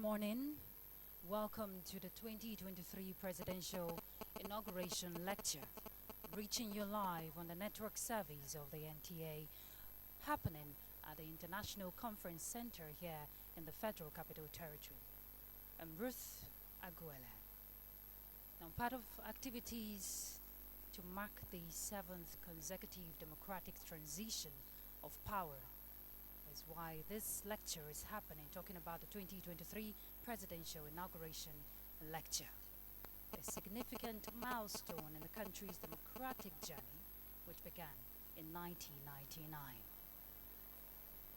morning. Welcome to the 2023 Presidential Inauguration Lecture, reaching you live on the network service of the NTA, happening at the International Conference Center here in the Federal Capital Territory. I'm Ruth Aguela. Now, part of activities to mark the 7th consecutive democratic transition of power is why this lecture is happening, talking about the 2023 Presidential Inauguration Lecture, a significant milestone in the country's democratic journey, which began in 1999.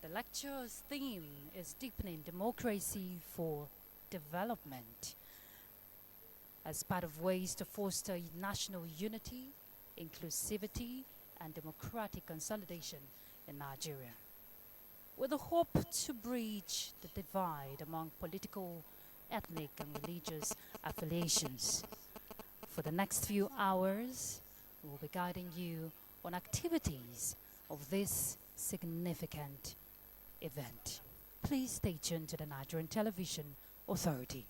The lecture's theme is Deepening Democracy for Development, as part of ways to foster national unity, inclusivity, and democratic consolidation in Nigeria, with a hope to bridge the divide among political, ethnic, and religious affiliations. For the next few hours, we'll be guiding you on activities of this significant event. Please stay tuned to the Nigerian Television Authority.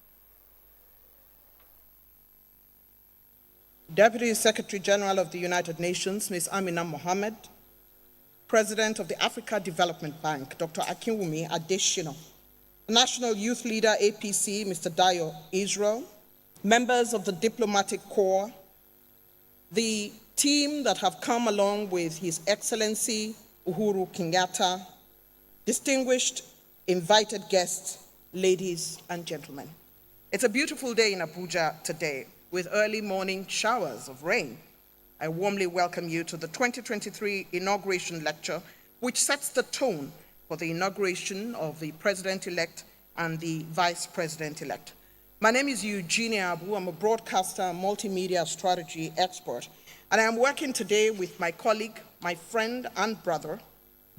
Deputy Secretary General of the United Nations, Ms. Amina Mohammed, President of the Africa Development Bank, Dr. Akinwumi Adesina, National Youth Leader, APC, Mr. Dayo Israel, members of the Diplomatic Corps, the team that have come along with His Excellency Uhuru Kenyatta, distinguished invited guests, ladies and gentlemen. It's a beautiful day in Abuja today, with early morning showers of rain. I warmly welcome you to the 2023 Inauguration Lecture, which sets the tone for the inauguration of the President-elect and the Vice President-elect. My name is Eugenia Abu. I'm a broadcaster and multimedia strategy expert, and I am working today with my colleague, my friend and brother,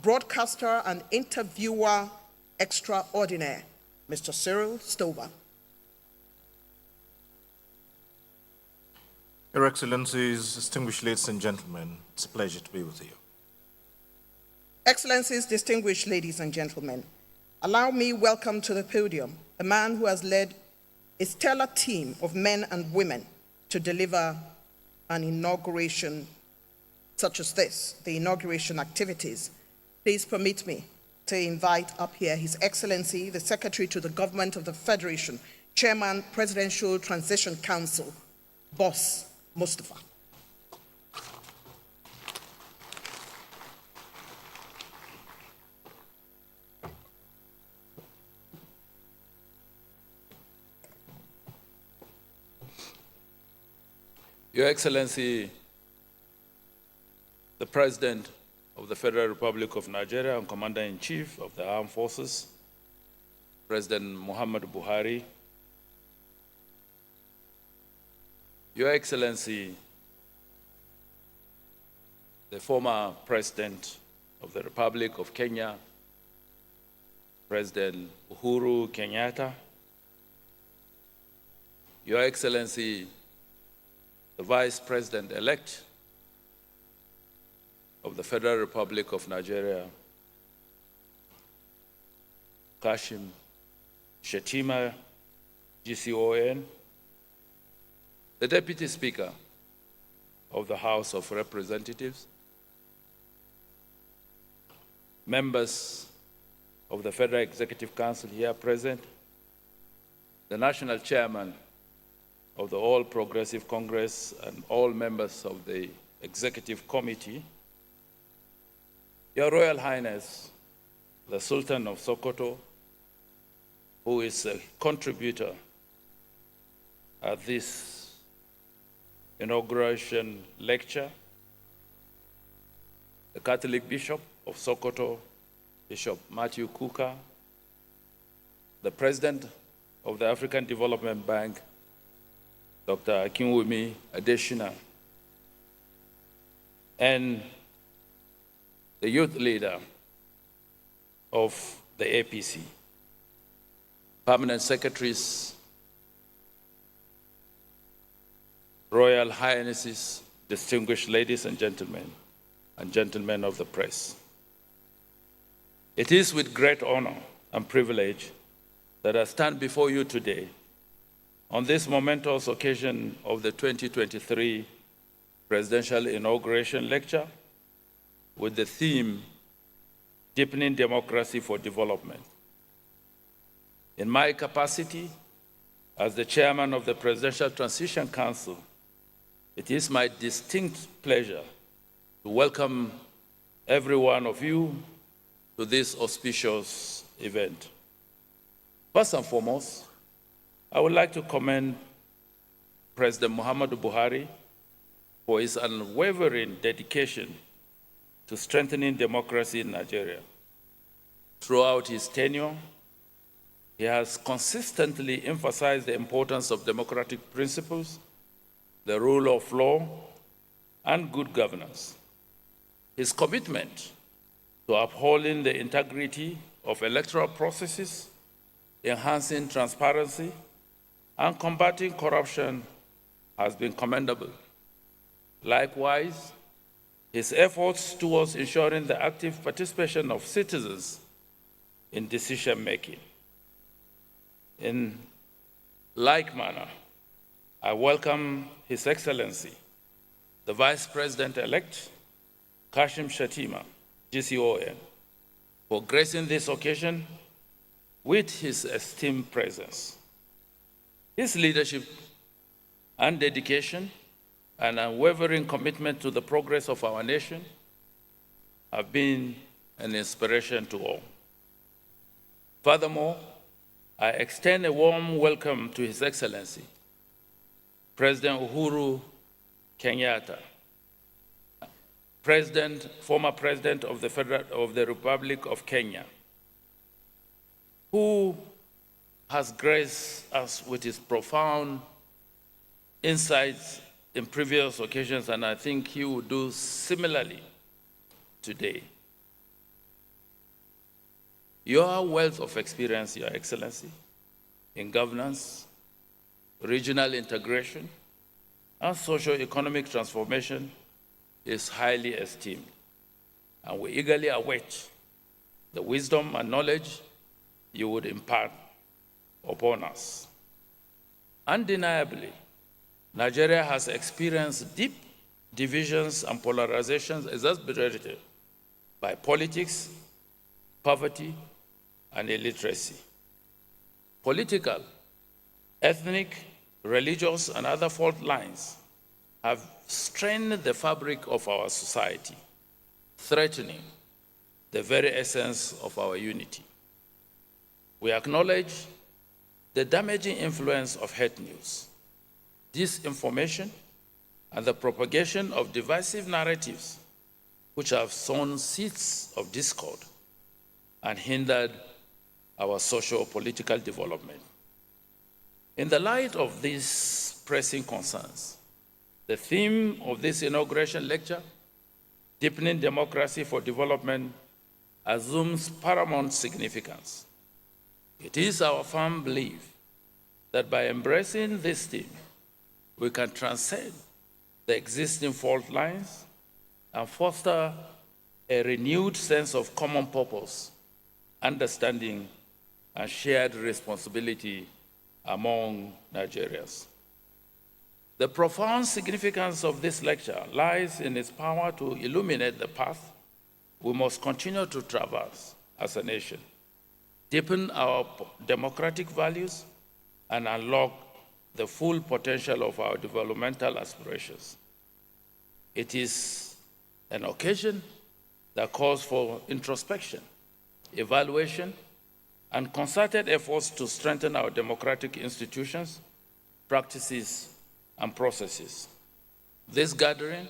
broadcaster and interviewer extraordinaire, Mr. Cyril Stover. Your Excellencies, distinguished ladies and gentlemen, it's a pleasure to be with you. Excellencies, distinguished ladies and gentlemen, allow me welcome to the podium a man who has led a stellar team of men and women to deliver an inauguration such as this, the inauguration activities. Please permit me to invite up here His Excellency, the Secretary to the Government of the Federation, Chairman, Presidential Transition Council, Boss Mustafa. Your Excellency, the President of the Federal Republic of Nigeria and Commander-in-Chief of the Armed Forces, President Muhammadu Buhari, Your Excellency, the former President of the Republic of Kenya, President Uhuru Kenyatta, Your Excellency, the Vice President-elect of the Federal Republic of Nigeria, Kashim Shettima, GCON, the Deputy Speaker of the House of Representatives, members of the Federal Executive Council here present, the National Chairman of the All Progressive Congress and all members of the Executive Committee, Your Royal Highness, the Sultan of Sokoto, who is a contributor at this inauguration lecture, the Catholic Bishop of Sokoto, Bishop Matthew Kuka, the President of the African Development Bank, Dr. Akinwumi Adesina, and the youth leader of the APC, permanent secretaries, Royal Highnesses, distinguished ladies and gentlemen of the press. It is with great honor and privilege that I stand before you today on this momentous occasion of the 2023 Presidential Inauguration Lecture with the theme, Deepening Democracy for Development. In my capacity as the chairman of the Presidential Transition Council, it is my distinct pleasure to welcome every one of you to this auspicious event. First and foremost, I would like to commend President Muhammadu Buhari for his unwavering dedication to strengthening democracy in Nigeria. Throughout his tenure, he has consistently emphasized the importance of democratic principles, the rule of law, and good governance. His commitment to upholding the integrity of electoral processes, enhancing transparency, and combating corruption has been commendable. Likewise, his efforts towards ensuring the active participation of citizens in decision-making. In like manner, I welcome His Excellency, the Vice President-elect, Kashim Shettima, GCON, for gracing this occasion with his esteemed presence. His leadership and dedication and unwavering commitment to the progress of our nation have been an inspiration to all. Furthermore, I extend a warm welcome to His Excellency, President Uhuru Kenyatta, former President of the Republic of Kenya, who has graced us with his profound insights in previous occasions, and I think he will do similarly today. Your wealth of experience, Your Excellency, in governance, regional integration, and socio-economic transformation is highly esteemed, and we eagerly await the wisdom and knowledge you would impart upon us. Undeniably, Nigeria has experienced deep divisions and polarizations exacerbated by politics, poverty, and illiteracy. Political, ethnic, religious, and other fault lines have strained the fabric of our society, threatening the very essence of our unity. We acknowledge the damaging influence of hate news, disinformation, and the propagation of divisive narratives which have sown seeds of discord and hindered our socio-political development. In the light of these pressing concerns, the theme of this inauguration lecture, Deepening Democracy for Development, assumes paramount significance. It is our firm belief that by embracing this theme, we can transcend the existing fault lines and foster a renewed sense of common purpose, understanding, and shared responsibility among Nigerians. The profound significance of this lecture lies in its power to illuminate the path we must continue to traverse as a nation, deepen our democratic values, and unlock the full potential of our developmental aspirations. It is an occasion that calls for introspection, evaluation, and concerted efforts to strengthen our democratic institutions, practices, and processes. This gathering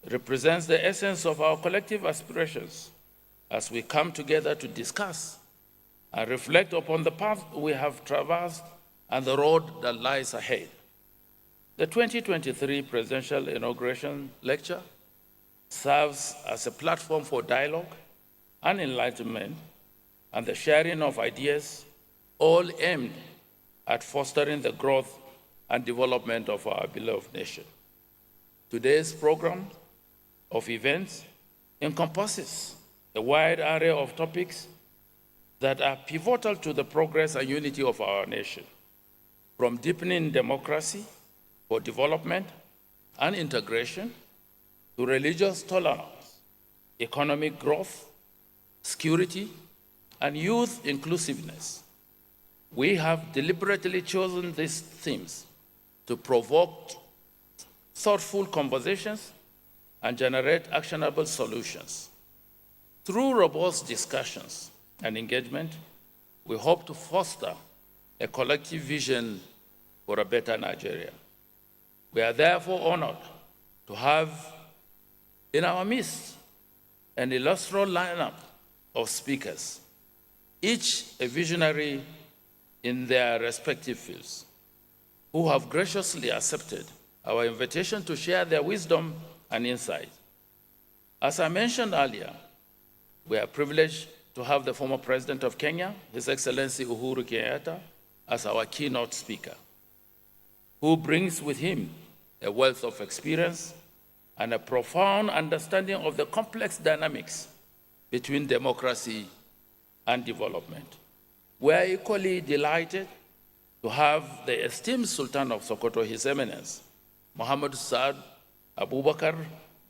represents the essence of our collective aspirations as we come together to discuss and reflect upon the path we have traversed and the road that lies ahead. The 2023 Presidential Inauguration Lecture serves as a platform for dialogue and enlightenment and the sharing of ideas, all aimed at fostering the growth and development of our beloved nation. Today's program of events encompasses a wide array of topics that are pivotal to the progress and unity of our nation, from deepening democracy for development and integration to religious tolerance, economic growth, security, and youth inclusiveness. We have deliberately chosen these themes to provoke thoughtful conversations and generate actionable solutions. Through robust discussions and engagement, we hope to foster a collective vision for a better Nigeria. We are therefore honored to have in our midst an illustrious lineup of speakers, each a visionary in their respective fields, who have graciously accepted our invitation to share their wisdom and insight. As I mentioned earlier, we are privileged to have the former President of Kenya, His Excellency Uhuru Kenyatta, as our keynote speaker, who brings with him a wealth of experience and a profound understanding of the complex dynamics between democracy and development. We are equally delighted to have the esteemed Sultan of Sokoto, His Eminence, Muhammad Saad Abubakar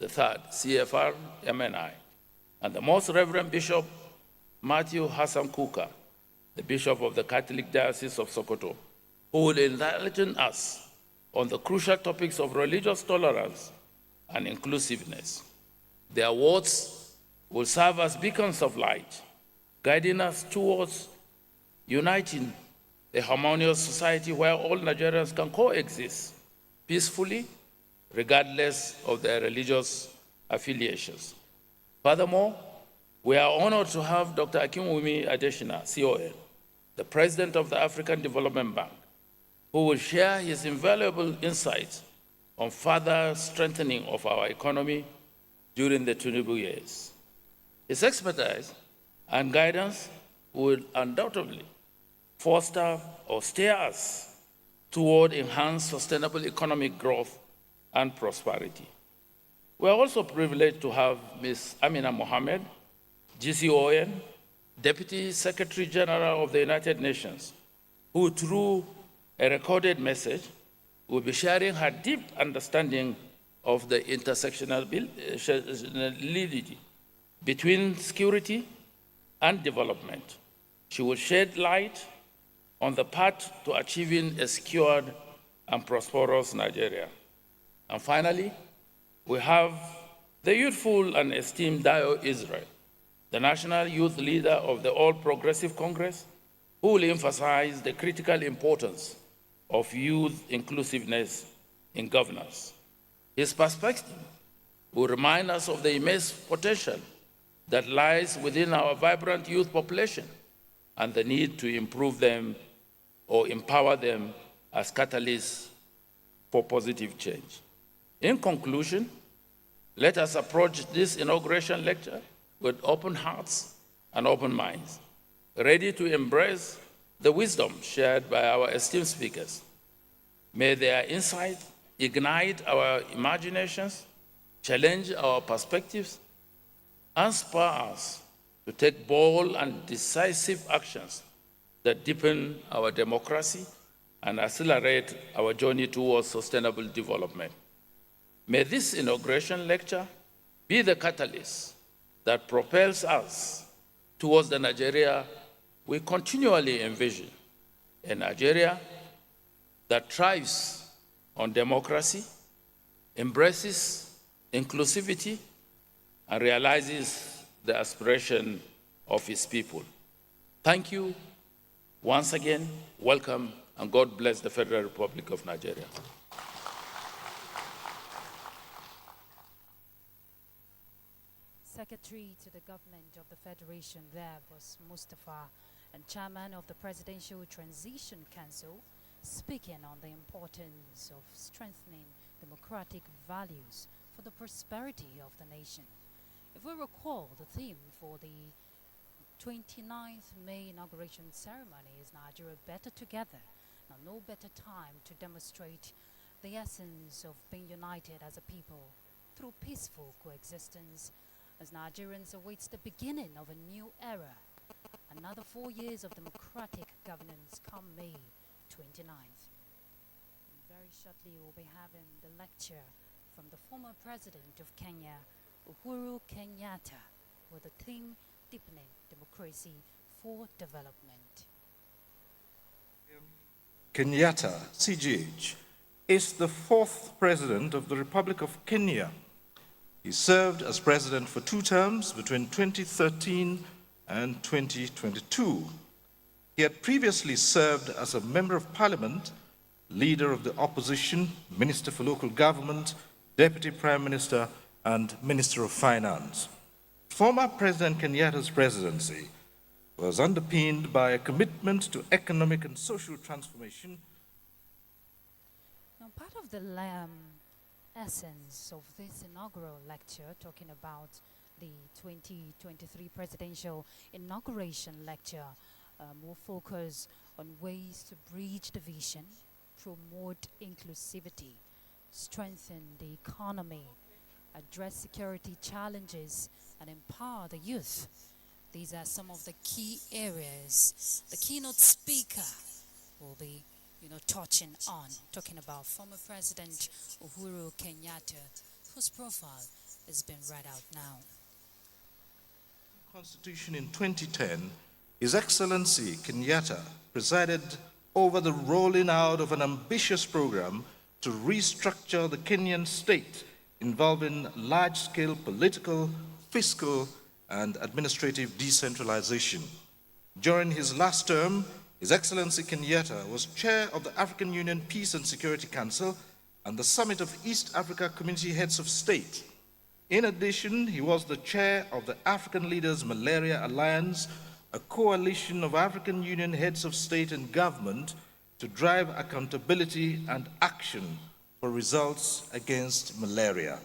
III, CFR, MNI, and the Most Reverend Bishop Matthew Hassan Kuka, the Bishop of the Catholic Diocese of Sokoto, who will enlighten us on the crucial topics of religious tolerance and inclusiveness. Their words will serve as beacons of light, guiding us towards uniting a harmonious society where all Nigerians can coexist peacefully, regardless of their religious affiliations. Furthermore, we are honored to have Dr. Akinwumi Adeyeye, CON, the President of the African Development Bank, who will share his invaluable insights on further strengthening of our economy during the Tinubu years. His expertise and guidance will undoubtedly foster or steer us toward enhanced sustainable economic growth and prosperity. We are also privileged to have Ms. Amina Mohammed, GCON, Deputy Secretary General of the United Nations, who through a recorded message will be sharing her deep understanding of the intersectionality between security and development. She will shed light on the path to achieving a secured and prosperous Nigeria. And finally, we have the youthful and esteemed Dio Israel, the national youth leader of the All Progressive Congress, who will emphasize the critical importance of youth inclusiveness in governance. His perspective will remind us of the immense potential that lies within our vibrant youth population and the need to improve them or empower them as catalysts for positive change. In conclusion, let us approach this inauguration lecture with open hearts and open minds, ready to embrace the wisdom shared by our esteemed speakers. May their insight ignite our imaginations, challenge our perspectives, and spur us to take bold and decisive actions that deepen our democracy and accelerate our journey towards sustainable development. May this inauguration lecture be the catalyst that propels us towards the Nigeria we continually envision, a Nigeria that thrives on democracy, embraces inclusivity, and realizes the aspiration of its people. Thank you once again, welcome, and God bless the Federal Republic of Nigeria. Secretary to the Government of the Federation there was Mustafa, and Chairman of the Presidential Transition Council, speaking on the importance of strengthening democratic values for the prosperity of the nation. If we recall, the theme for the 29th May inauguration ceremony is Nigeria Better Together. Now, no better time to demonstrate the essence of being united as a people through peaceful coexistence as Nigerians await the beginning of a new era. another 4 years of democratic governance come May 29th. Very shortly, we'll be having the lecture from the former president of Kenya, Uhuru Kenyatta, with the theme Deepening Democracy for Development. Kenyatta, CGH, is the fourth president of the Republic of Kenya. He served as president for 2 terms between 2013 and 2022. He had previously served as a member of parliament, leader of the opposition, minister for local government, deputy prime minister, and minister of finance. Former President Kenyatta's presidency was underpinned by a commitment to economic and social transformation. Now, part of the essence of this inaugural lecture, talking about the 2023 presidential inauguration lecture, will focus on ways to bridge division, promote inclusivity, strengthen the economy, address security challenges, and empower the youth. These are some of the key areas the keynote speaker will be, touching on, talking about former President Uhuru Kenyatta, whose profile has been read out now. Constitution in 2010, His Excellency Kenyatta presided over the rolling out of an ambitious program to restructure the Kenyan state, involving large-scale political, fiscal, and administrative decentralization. During his last term, His Excellency Kenyatta was chair of the African Union Peace and Security Council and the Summit of East Africa Community Heads of State. In addition, he was the chair of the African Leaders Malaria Alliance, a coalition of African Union heads of state and government to drive accountability and action for results against malaria.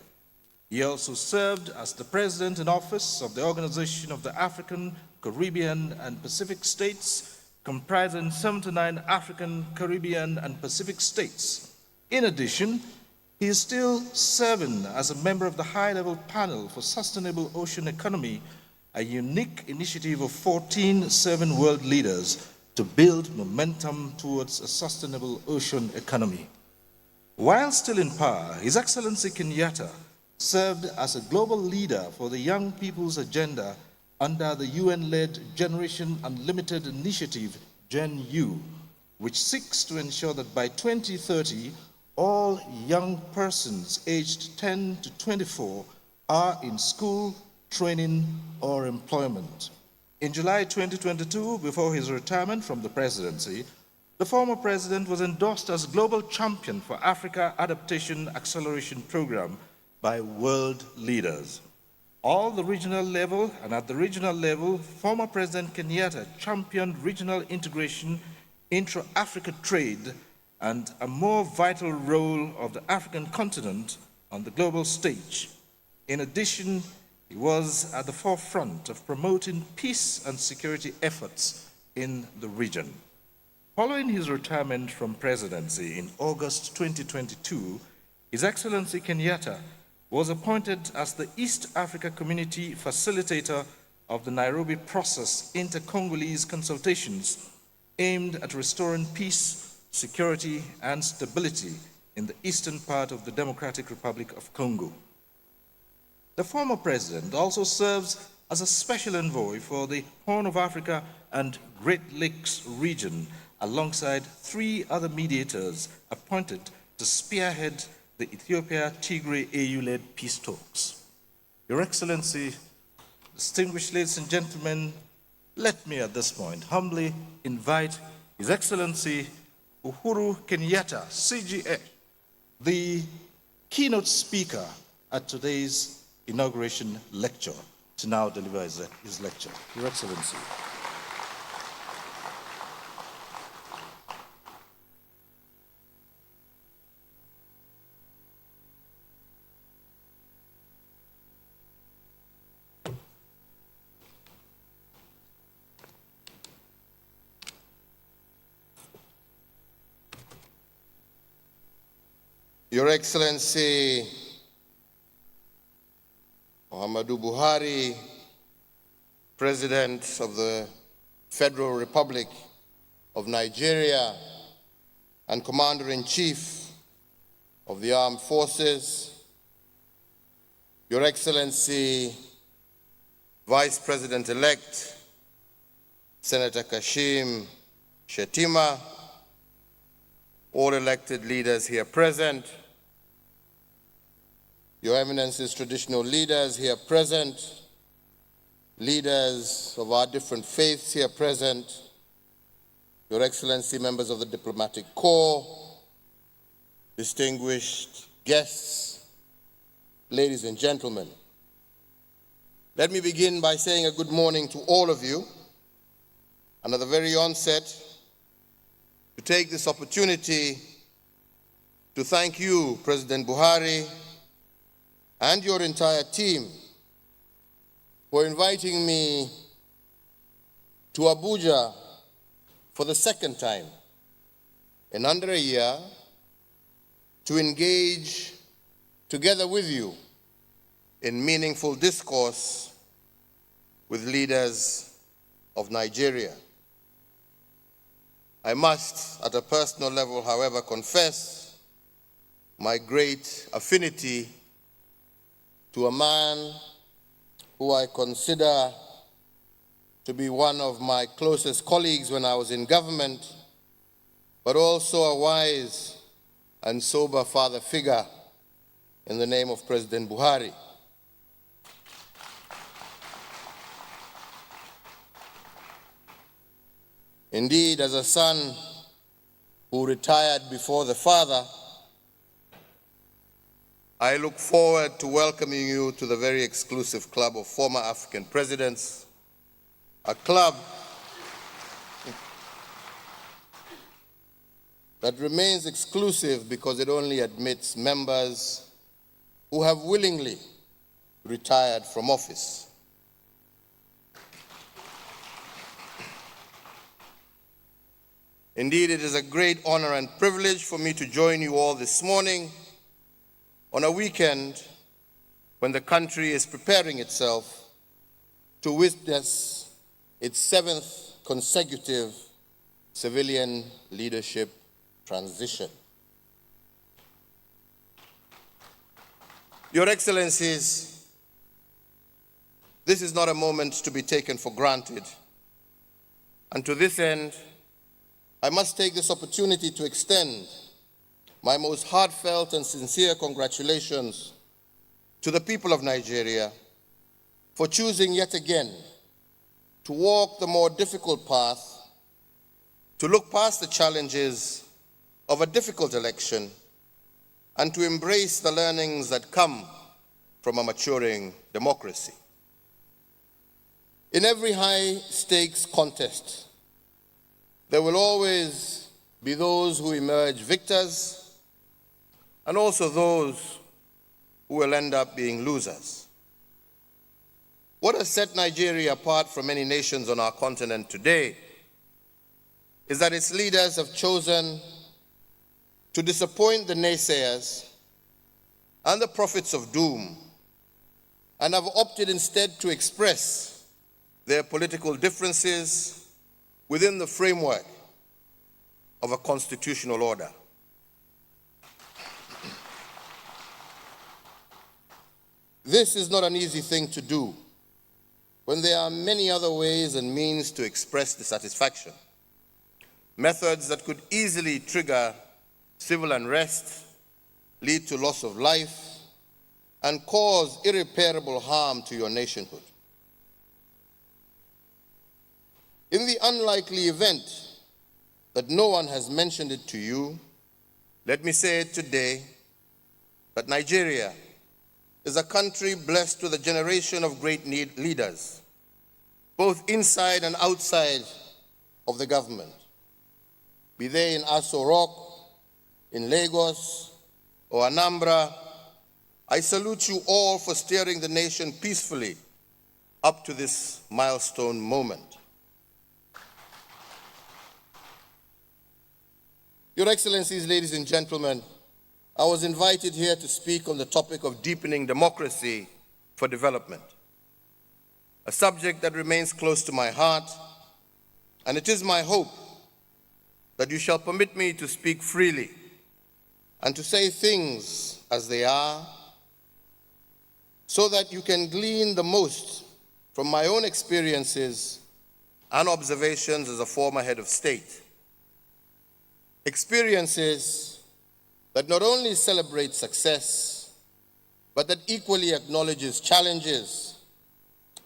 He also served as the president in office of the Organization of the African, Caribbean, and Pacific States, comprising 79 African, Caribbean, and Pacific states. In addition, he is still serving as a member of the high-level panel for sustainable ocean economy, a unique initiative of 14 serving world leaders to build momentum towards a sustainable ocean economy. While still in power, His Excellency Kenyatta served as a global leader for the Young People's Agenda under the UN-led Generation Unlimited Initiative, Gen-U, which seeks to ensure that by 2030, all young persons aged 10 to 24 are in school, training, or employment. In July 2022, before his retirement from the presidency, the former president was endorsed as Global Champion for Africa Adaptation Acceleration Program by world leaders. All the regional level and at the regional level, former President Kenyatta championed regional integration, intra-Africa trade, and a more vital role of the African continent on the global stage. In addition, he was at the forefront of promoting peace and security efforts in the region. Following his retirement from presidency in August 2022, His Excellency Kenyatta was appointed as the East Africa Community Facilitator of the Nairobi Process Inter-Congolese consultations aimed at restoring peace, security, and stability in the eastern part of the Democratic Republic of Congo. The former president also serves as a special envoy for the Horn of Africa and Great Lakes region, alongside 3 other mediators appointed to spearhead the Ethiopia-Tigray AU-led peace talks. Your Excellency, distinguished ladies and gentlemen, let me at this point humbly invite His Excellency Uhuru Kenyatta, CGH, the keynote speaker at today's inauguration lecture, to now deliver his lecture. Your Excellency. Your Excellency Muhammadu Buhari, President of the Federal Republic of Nigeria and Commander-in-Chief of the Armed Forces, Your Excellency, Vice President-elect, Senator Kashim Shettima, all elected leaders here present, Your Eminence's traditional leaders here present, leaders of our different faiths here present, Your Excellency, members of the Diplomatic Corps, distinguished guests, ladies and gentlemen. Let me begin by saying a good morning to all of you, and at the very onset, to take this opportunity to thank you, President Buhari, and your entire team for inviting me to Abuja for the second time in under a year to engage together with you in meaningful discourse with leaders of Nigeria. I must, at a personal level, however, confess my great affinity to a man who I consider to be one of my closest colleagues when I was in government, but also a wise and sober father figure in the name of President Buhari. Indeed, as a son who retired before the father, I look forward to welcoming you to the very exclusive club of former African presidents, a club that remains exclusive because it only admits members who have willingly retired from office. Indeed, it is a great honor and privilege for me to join you all this morning on a weekend when the country is preparing itself to witness its 7th consecutive civilian leadership transition. Your Excellencies, this is not a moment to be taken for granted. And to this end, I must take this opportunity to extend my most heartfelt and sincere congratulations to the people of Nigeria for choosing yet again to walk the more difficult path, to look past the challenges of a difficult election, and to embrace the learnings that come from a maturing democracy. In every high-stakes contest, there will always be those who emerge victors and also those who will end up being losers. What has set Nigeria apart from many nations on our continent today is that its leaders have chosen to disappoint the naysayers and the prophets of doom and have opted instead to express their political differences within the framework of a constitutional order. This is not an easy thing to do when there are many other ways and means to express dissatisfaction, methods that could easily trigger civil unrest, lead to loss of life, and cause irreparable harm to your nationhood. In the unlikely event that no one has mentioned it to you, let me say it today, that Nigeria is a country blessed with a generation of great leaders, both inside and outside of the government. Be they in Aso Rock, in Lagos, or Anambra, I salute you all for steering the nation peacefully up to this milestone moment. Your Excellencies, ladies and gentlemen, I was invited here to speak on the topic of deepening democracy for development, a subject that remains close to my heart and it is my hope that you shall permit me to speak freely and to say things as they are, so that you can glean the most from my own experiences and observations as a former head of state. Experiences that not only celebrate success, but that equally acknowledges challenges.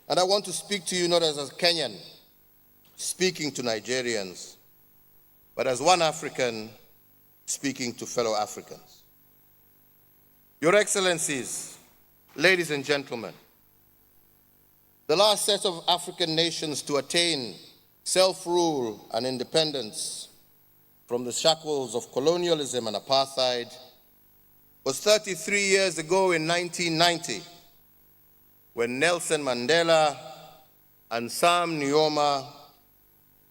And I want to speak to you not as a Kenyan speaking to Nigerians, but as one African speaking to fellow Africans. Your Excellencies, ladies and gentlemen, the last set of African nations to attain self-rule and independence from the shackles of colonialism and apartheid was 33 years ago in 1990, when Nelson Mandela and Sam Nujoma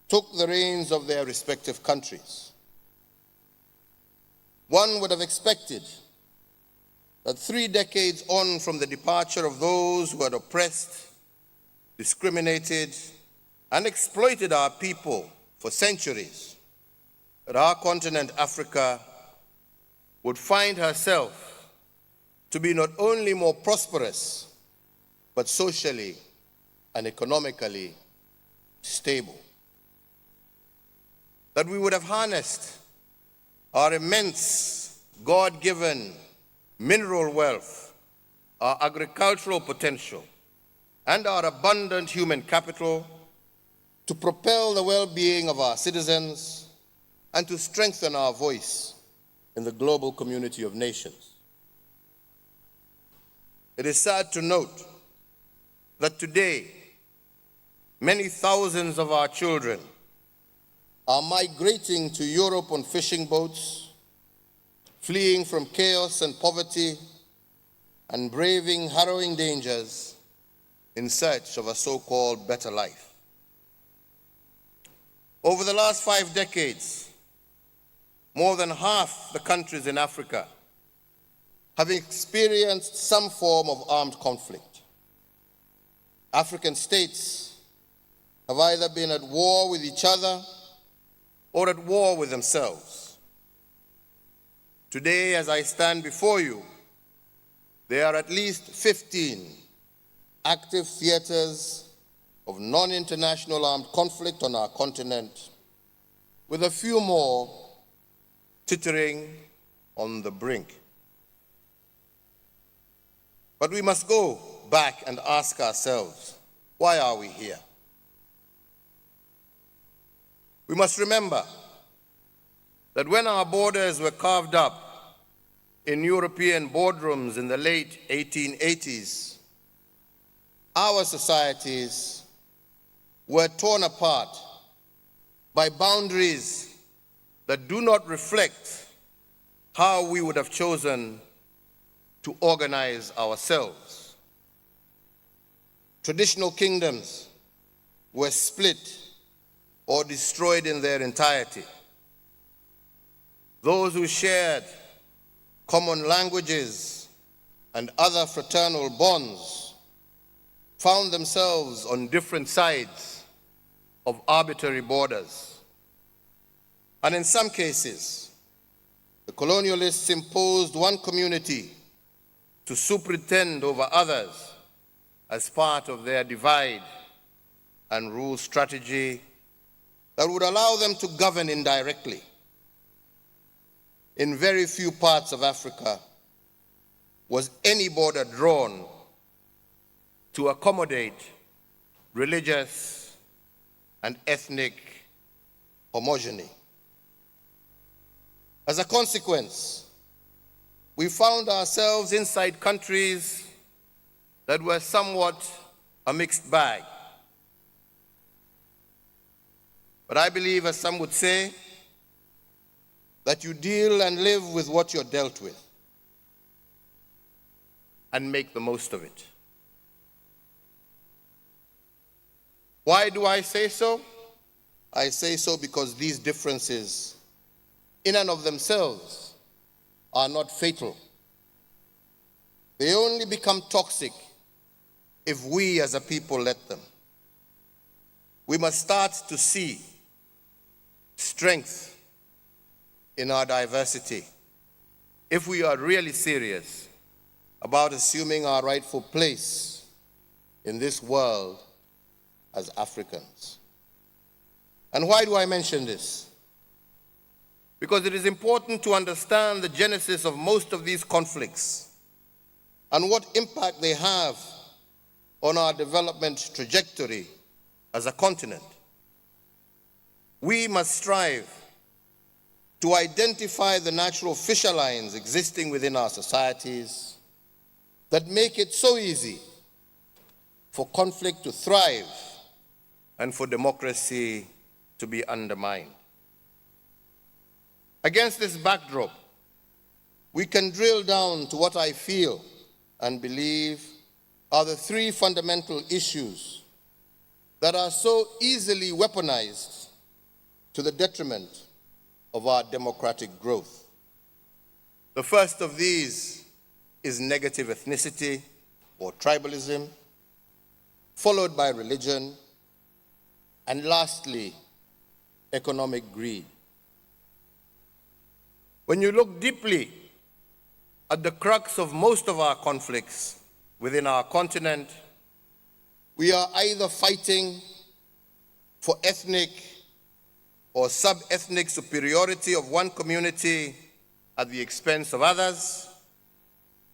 took the reins of their respective countries. One would have expected that 3 decades on from the departure of those who had oppressed, discriminated, and exploited our people for centuries, that our continent, Africa, would find herself to be not only more prosperous, but socially and economically stable. That we would have harnessed our immense God-given mineral wealth, our agricultural potential, and our abundant human capital to propel the well-being of our citizens and to strengthen our voice in the global community of nations. It is sad to note that today, many thousands of our children are migrating to Europe on fishing boats, fleeing from chaos and poverty, and braving harrowing dangers in search of a so-called better life. Over the last 5 decades, more than half the countries in Africa have experienced some form of armed conflict. African states have either been at war with each other or at war with themselves. Today, as I stand before you, there are at least 15 active theaters of non-international armed conflict on our continent, with a few more teetering on the brink. But we must go back and ask ourselves, why are we here? We must remember that when our borders were carved up in European boardrooms in the late 1880s, our societies were torn apart by boundaries that do not reflect how we would have chosen to organize ourselves. Traditional kingdoms were split or destroyed in their entirety. Those who shared common languages and other fraternal bonds found themselves on different sides of arbitrary borders. And in some cases, the colonialists imposed one community to superintend over others as part of their divide and rule strategy that would allow them to govern indirectly. In very few parts of Africa was any border drawn to accommodate religious and ethnic homogeneity. As a consequence, we found ourselves inside countries that were somewhat a mixed bag. But I believe, as some would say, that you deal and live with what you're dealt with and make the most of it. Why do I say so? I say so because these differences, in and of themselves, are not fatal. They only become toxic if we as a people let them. We must start to see strength in our diversity if we are really serious about assuming our rightful place in this world as Africans. And why do I mention this? Because it is important to understand the genesis of most of these conflicts and what impact they have on our development trajectory as a continent. We must strive to identify the natural fissure lines existing within our societies that make it so easy for conflict to thrive and for democracy to be undermined. Against this backdrop, we can drill down to what I feel and believe are the three fundamental issues that are so easily weaponized to the detriment of our democratic growth. The first of these is negative ethnicity or tribalism, followed by religion, and lastly, economic greed. When you look deeply at the crux of most of our conflicts within our continent, we are either fighting for ethnic or sub-ethnic superiority of one community at the expense of others,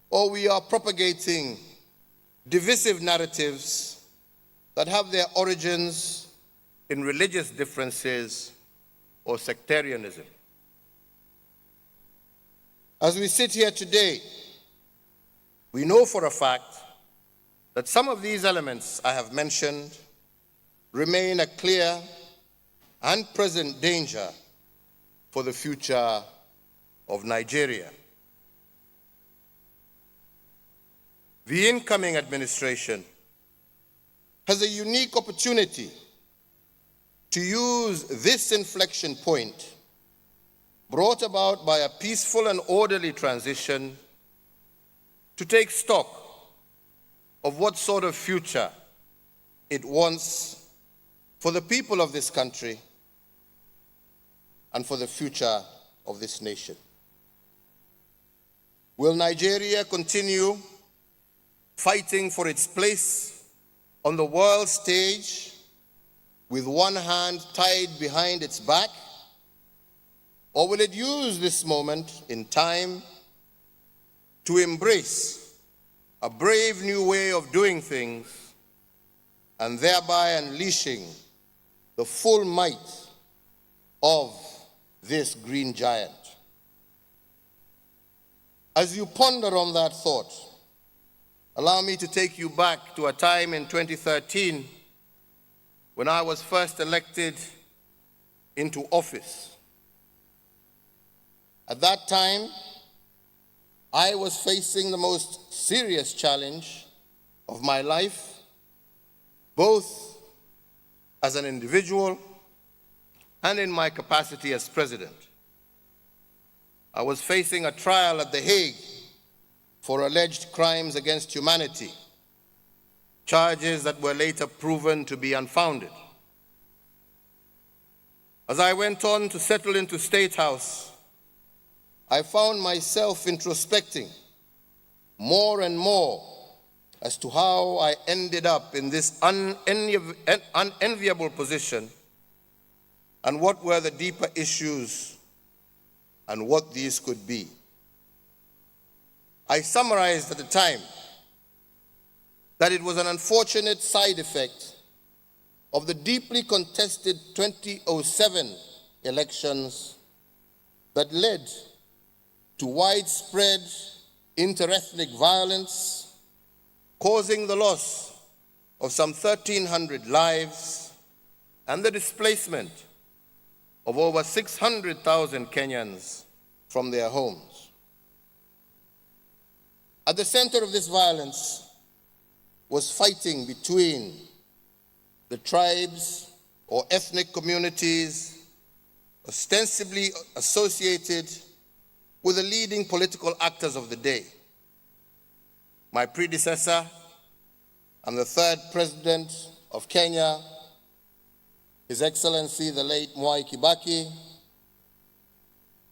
or we are propagating divisive narratives that have their origins in religious differences or sectarianism. As we sit here today, we know for a fact that some of these elements I have mentioned remain a clear and present danger for the future of Nigeria. The incoming administration has a unique opportunity to use this inflection point brought about by a peaceful and orderly transition to take stock of what sort of future it wants for the people of this country and for the future of this nation. Will Nigeria continue fighting for its place on the world stage with one hand tied behind its back? Or will it use this moment in time to embrace a brave new way of doing things and thereby unleashing the full might of this green giant? As you ponder on that thought, allow me to take you back to a time in 2013 when I was first elected into office. At that time, I was facing the most serious challenge of my life, both as an individual and in my capacity as president. I was facing a trial at The Hague for alleged crimes against humanity, charges that were later proven to be unfounded. As I went on to settle into State House, I found myself introspecting more and more as to how I ended up in this unenviable position and what were the deeper issues and what these could be. I summarized at the time that it was an unfortunate side effect of the deeply contested 2007 elections that led to widespread interethnic violence, causing the loss of some 1,300 lives and the displacement of over 600,000 Kenyans from their homes. At the center of this violence was fighting between the tribes or ethnic communities ostensibly associated with the leading political actors of the day. My predecessor and the third president of Kenya, His Excellency the late Mwai Kibaki,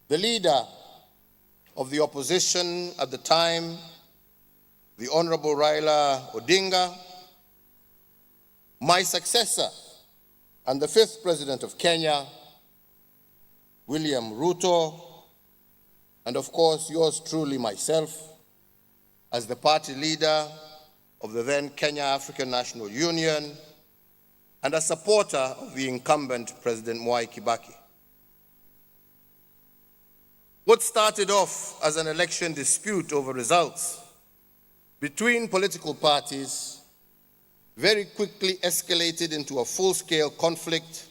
the leader of the opposition at the time, the Honorable Raila Odinga, my successor and the 5th President of Kenya, William Ruto, and of course yours truly, myself, as the party leader of the then Kenya African National Union and a supporter of the incumbent President Mwai Kibaki. What started off as an election dispute over results between political parties very quickly escalated into a full-scale conflict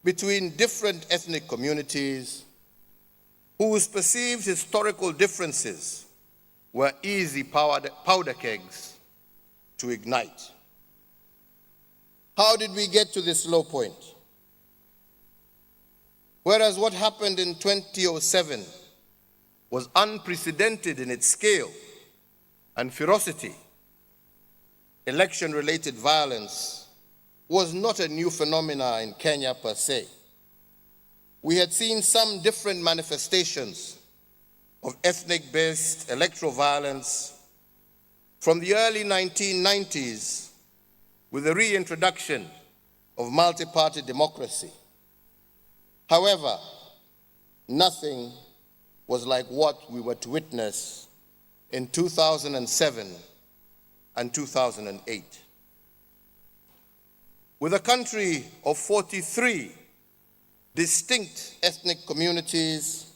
between different ethnic communities whose perceived historical differences were easy powder kegs to ignite. How did we get to this low point? Whereas what happened in 2007 was unprecedented in its scale and ferocity, election-related violence was not a new phenomenon in Kenya per se. We had seen some different manifestations of ethnic-based electoral violence from the early 1990s with the reintroduction of multi-party democracy. However, nothing was like what we were to witness in 2007 and 2008. With a country of 43 distinct ethnic communities,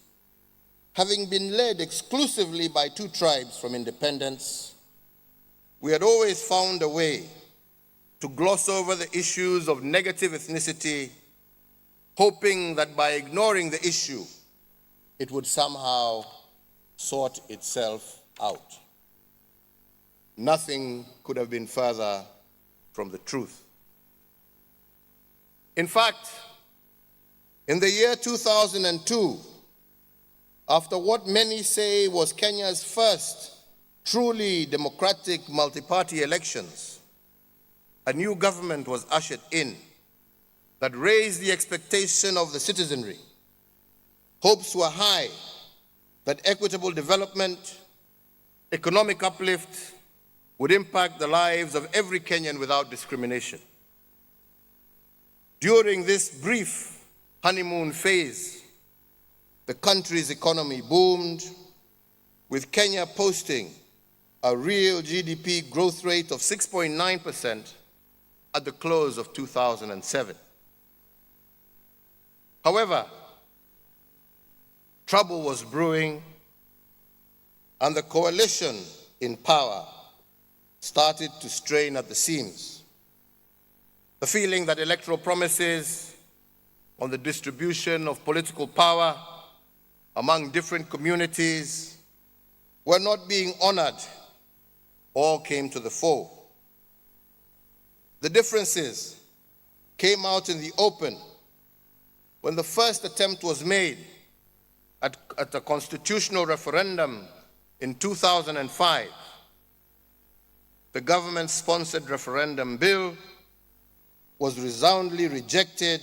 having been led exclusively by 2 tribes from independence, we had always found a way to gloss over the issues of negative ethnicity, hoping that by ignoring the issue, it would somehow sort itself out. Nothing could have been further from the truth. In fact, in the year 2002, after what many say was Kenya's first truly democratic multi-party elections, a new government was ushered in that raised the expectation of the citizenry. Hopes were high that equitable development, economic uplift would impact the lives of every Kenyan without discrimination. During this brief honeymoon phase, the country's economy boomed, with Kenya posting a real GDP growth rate of 6.9% at the close of 2007. However, trouble was brewing, and the coalition in power started to strain at the seams. The feeling that electoral promises on the distribution of political power among different communities were not being honored all came to the fore. The differences came out in the open when the first attempt was made at a constitutional referendum in 2005. The government-sponsored referendum bill was resoundingly rejected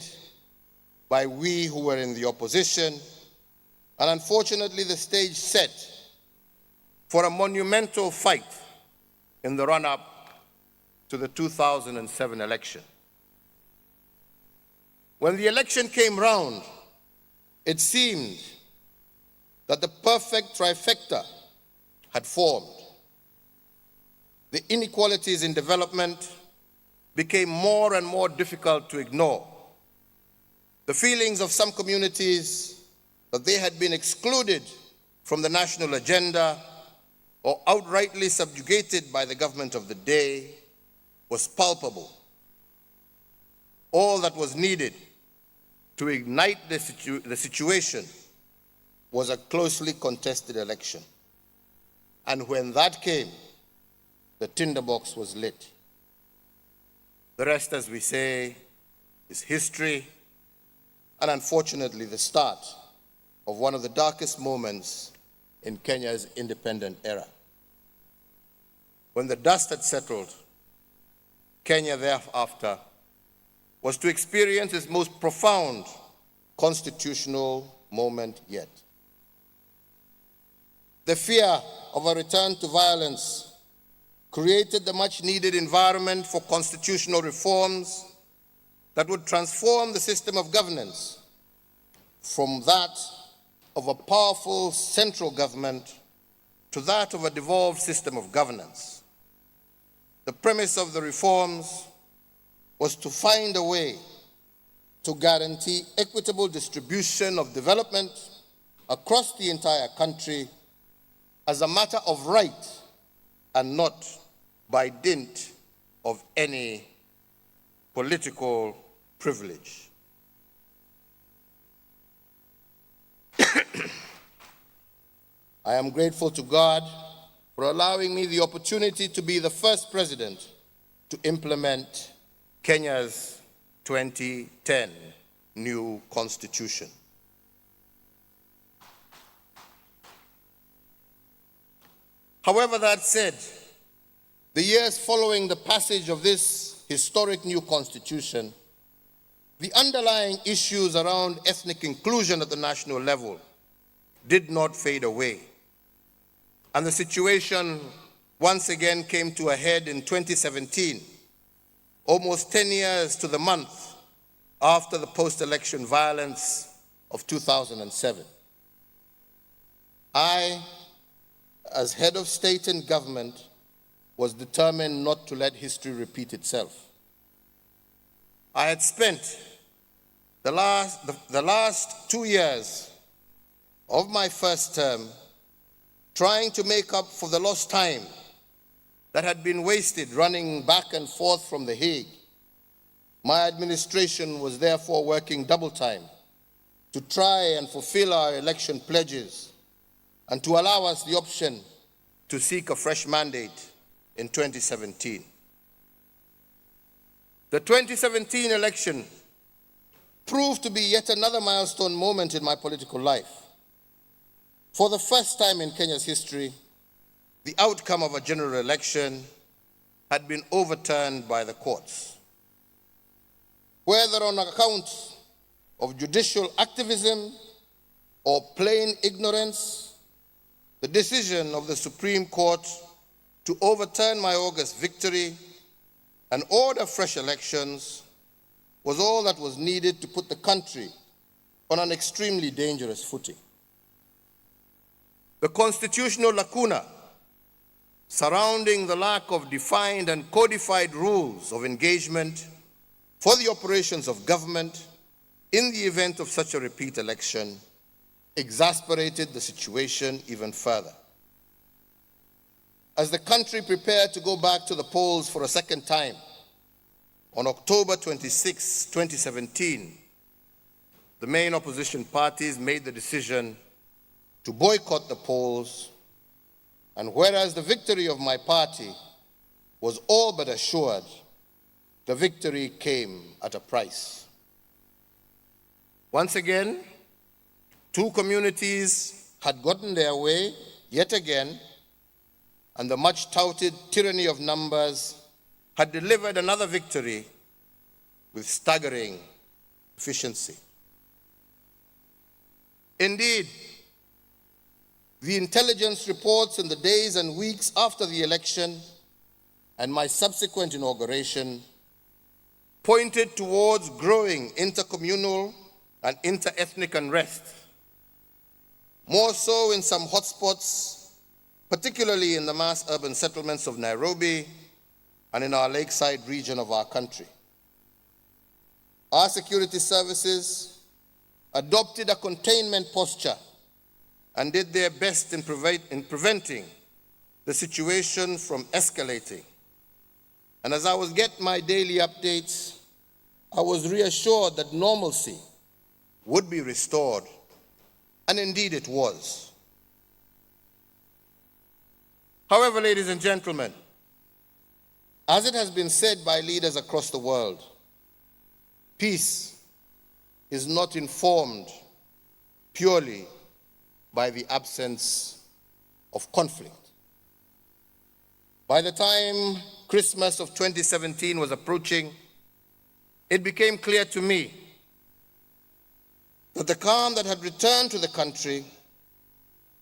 by we who were in the opposition, and unfortunately the stage set for a monumental fight in the run-up to the 2007 election. When the election came round, it seemed that the perfect trifecta had formed. The inequalities in development became more and more difficult to ignore. The feelings of some communities that they had been excluded from the national agenda or outrightly subjugated by the government of the day was palpable. All that was needed to ignite the situation was a closely contested election. And when that came, the tinderbox was lit. The rest, as we say, is history, and unfortunately the start of one of the darkest moments in Kenya's independent era. When the dust had settled, Kenya thereafter was to experience its most profound constitutional moment yet. The fear of a return to violence created the much-needed environment for constitutional reforms that would transform the system of governance from that of a powerful central government to that of a devolved system of governance. The premise of the reforms was to find a way to guarantee equitable distribution of development across the entire country as a matter of right and not by dint of any political privilege. I am grateful to God for allowing me the opportunity to be the first president to implement Kenya's 2010 new constitution. However, that said, the years following the passage of this historic new constitution, the underlying issues around ethnic inclusion at the national level did not fade away. And the situation once again came to a head in 2017, almost 10 years to the month after the post-election violence of 2007. I, as head of state and government, was determined not to let history repeat itself. I had spent the last 2 years of my first term trying to make up for the lost time that had been wasted running back and forth from The Hague. My administration was therefore working double time to try and fulfill our election pledges and to allow us the option to seek a fresh mandate in 2017. The 2017 election proved to be yet another milestone moment in my political life. For the first time in Kenya's history, the outcome of a general election had been overturned by the courts. Whether on account of judicial activism or plain ignorance, the decision of the Supreme Court to overturn my August victory and order fresh elections was all that was needed to put the country on an extremely dangerous footing. The constitutional lacuna surrounding the lack of defined and codified rules of engagement for the operations of government in the event of such a repeat election exasperated the situation even further. As the country prepared to go back to the polls for a second time, on October 26, 2017, the main opposition parties made the decision to boycott the polls, and whereas the victory of my party was all but assured, the victory came at a price. Once again, two communities had gotten their way yet again, and the much-touted tyranny of numbers had delivered another victory with staggering efficiency. Indeed, the intelligence reports in the days and weeks after the election and my subsequent inauguration pointed towards growing intercommunal and inter-ethnic unrest, more so in some hotspots, particularly in the mass urban settlements of Nairobi and in our lakeside region of our country. Our security services adopted a containment posture and did their best in preventing the situation from escalating. And as I was getting my daily updates, I was reassured that normalcy would be restored, and indeed it was. However, ladies and gentlemen, as it has been said by leaders across the world, peace is not informed purely by the absence of conflict. By the time Christmas of 2017 was approaching, it became clear to me that the calm that had returned to the country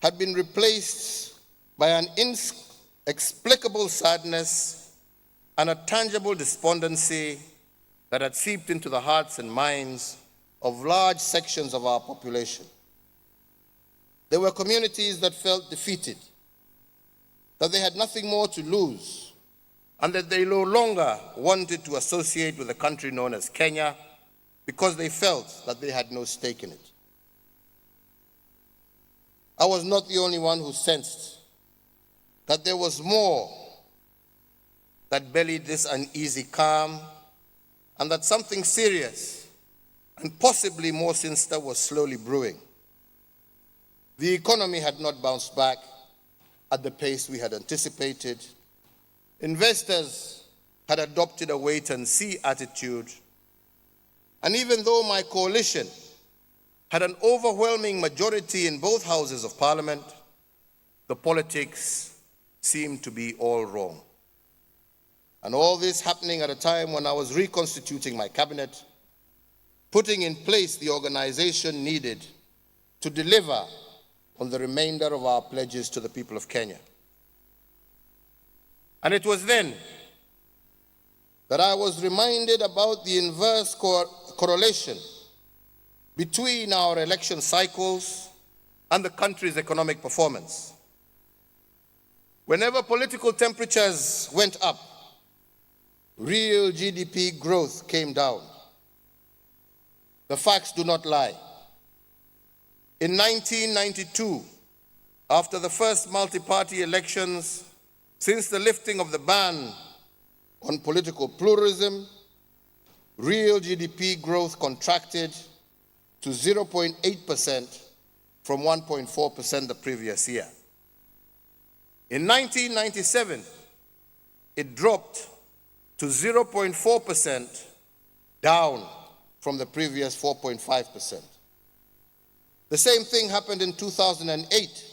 had been replaced by an inexplicable sadness and a tangible despondency that had seeped into the hearts and minds of large sections of our population. There were communities that felt defeated, that they had nothing more to lose, and that they no longer wanted to associate with a country known as Kenya because they felt that they had no stake in it. I was not the only one who sensed that there was more that bellied this uneasy calm, and that something serious and possibly more sinister was slowly brewing. The economy had not bounced back at the pace we had anticipated. Investors had adopted a wait-and-see attitude. And even though my coalition had an overwhelming majority in both houses of parliament, the politics seemed to be all wrong. And all this happening at a time when I was reconstituting my cabinet, putting in place the organization needed to deliver on the remainder of our pledges to the people of Kenya. And it was then that I was reminded about the inverse correlation between our election cycles and the country's economic performance. Whenever political temperatures went up, real GDP growth came down. The facts do not lie. In 1992, after the first multi-party elections since the lifting of the ban on political pluralism, real GDP growth contracted to 0.8% from 1.4% the previous year. In 1997, it dropped to 0.4%, down from the previous 4.5%. The same thing happened in 2008,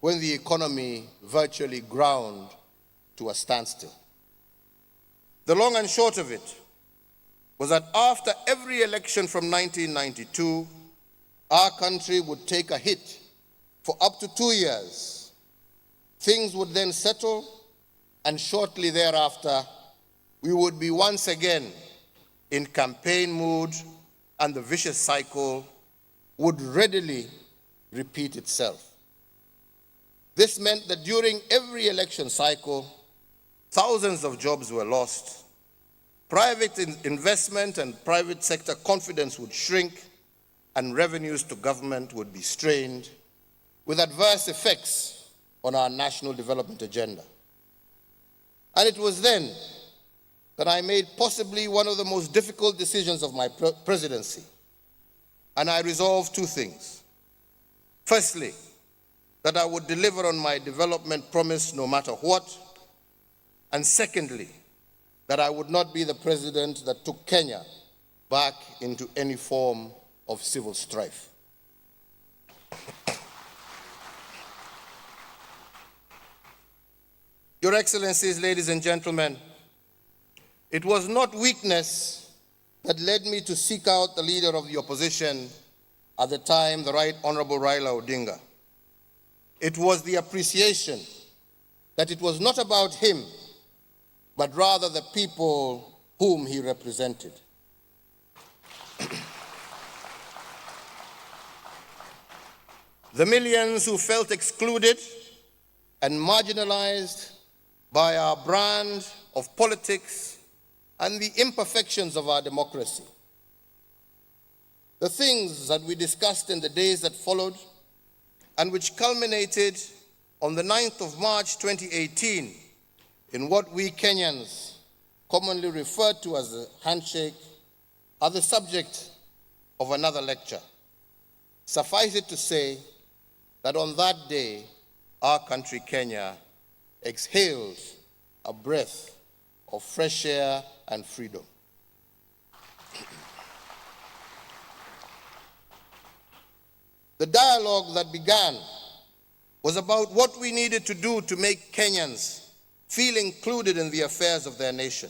when the economy virtually ground to a standstill. The long and short of it was that after every election from 1992, our country would take a hit for up to 2 years. Things would then settle, and shortly thereafter, we would be once again in campaign mood, and the vicious cycle would readily repeat itself. This meant that during every election cycle, thousands of jobs were lost, private investment and private sector confidence would shrink, and revenues to government would be strained, with adverse effects on our national development agenda. And it was then that I made possibly one of the most difficult decisions of my presidency. And I resolved two things. Firstly, that I would deliver on my development promise no matter what. And secondly, that I would not be the president that took Kenya back into any form of civil strife. Your Excellencies, ladies and gentlemen, it was not weakness that led me to seek out the leader of the opposition at the time, the Right Honorable Raila Odinga. It was the appreciation that it was not about him, but rather the people whom he represented. The millions who felt excluded and marginalized by our brand of politics and the imperfections of our democracy. The things that we discussed in the days that followed, and which culminated on the 9th of March 2018 in what we Kenyans commonly refer to as a handshake, are the subject of another lecture. Suffice it to say that on that day, our country, Kenya, exhaled a breath of fresh air and freedom. The dialogue that began was about what we needed to do to make Kenyans feel included in the affairs of their nation.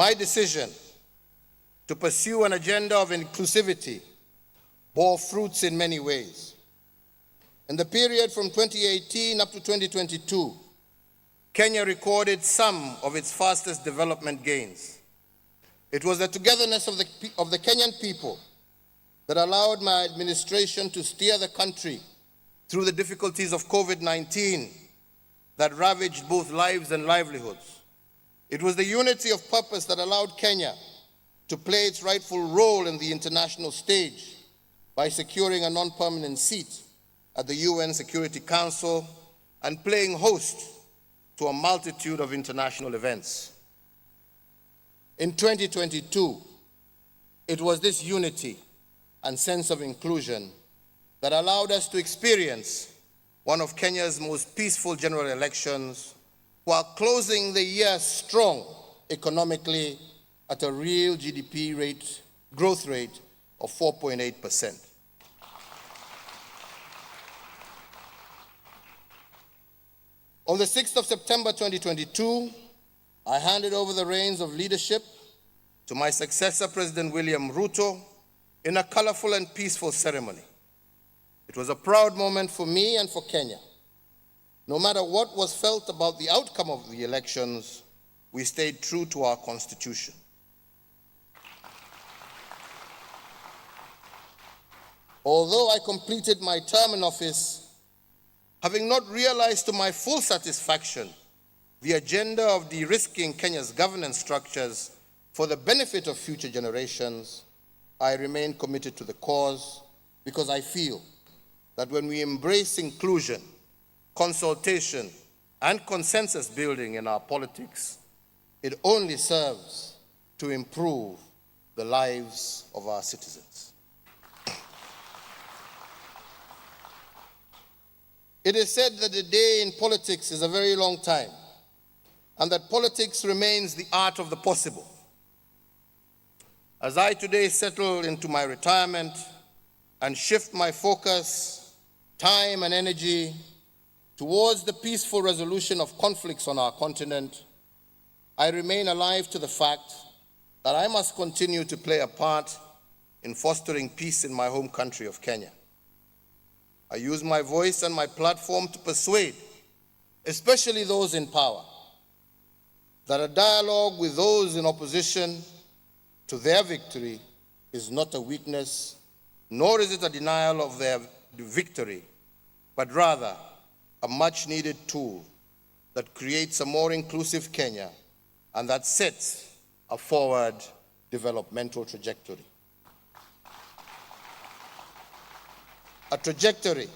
my decision to pursue an agenda of inclusivity bore fruits in many ways. In the period from 2018 up to 2022, Kenya recorded some of its fastest development gains. It was the togetherness of the Kenyan people that allowed my administration to steer the country through the difficulties of COVID-19 that ravaged both lives and livelihoods. It was the unity of purpose that allowed Kenya to play its rightful role in the international stage by securing a non-permanent seat at the UN Security Council and playing host to a multitude of international events. In 2022, it was this unity and sense of inclusion that allowed us to experience one of Kenya's most peaceful general elections while closing the year strong economically at a real GDP growth rate of 4.8%. On the 6th of September 2022, I handed over the reins of leadership to my successor, President William Ruto, in a colorful and peaceful ceremony. It was a proud moment for me and for Kenya. No matter what was felt about the outcome of the elections, we stayed true to our constitution. Although I completed my term in office, having not realized to my full satisfaction the agenda of de-risking Kenya's governance structures for the benefit of future generations, I remain committed to the cause because I feel that when we embrace inclusion, consultation, and consensus building in our politics, it only serves to improve the lives of our citizens. It is said that a day in politics is a very long time, and that politics remains the art of the possible. As I today settle into my retirement and shift my focus, time, and energy towards the peaceful resolution of conflicts on our continent, I remain alive to the fact that I must continue to play a part in fostering peace in my home country of Kenya. I use my voice and my platform to persuade, especially those in power, that a dialogue with those in opposition to their victory is not a weakness, nor is it a denial of their victory, but rather a much-needed tool that creates a more inclusive Kenya and that sets a forward developmental trajectory. A trajectory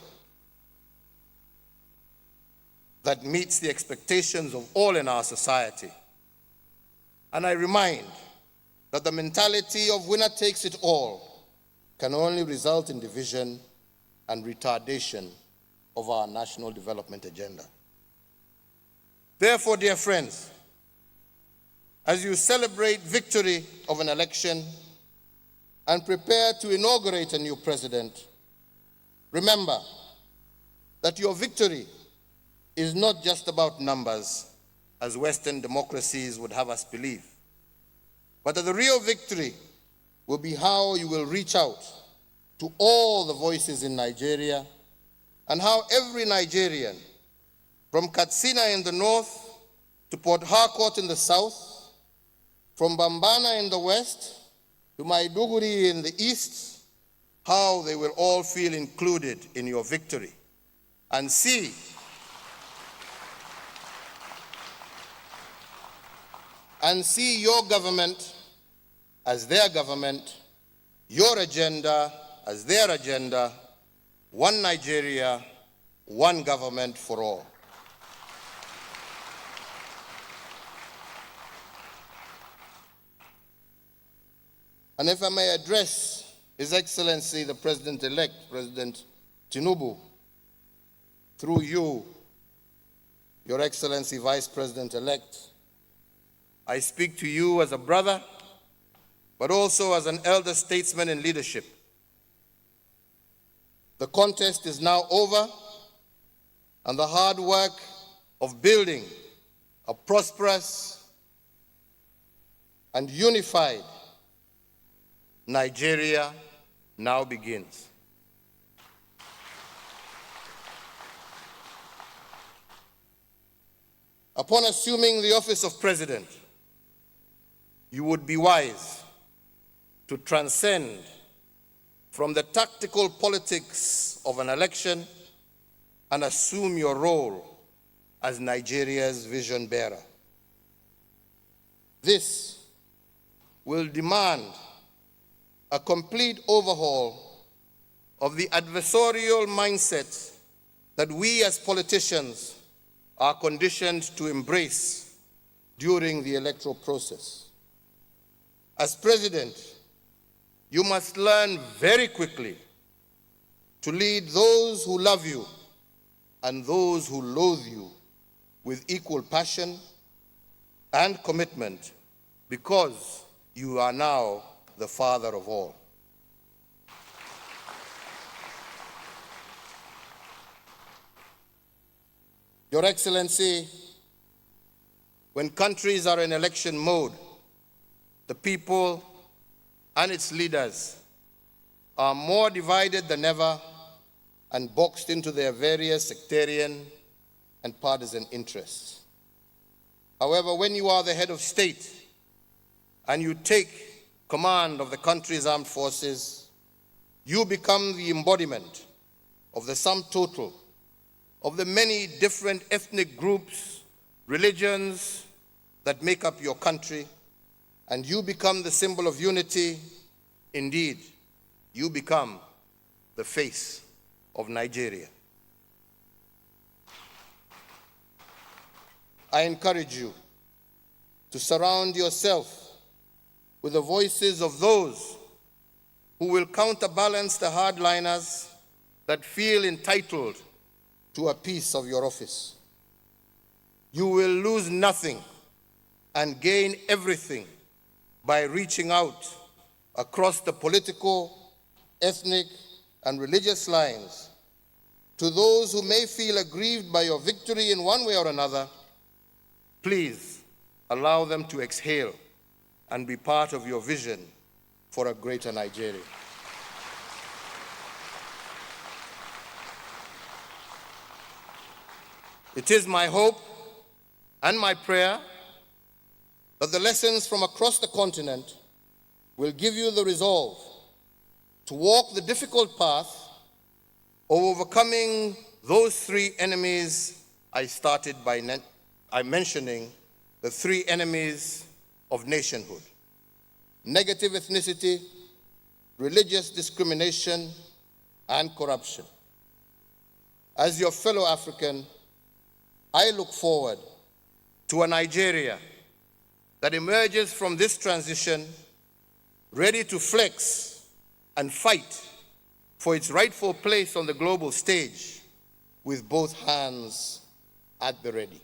that meets the expectations of all in our society. And I remind that the mentality of winner takes it all can only result in division and retardation of our national development agenda. Therefore, dear friends, as you celebrate victory of an election and prepare to inaugurate a new president, remember that your victory is not just about numbers, as Western democracies would have us believe, but that the real victory will be how you will reach out to all the voices in Nigeria and how every Nigerian, from Katsina in the north to Port Harcourt in the south, from Bambana in the west to Maiduguri in the east, how they will all feel included in your victory and see your government as their government, your agenda as their agenda, one Nigeria, one government for all. And if I may address His Excellency, the President-elect, President Tinubu, through you, Your Excellency, Vice President-elect, I speak to you as a brother, but also as an elder statesman in leadership. The contest is now over, and the hard work of building a prosperous and unified Nigeria now begins. Upon assuming the office of President, you would be wise to transcend from the tactical politics of an election and assume your role as Nigeria's vision bearer. This will demand a complete overhaul of the adversarial mindset that we as politicians are conditioned to embrace during the electoral process. As President, you must learn very quickly to lead those who love you and those who loathe you with equal passion and commitment, because you are now the father of all. Your Excellency, when countries are in election mode, the people and its leaders are more divided than ever and boxed into their various sectarian and partisan interests. However, when you are the head of state and you take command of the country's armed forces, you become the embodiment of the sum total of the many different ethnic groups, religions that make up your country, and you become the symbol of unity. Indeed, you become the face of Nigeria. I encourage you to surround yourself with the voices of those who will counterbalance the hardliners that feel entitled to a piece of your office. You will lose nothing and gain everything by reaching out across the political, ethnic, and religious lines to those who may feel aggrieved by your victory in one way or another. Please allow them to exhale and be part of your vision for a greater Nigeria. It is my hope and my prayer that the lessons from across the continent will give you the resolve to walk the difficult path of overcoming those three enemies I started by mentioning, the three enemies of nationhood: negative ethnicity, religious discrimination, and corruption. As your fellow African, I look forward to a Nigeria that emerges from this transition ready to flex and fight for its rightful place on the global stage with both hands at the ready.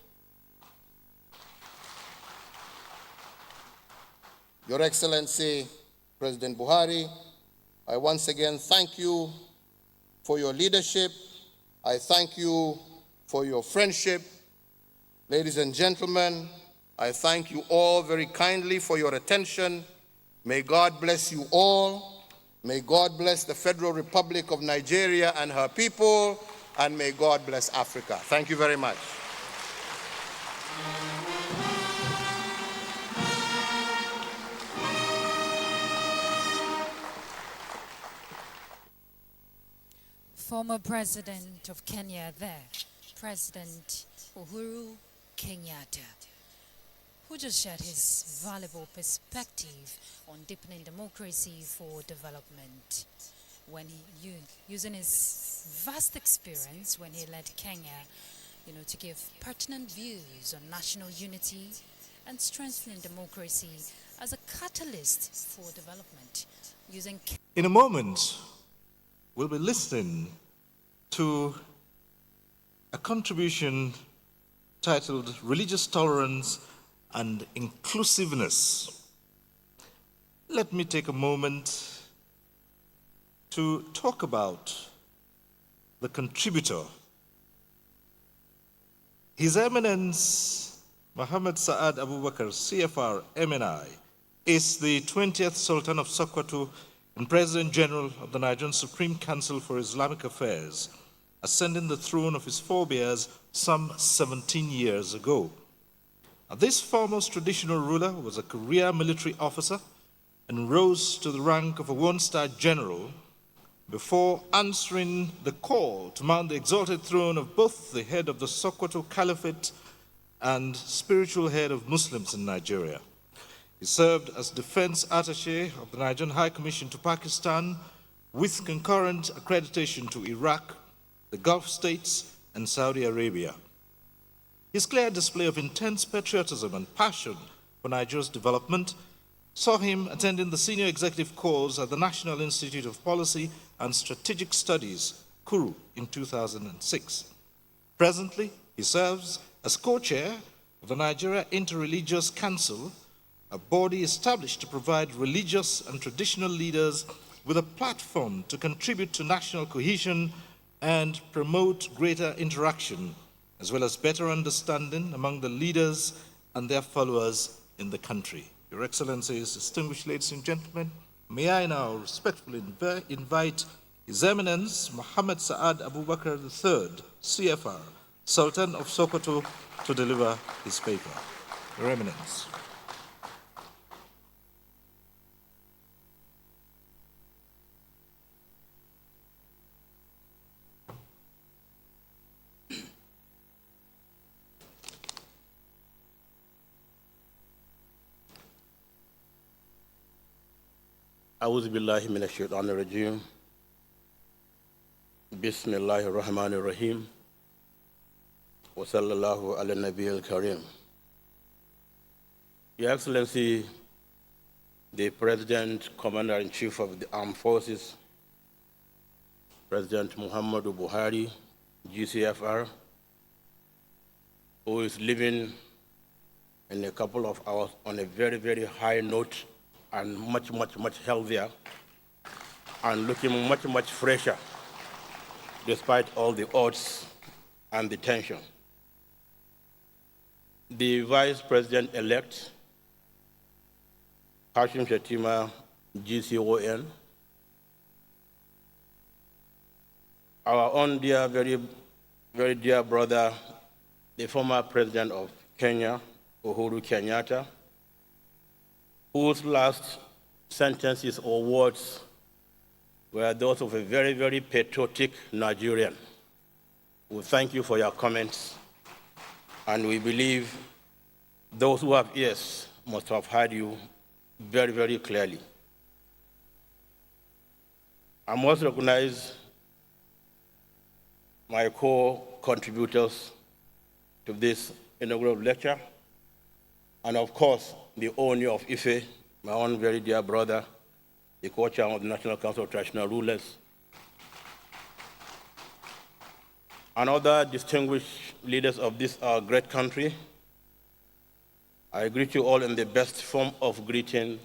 Your Excellency, President Buhari, I once again thank you for your leadership. I thank you for your friendship. Ladies and gentlemen, I thank you all very kindly for your attention. May God bless you all. May God bless the Federal Republic of Nigeria and her people, and may God bless Africa. Thank you very much. Former President of Kenya there, President Uhuru Kenyatta, who just shared his valuable perspective on deepening democracy for development when using his vast experience when he led Kenya, to give pertinent views on national unity and strengthening democracy as a catalyst for development. In a moment, we'll be listening to a contribution titled Religious Tolerance and Inclusiveness. Let me take a moment to talk about the contributor. His Eminence Muhammad Saad Abubakar, CFR, MNI, is the 20th Sultan of Sokoto and President General of the Nigerian Supreme Council for Islamic Affairs, ascending the throne of his forebears some 17 years ago. This foremost traditional ruler was a career military officer and rose to the rank of a one-star general before answering the call to mount the exalted throne of both the head of the Sokoto Caliphate and spiritual head of Muslims in Nigeria. He served as defense attaché of the Nigerian High Commission to Pakistan with concurrent accreditation to Iraq, the Gulf states, and Saudi Arabia. His clear display of intense patriotism and passion for Nigeria's development saw him attending the senior executive course at the National Institute of Policy and Strategic Studies, Kuru, in 2006. Presently, he serves as co-chair of the Nigeria Interreligious Council, a body established to provide religious and traditional leaders with a platform to contribute to national cohesion and promote greater interaction, as well as better understanding among the leaders and their followers in the country. Your Excellencies, distinguished ladies and gentlemen, may I now respectfully invite His Eminence Muhammad Saad Abubakar III, CFR, Sultan of Sokoto, to deliver his paper. Your Eminence. أعوذ بالله من الشيطان الرجيم بسم الله الرحمن الرحيم وصلى الله على النبي الكريم. Your Excellency, the President, Commander-in-Chief of the Armed Forces, President Muhammadu Buhari, GCFR, who is living in a couple of hours on a very, very high note and much, much, much healthier and looking much, much fresher despite all the odds and the tension. The Vice President-elect, Hashim Shettima, GCON, our own dear, very, very dear brother, the former President of Kenya, Uhuru Kenyatta, whose last sentences or words were those of a very, very patriotic Nigerian. We thank you for your comments, and we believe those who have ears must have heard you very, very clearly. I must recognize my co-contributors to this inaugural lecture, and of course, the owner of Ife, my own very dear brother, the co-chairman of the National Council of Traditional Rulers, and other distinguished leaders of this great country. I greet you all in the best form of greeting.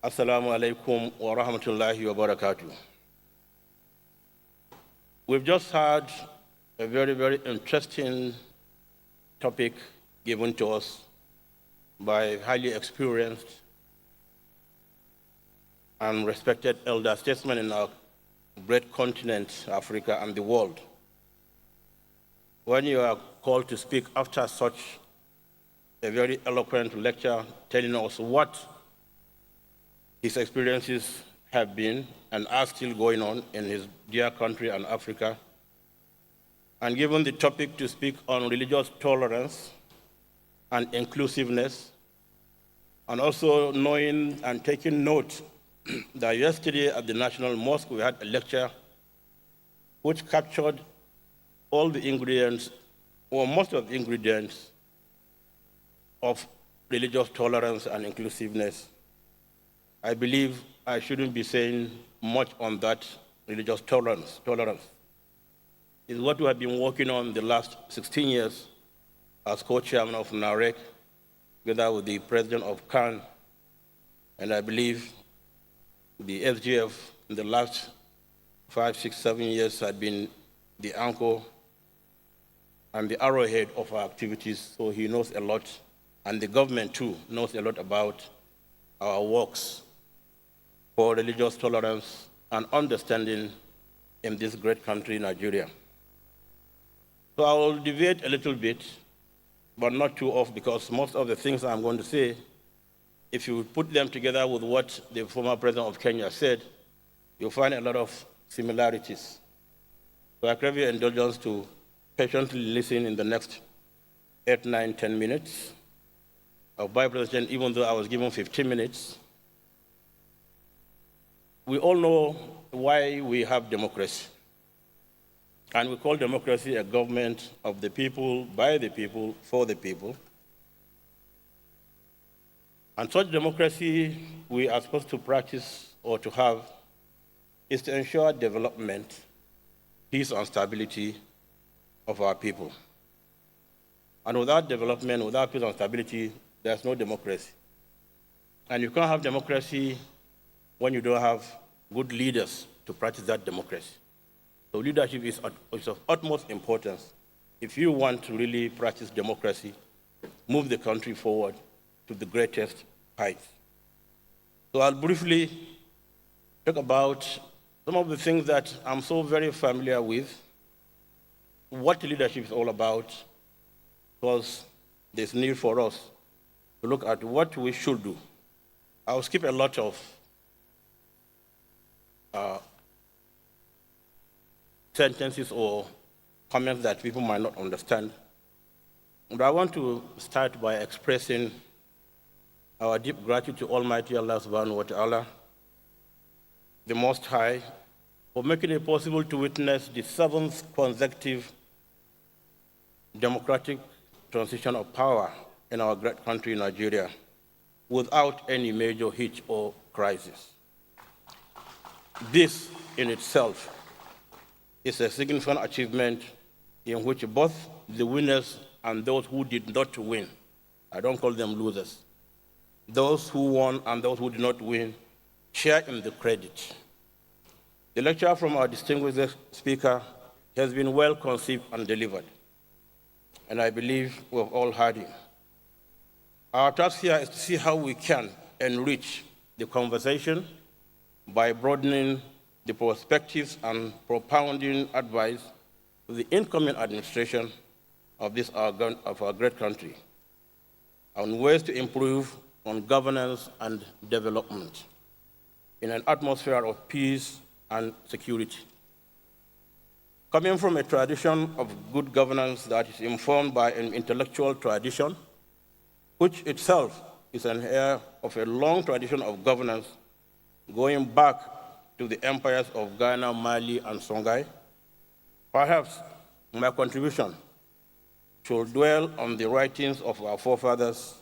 Assalamu alaikum wa rahmatullahi wa barakatuh. We've just had a very, very interesting topic given to us by a highly experienced and respected elder statesman in our great continent, Africa, and the world. When you are called to speak after such a very eloquent lecture telling us what his experiences have been and are still going on in his dear country and Africa, and given the topic to speak on religious tolerance and inclusiveness, and also knowing and taking note that yesterday at the National Mosque we had a lecture which captured all the ingredients, or most of the ingredients, of religious tolerance and inclusiveness. I believe I shouldn't be saying much on that religious tolerance. Tolerance is what we have been working on the last 16 years as co-chairman of NAREC, together with the president of CAN, and I believe the SGF in the last 5, 6, 7 years had been the anchor and the arrowhead of our activities, so he knows a lot, and the government too knows a lot about our works for religious tolerance and understanding in this great country, Nigeria. So I will deviate a little bit, but not too off, because most of the things I'm going to say, if you put them together with what the former president of Kenya said, you'll find a lot of similarities. So I crave your indulgence to patiently listen in the next 8, 9, 10 minutes of Vice President, even though I was given 15 minutes. We all know why we have democracy. And we call democracy a government of the people, by the people, for the people. And such democracy we are supposed to practice or to have is to ensure development, peace and stability of our people. And without development, without peace and stability, there's no democracy. And you can't have democracy when you don't have good leaders to practice that democracy. So leadership is of utmost importance if you want to really practice democracy, move the country forward to the greatest heights. So I'll briefly talk about some of the things that I'm so very familiar with, what leadership is all about, because there's need for us to look at what we should do. I'll skip a lot of sentences or comments that people might not understand. But I want to start by expressing our deep gratitude to Almighty Allah subhanahu wa ta'ala, the Most High, for making it possible to witness the 7th consecutive democratic transition of power in our great country, Nigeria, without any major hitch or crisis. This in itself is a significant achievement in which both the winners and those who did not win, I don't call them losers, those who won and those who did not win share in the credit. The lecture from our distinguished speaker has been well conceived and delivered, and I believe we've all heard him. Our task here is to see how we can enrich the conversation by broadening the perspectives and propounding advice to the incoming administration of our great country on ways to improve on governance and development in an atmosphere of peace and security. Coming from a tradition of good governance that is informed by an intellectual tradition, which itself is an heir of a long tradition of governance going back to the empires of Ghana, Mali, and Songhai, perhaps my contribution should dwell on the writings of our forefathers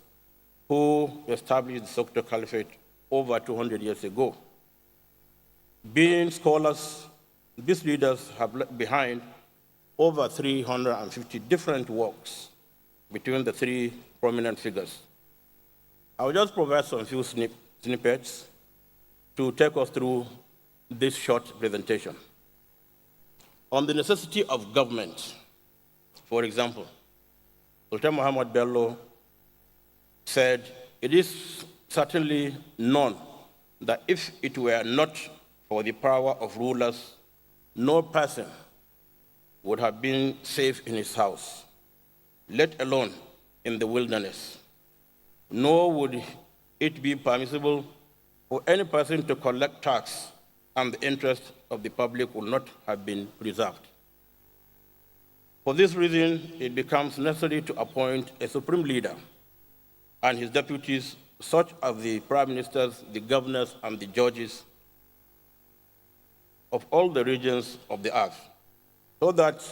who established the Sokoto Caliphate over 200 years ago. Being scholars, these leaders have left behind over 350 different works between the three prominent figures. I'll just provide some few snippets to take us through this short presentation. On the necessity of government, for example, Sultan Muhammad Bello said, "It is certainly known that if it were not for the power of rulers, no person would have been safe in his house, let alone in the wilderness. Nor would it be permissible for any person to collect tax, and the interest of the public would not have been preserved. For this reason, it becomes necessary to appoint a supreme leader and his deputies, such as the prime ministers, the governors, and the judges of all the regions of the earth, so that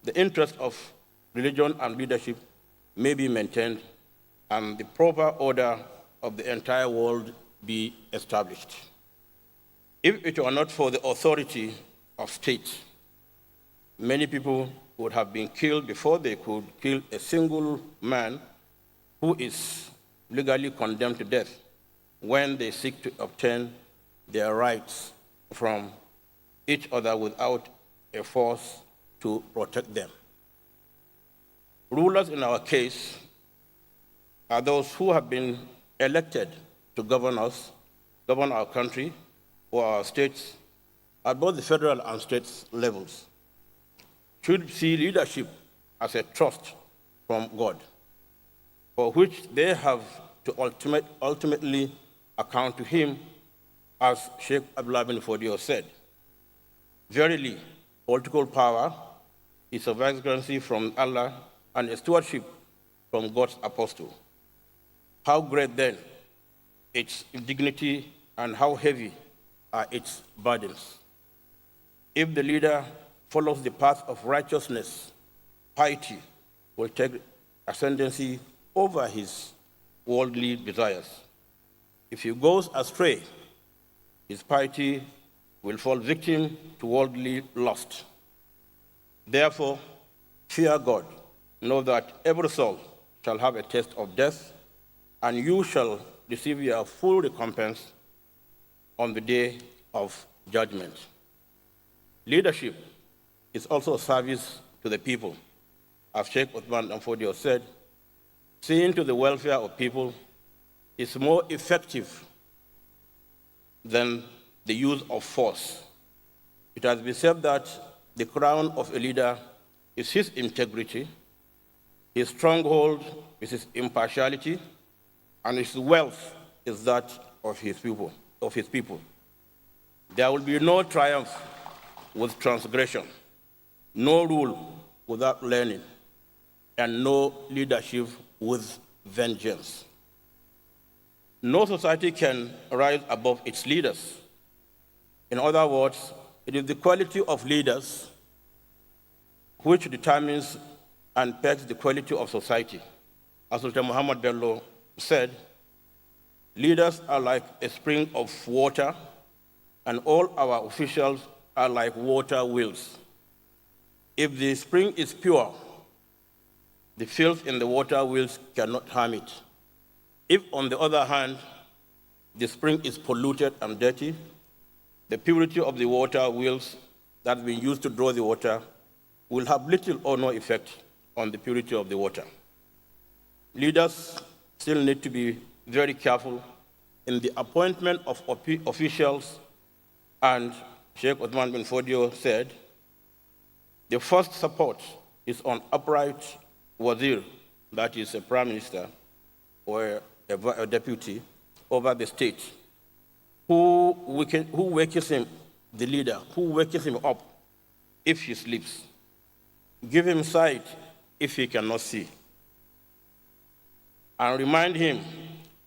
the interest of religion and leadership may be maintained and the proper order of the entire world be established. If it were not for the authority of state, many people would have been killed before they could kill a single man who is legally condemned to death when they seek to obtain their rights from each other without a force to protect them. Rulers in our case are those who have been elected to govern us, govern our country or our states at both the federal and state levels should see leadership as a trust from God, for which they have to ultimately account to him, as Sheikh Abdullah bin Fodio said. Verily, political power is a vicegerency from Allah and a stewardship from God's apostle. How great then its dignity and how heavy are its burdens. If the leader follows the path of righteousness, piety will take ascendancy over his worldly desires. If he goes astray, his piety will fall victim to worldly lust. Therefore, fear God. Know that every soul shall have a taste of death, and you shall receive your full recompense on the day of judgment. Leadership is also service to the people. As Sheikh Uthman Danfodio said, seeing to the welfare of people is more effective than the use of force. It has been said that the crown of a leader is his integrity, his stronghold is his impartiality, and his wealth is that of his people. There will be no triumph with transgression, no rule without learning, and no leadership with vengeance. No society can rise above its leaders. In other words, it is the quality of leaders which determines and pegs the quality of society. As Sultan Muhammad Bello said, leaders are like a spring of water, and all our officials are like water wheels. If the spring is pure, the filth in the water wheels cannot harm it. If, on the other hand, the spring is polluted and dirty, the purity of the water wheels that have been used to draw the water will have little or no effect on the purity of the water. Leaders still need to be very careful in the appointment of officials, and Sheikh Uthman bin Fodio said, the first support is on upright wazir, that is a prime minister or a deputy over the state, who wakes him, the leader, who wakes him up if he sleeps, give him sight if he cannot see, and remind him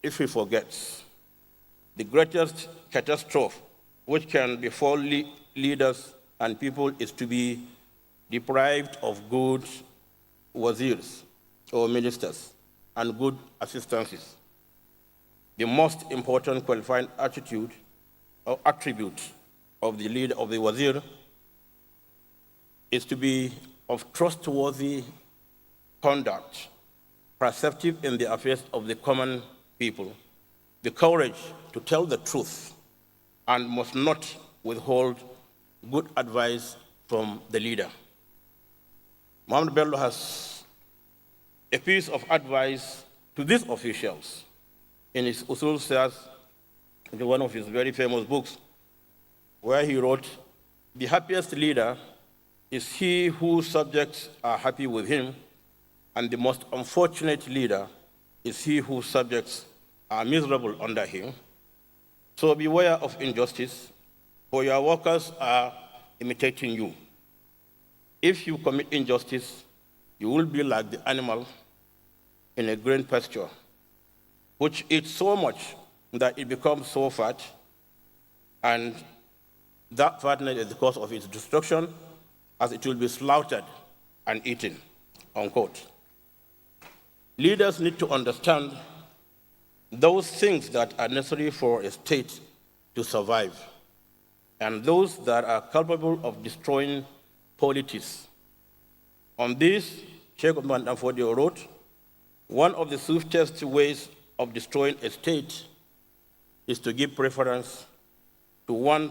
if he forgets. The greatest catastrophe which can befall leaders and people is to be deprived of good wazirs or ministers and good assistances. The most important qualifying attitude or attribute of the leader of the wazir is to be of trustworthy conduct, perceptive in the affairs of the common people, the courage to tell the truth, and must not withhold good advice from the leader. Muhammad Bello has a piece of advice to these officials in his Usul Siyas, one of his very famous books, where he wrote, the happiest leader is he whose subjects are happy with him, and the most unfortunate leader is he whose subjects are miserable under him. So beware of injustice, for your workers are imitating you. If you commit injustice, you will be like the animal in a green pasture, which eats so much that it becomes so fat, and that fatness is the cause of its destruction, as it will be slaughtered and eaten, unquote. Leaders need to understand those things that are necessary for a state to survive, and those that are capable of destroying polities. On this, Sheikh Uthman Danfodio wrote, one of the swiftest ways of destroying a state is to give preference to one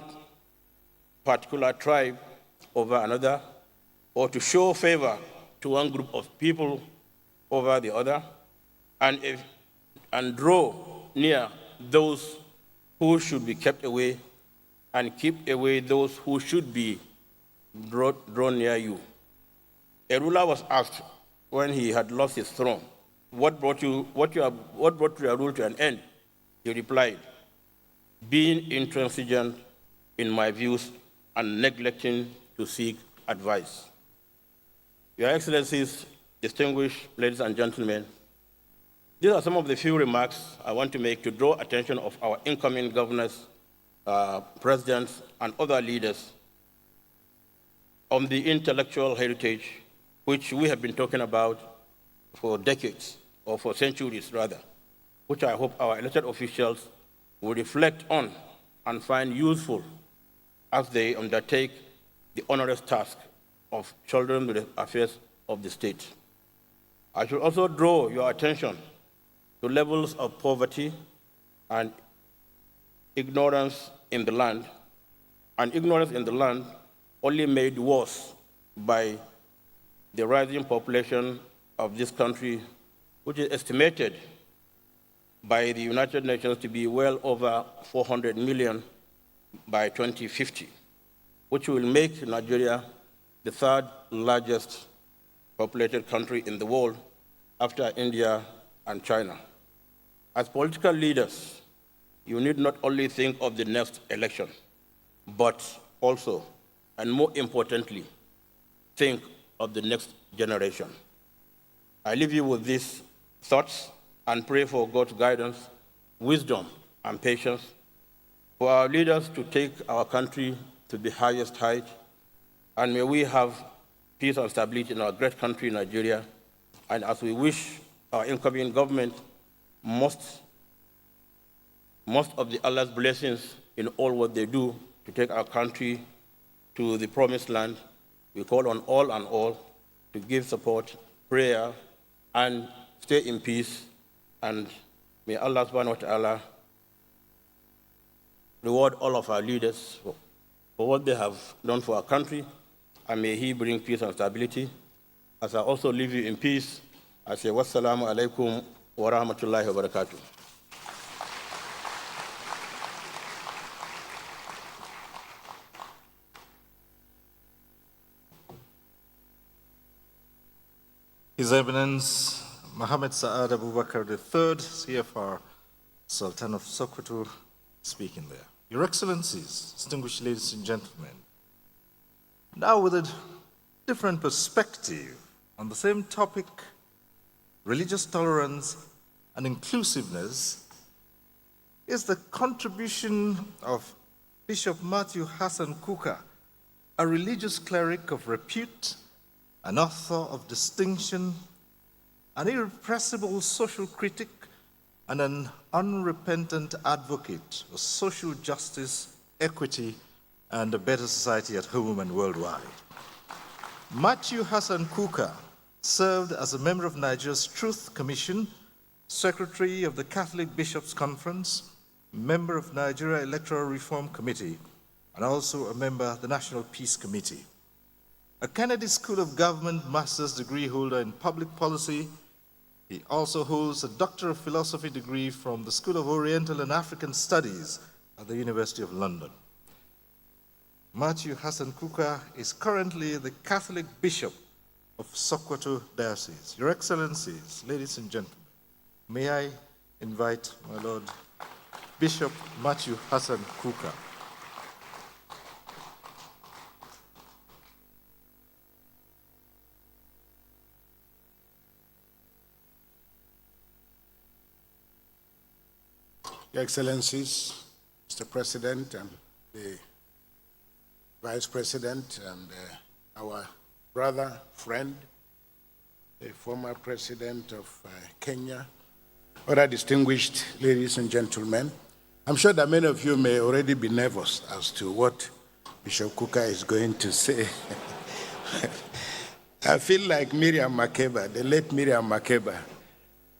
particular tribe over another, or to show favor to one group of people over the other, and draw near those who should be kept away and keep away those who should be drawn near you. A ruler was asked when he had lost his throne, what brought your rule to an end? He replied, being intransigent in my views and neglecting to seek advice. Your Excellencies, distinguished ladies and gentlemen, these are some of the few remarks I want to make to draw attention of our incoming governors, presidents, and other leaders on the intellectual heritage which we have been talking about for decades, or for centuries rather, which I hope our elected officials will reflect on and find useful as they undertake the onerous task of children with the affairs of the state. I should also draw your attention to levels of poverty and ignorance in the land, and ignorance in the land only made worse by the rising population of this country, which is estimated by the United Nations to be well over 400 million by 2050, which will make Nigeria the third largest populated country in the world after India and China. As political leaders, you need not only think of the next election, but also, and more importantly, think of the next generation. I leave you with these thoughts and pray for God's guidance, wisdom, and patience, for our leaders to take our country to the highest height, and may we have peace and stability in our great country, Nigeria, and as we wish our incoming government most of the Allah's blessings in all what they do to take our country to the promised land, we call on all and all to give support, prayer, and stay in peace. And may Allah subhanahu wa ta'ala reward all of our leaders for what they have done for our country, and may He bring peace and stability. As I also leave you in peace, I say, wassalamu alaikum wa rahmatullahi wa barakatuh. His Eminence Mohammed Saad Abubakar III, CFR, Sultan of Sokoto, speaking there. Your Excellencies, distinguished ladies and gentlemen, now with a different perspective on the same topic, religious tolerance and inclusiveness, is the contribution of Bishop Matthew Hassan Kuka, a religious cleric of repute, an author of distinction, an irrepressible social critic, and an unrepentant advocate of social justice, equity, and a better society at home and worldwide. Matthew Hassan Kuka served as a member of Nigeria's Truth Commission, Secretary of the Catholic Bishops' Conference, member of Nigeria Electoral Reform Committee, and also a member of the National Peace Committee. A Kennedy School of Government master's degree holder in public policy, he also holds a Doctor of Philosophy degree from the School of Oriental and African Studies at the University of London. Matthew Hassan Kuka is currently the Catholic Bishop of Sokoto Diocese. Your Excellencies, ladies and gentlemen, may I invite my Lord Bishop Matthew Hassan Kuka. Your Excellencies, Mr. President and the Vice President and our brother, friend, the former President of Kenya, other distinguished ladies and gentlemen, I'm sure that many of you may already be nervous as to what Bishop Kuka is going to say. I feel like Miriam Makeba, the late Miriam Makeba.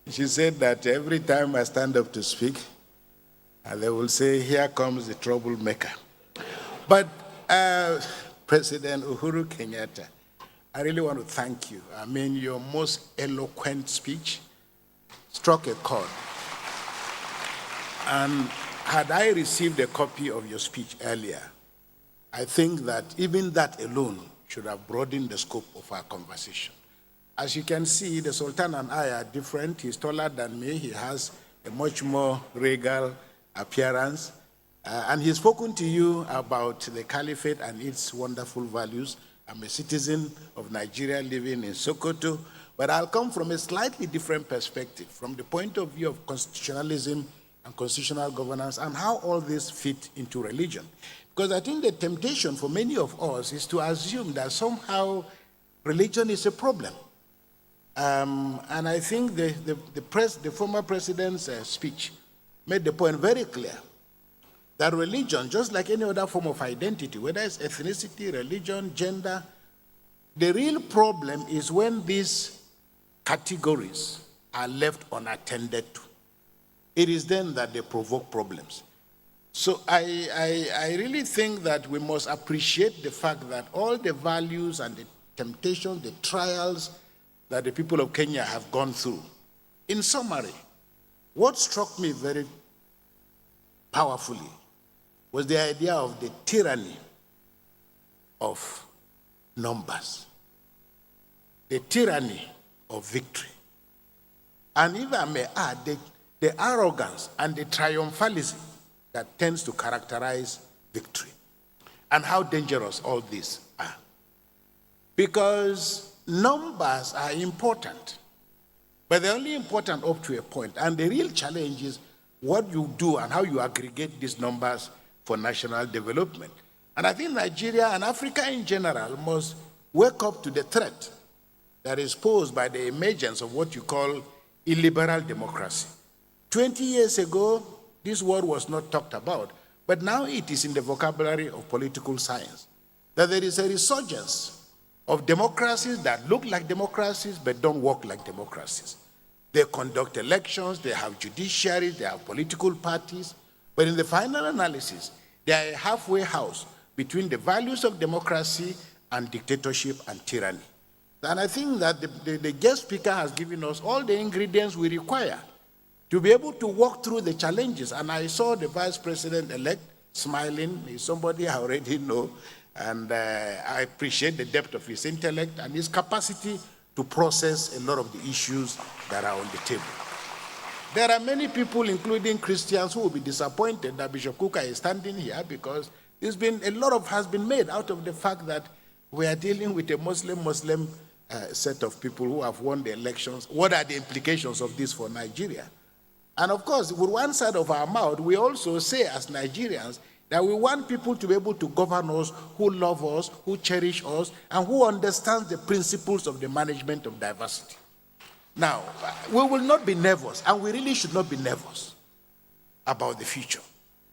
She said that every time I stand up to speak, and they will say, here comes the troublemaker. But President Uhuru Kenyatta, I really want to thank you. I mean, your most eloquent speech struck a chord. And had I received a copy of your speech earlier, I think that even that alone should have broadened the scope of our conversation. As you can see, the Sultan and I are different. He's taller than me. He has a much more regal appearance. And he's spoken to you about the caliphate and its wonderful values. I'm a citizen of Nigeria living in Sokoto, but I'll come from a slightly different perspective, from the point of view of constitutionalism and constitutional governance and how all this fit into religion. Because I think the temptation for many of us is to assume that somehow religion is a problem. And I think the former president's speech made the point very clear that religion, just like any other form of identity, whether it's ethnicity, religion, gender, the real problem is when these categories are left unattended to. It is then that they provoke problems. So I really think that we must appreciate the fact that all the values and the temptations, the trials that the people of Kenya have gone through. In summary, what struck me very powerfully was the idea of the tyranny of numbers, the tyranny of victory. And if I may add, the arrogance and the triumphalism that tends to characterize victory, and how dangerous all these are. Because numbers are important, but they're only important up to a point. And the real challenge is what you do and how you aggregate these numbers for national development. And I think Nigeria and Africa in general must wake up to the threat that is posed by the emergence of what you call illiberal democracy. 20 years ago, this word was not talked about, but now it is in the vocabulary of political science, that there is a resurgence of democracies that look like democracies but don't work like democracies. They conduct elections, they have judiciaries, they have political parties, but in the final analysis, they are a halfway house between the values of democracy and dictatorship and tyranny. And I think that the guest speaker has given us all the ingredients we require to be able to walk through the challenges. And I saw the vice president-elect smiling. He's somebody I already know, and I appreciate the depth of his intellect and his capacity to process a lot of the issues that are on the table. There are many people, including Christians, who will be disappointed that Bishop Kuka is standing here, because there's been a lot has been made out of the fact that we are dealing with a Muslim set of people who have won the elections. What are the implications of this for Nigeria? And of course, with one side of our mouth, we also say as Nigerians that we want people to be able to govern us, who love us, who cherish us, and who understand the principles of the management of diversity. Now, we will not be nervous, and we really should not be nervous about the future.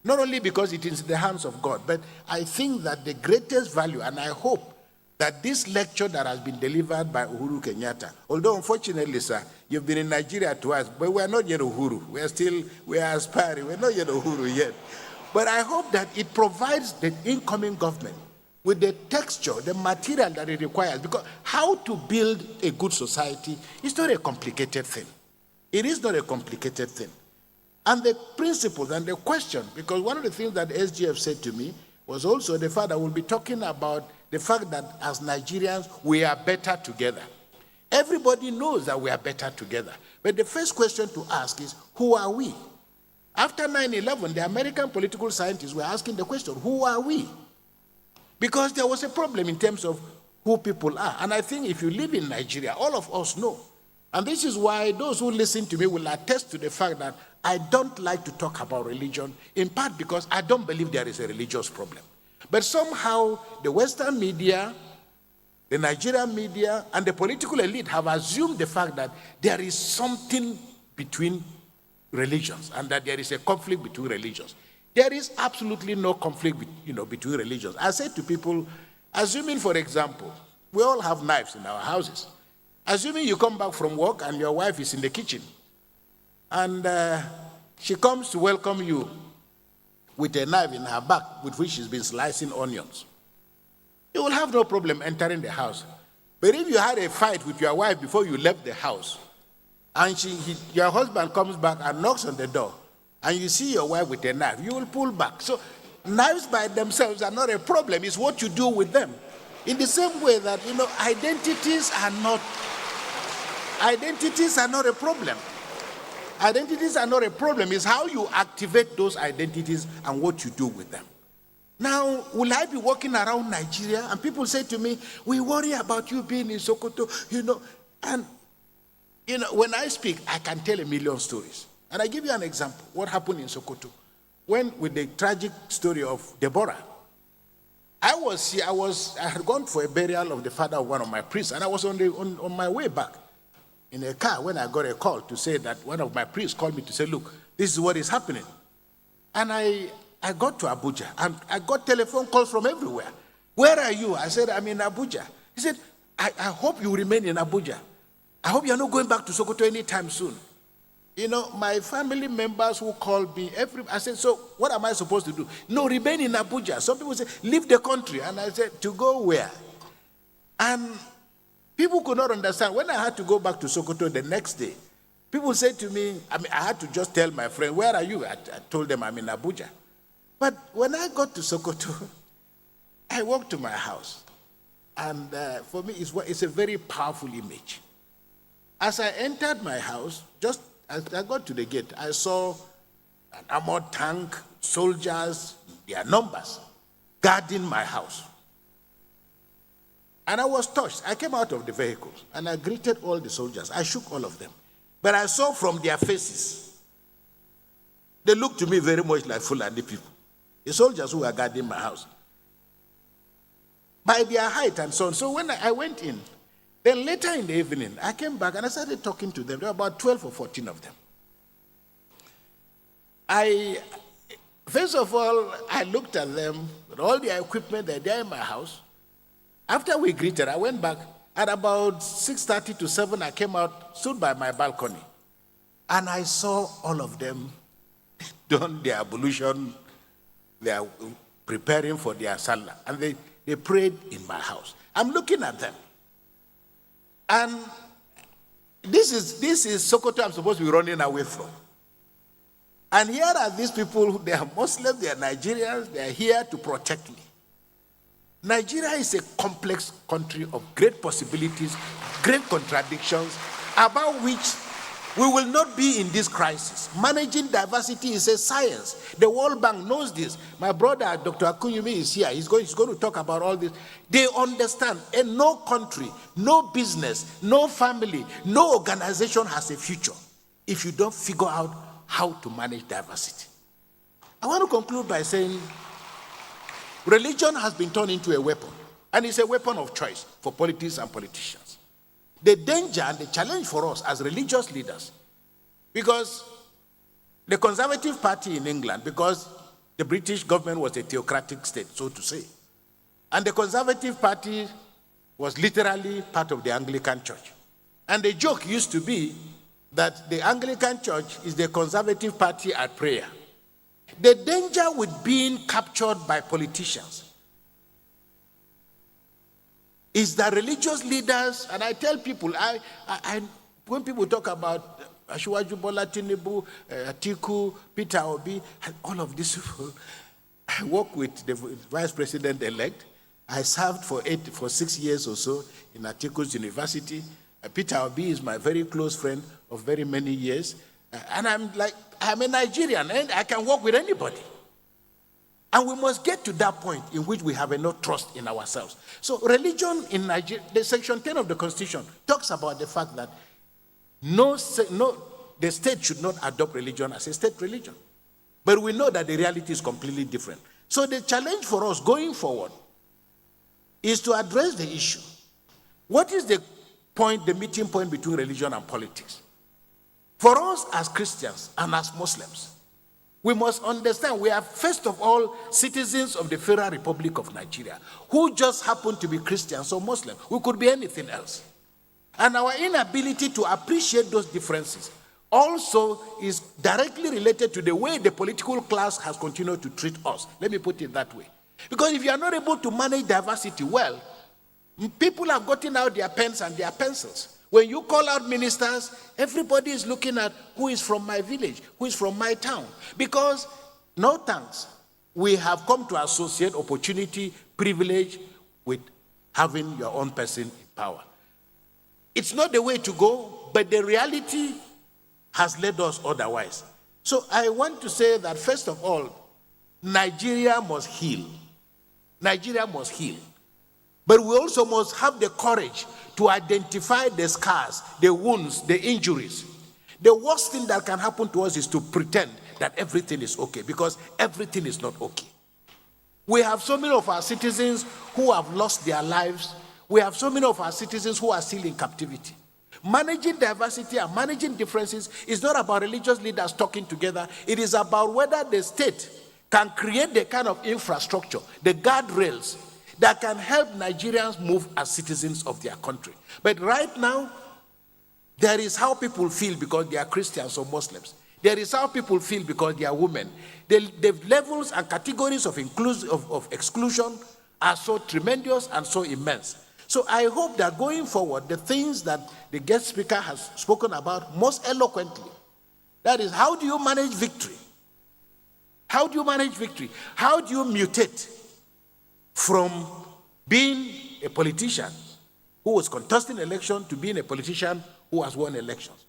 Not only because it is in the hands of God, but I think that the greatest value, and I hope that this lecture that has been delivered by Uhuru Kenyatta, although unfortunately, sir, you've been in Nigeria twice, but we are not yet Uhuru. We are aspiring. We're not yet Uhuru yet. But I hope that it provides the incoming government with the texture, the material that it requires, because how to build a good society is not a complicated thing. It is not a complicated thing. And the principles and the question, because one of the things that SGF said to me was also the fact that we'll be talking about the fact that as Nigerians, we are better together. Everybody knows that we are better together. But the first question to ask is, who are we? After 9/11, the American political scientists were asking the question, who are we? Because there was a problem in terms of who people are. And I think if you live in Nigeria, all of us know. And this is why those who listen to me will attest to the fact that I don't like to talk about religion, in part because I don't believe there is a religious problem. But somehow the Western media, the Nigerian media, and the political elite have assumed the fact that there is something between religions and that there is a conflict between religions. There is absolutely no conflict between religions. I say to people, assuming, for example, we all have knives in our houses. Assuming you come back from work and your wife is in the kitchen and she comes to welcome you with a knife in her back with which she's been slicing onions, you will have no problem entering the house. But if you had a fight with your wife before you left the house, and your husband comes back and knocks on the door and you see your wife with a knife, you will pull back. So knives by themselves are not a problem. It's what you do with them. In the same way that, identities are not a problem. Identities are not a problem. It's how you activate those identities and what you do with them. Now, will I be walking around Nigeria and people say to me, we worry about you being in Sokoto, and, when I speak, I can tell a million stories. And I give you an example, what happened in Sokoto. With the tragic story of Deborah, I had gone for a burial of the father of one of my priests, and I was on my way back in a car when I got a call to say that one of my priests called me to say, look, this is what is happening. And I got to Abuja, and I got telephone calls from everywhere. Where are you? I said, I'm in Abuja. He said, I hope you remain in Abuja. I hope you're not going back to Sokoto anytime soon. My family members who called me, I said, so what am I supposed to do? No, remain in Abuja. Some people say, leave the country. And I said, to go where? And people could not understand. When I had to go back to Sokoto the next day, people said to me, I had to just tell my friend, where are you? I told them I'm in Abuja. But when I got to Sokoto, I walked to my house. And for me, it's a very powerful image. As I entered my house, just as I got to the gate, I saw an armored tank, soldiers, their numbers, guarding my house. And I was touched. I came out of the vehicles and I greeted all the soldiers. I shook all of them. But I saw from their faces, they looked to me very much like Fulani people. The soldiers who were guarding my house. By their height and so on. So when I went in, then later in the evening, I came back and I started talking to them. There were about 12 or 14 of them. First of all, I looked at them with all their equipment, they're there in my house. After we greeted, I went back. At about 6:30 to 7, I came out, stood by my balcony. And I saw all of them done their ablution. They are preparing for their salah. And they prayed in my house. I'm looking at them. And this is Sokoto I'm supposed to be running away from. And here are these people, they are Muslims, they are Nigerians, they are here to protect me. Nigeria is a complex country of great possibilities, great contradictions, about which we will not be in this crisis. Managing diversity is a science. The World Bank knows this. My brother, Dr. Akunyumi, is here. He's going to talk about all this. They understand. And no country, no business, no family, no organization has a future if you don't figure out how to manage diversity. I want to conclude by saying religion has been turned into a weapon, and it's a weapon of choice for politics and politicians. The danger and the challenge for us as religious leaders, because the Conservative Party in England, because the British government was a theocratic state, so to say, and the Conservative Party was literally part of the Anglican Church. And the joke used to be that the Anglican Church is the Conservative Party at prayer. The danger with being captured by politicians is that religious leaders, and I tell people, when people talk about Asiwaju Bola, Tinubu, Atiku, Peter Obi, and all of these people, I work with the vice president-elect. I served for 6 years or so in Atiku's university. Peter Obi is my very close friend of very many years. And I'm a Nigerian, and I can work with anybody. And we must get to that point in which we have enough trust in ourselves. So religion in Nigeria, the Section 10 of the Constitution talks about the fact that the state should not adopt religion as a state religion. But we know that the reality is completely different. So the challenge for us going forward is to address the issue. What is the meeting point between religion and politics? For us as Christians and as Muslims, we must understand we are first of all citizens of the Federal Republic of Nigeria who just happen to be Christians or Muslims. We could be anything else. And our inability to appreciate those differences also is directly related to the way the political class has continued to treat us. Let me put it that way. Because if you are not able to manage diversity well, people have gotten out their pens and their pencils. When you call out ministers, everybody is looking at who is from my village, who is from my town. Because, no thanks, we have come to associate opportunity, privilege with having your own person in power. It's not the way to go, but the reality has led us otherwise. So I want to say that, first of all, Nigeria must heal. Nigeria must heal. But we also must have the courage to identify the scars, the wounds, the injuries. The worst thing that can happen to us is to pretend that everything is okay, because everything is not okay. We have so many of our citizens who have lost their lives. We have so many of our citizens who are still in captivity. Managing diversity and managing differences is not about religious leaders talking together. It is about whether the state can create the kind of infrastructure, the guardrails, that can help Nigerians move as citizens of their country. But right now, there is how people feel because they are Christians or Muslims. There is how people feel because they are women. The levels and categories of exclusion are so tremendous and so immense. So I hope that going forward, the things that the guest speaker has spoken about most eloquently, that is, how do you manage victory? How do you manage victory? How do you mutate from being a politician who was contesting election to being a politician who has won elections?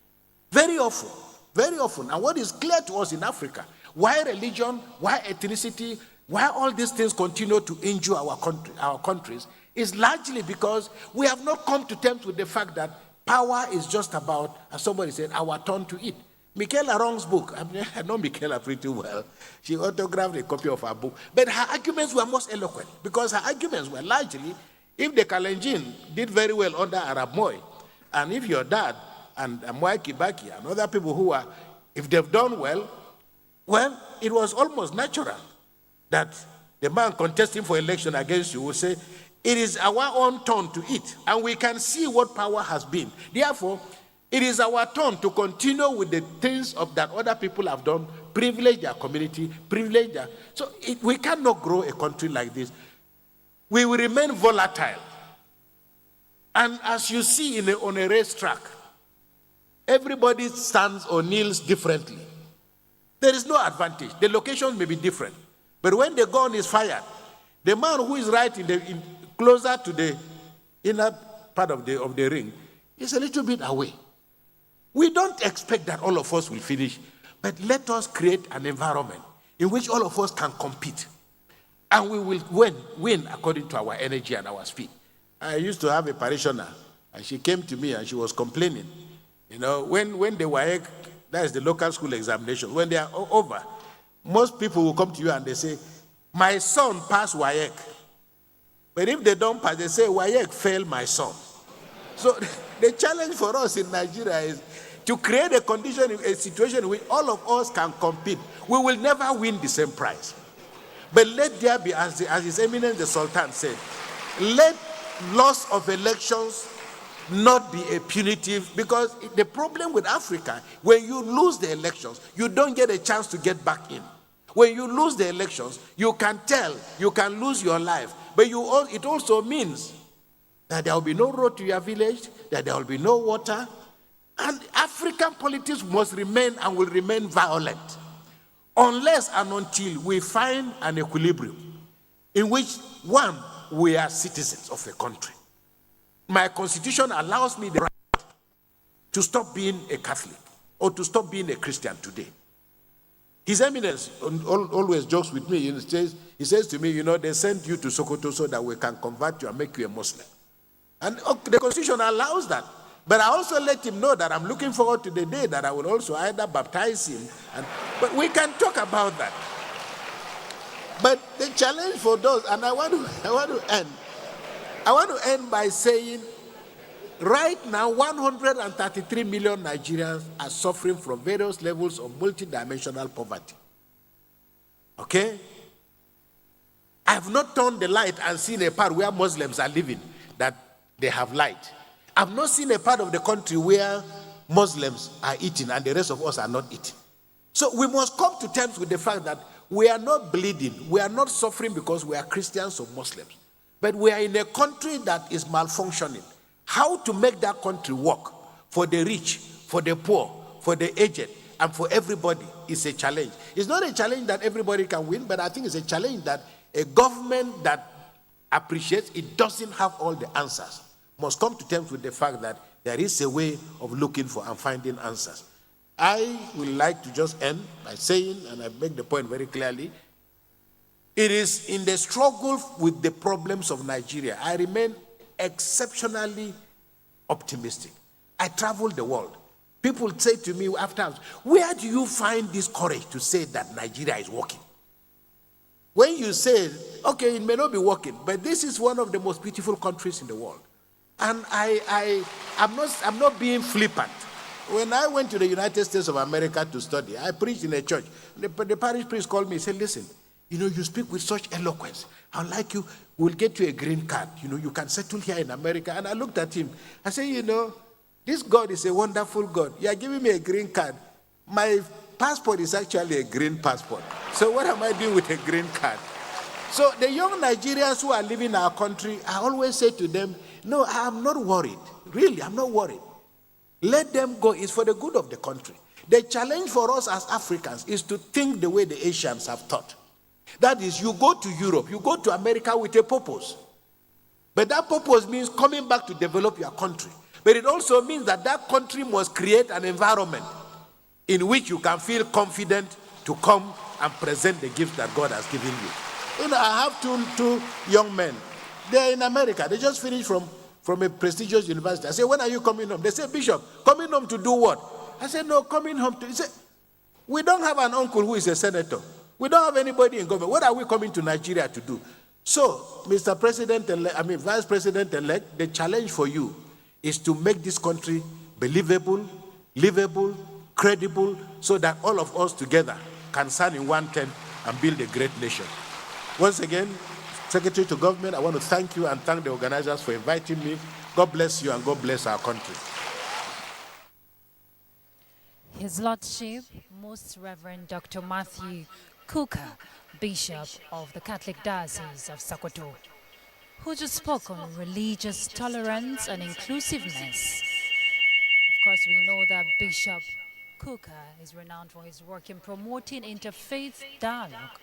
Very often, and what is clear to us in Africa, why religion, why ethnicity, why all these things continue to injure our countries, is largely because we have not come to terms with the fact that power is just about, as somebody said, our turn to eat. Michaela Wrong's book, I know Michaela pretty well. She autographed a copy of her book. But her arguments were most eloquent because her arguments were largely, if the Kalenjin did very well under Arab Moi, and if your dad and Mwai Kibaki and other people who are, if they've done well, it was almost natural that the man contesting for election against you will say, it is our own turn to eat. And we can see what power has been. Therefore, it is our turn to continue with the things that other people have done, privilege their community, privilege their... So we cannot grow a country like this. We will remain volatile. And as you see on a racetrack, everybody stands or kneels differently. There is no advantage. The locations may be different. But when the gun is fired, the man who is right closer to the inner part of the ring is a little bit away. We don't expect that all of us will finish, but let us create an environment in which all of us can compete. And we will win according to our energy and our speed. I used to have a parishioner, and she came to me and she was complaining. You know, when the WAEC, that is the local school examination, when they are over, most people will come to you and they say, my son passed WAEC. But if they don't pass, they say, WAEC failed my son. So the challenge for us in Nigeria is to create a situation in which all of us can compete. We will never win the same prize. But let there be, as His Eminence the Sultan said, let loss of elections not be a punitive, because the problem with Africa, when you lose the elections, you don't get a chance to get back in. When you lose the elections, you can lose your life. But it also means that there will be no road to your village, that there will be no water, and African politics must remain and will remain violent unless and until we find an equilibrium in which, one, we are citizens of a country. My constitution allows me the right to stop being a Catholic or to stop being a Christian today. His Eminence always jokes with me. He says to me, they sent you to Sokoto so that we can convert you and make you a Muslim. And the Constitution allows that. But I also let him know that I'm looking forward to the day that I will also either baptize him. But we can talk about that. But the challenge for those, and I want to end by saying, right now, 133 million Nigerians are suffering from various levels of multidimensional poverty. Okay? I have not turned the light and seen a part where Muslims are living that they have light. I've not seen a part of the country where Muslims are eating and the rest of us are not eating. So we must come to terms with the fact that we are not bleeding. We are not suffering because we are Christians or Muslims. But we are in a country that is malfunctioning. How to make that country work for the rich, for the poor, for the aged, and for everybody is a challenge. It's not a challenge that everybody can win, but I think it's a challenge that a government that appreciates it doesn't have all the answers must come to terms with the fact that there is a way of looking for and finding answers. I would like to just end by saying, and I make the point very clearly, it is in the struggle with the problems of Nigeria, I remain exceptionally optimistic. I travel the world. People say to me afterwards, where do you find this courage to say that Nigeria is working? When you say, okay, it may not be working, but this is one of the most beautiful countries in the world. And I'm not being flippant. When I went to the United States of America to study, I preached in a church. The parish priest called me and said, listen, you speak with such eloquence. I'd like you, we'll get you a green card. You can settle here in America. And I looked at him. I said, this God is a wonderful God. You are giving me a green card. My passport is actually a green passport. So what am I doing with a green card? So the young Nigerians who are living in our country, I always say to them, no, I'm not worried. Really, I'm not worried. Let them go. It's for the good of the country. The challenge for us as Africans is to think the way the Asians have thought. That is, you go to Europe, you go to America with a purpose. But that purpose means coming back to develop your country. But it also means that that country must create an environment in which you can feel confident to come and present the gift that God has given you. I have two young men. They're in America. They just finished from a prestigious university. I say, when are you coming home? They say, Bishop, coming home to do what? I said, no, coming home to... He said, we don't have an uncle who is a senator. We don't have anybody in government. What are we coming to Nigeria to do? So, Mr. Vice President-elect, the challenge for you is to make this country believable, livable, credible, so that all of us together can stand in one tent and build a great nation. Once again, Secretary to Government, I want to thank you and thank the organizers for inviting me. God bless you and God bless our country. His Lordship, Most Reverend Dr. Matthew Kuka, Bishop of the Catholic Diocese of Sokoto, who just spoke on religious tolerance and inclusiveness. Of course, we know that Bishop Kuka is renowned for his work in promoting interfaith dialogue.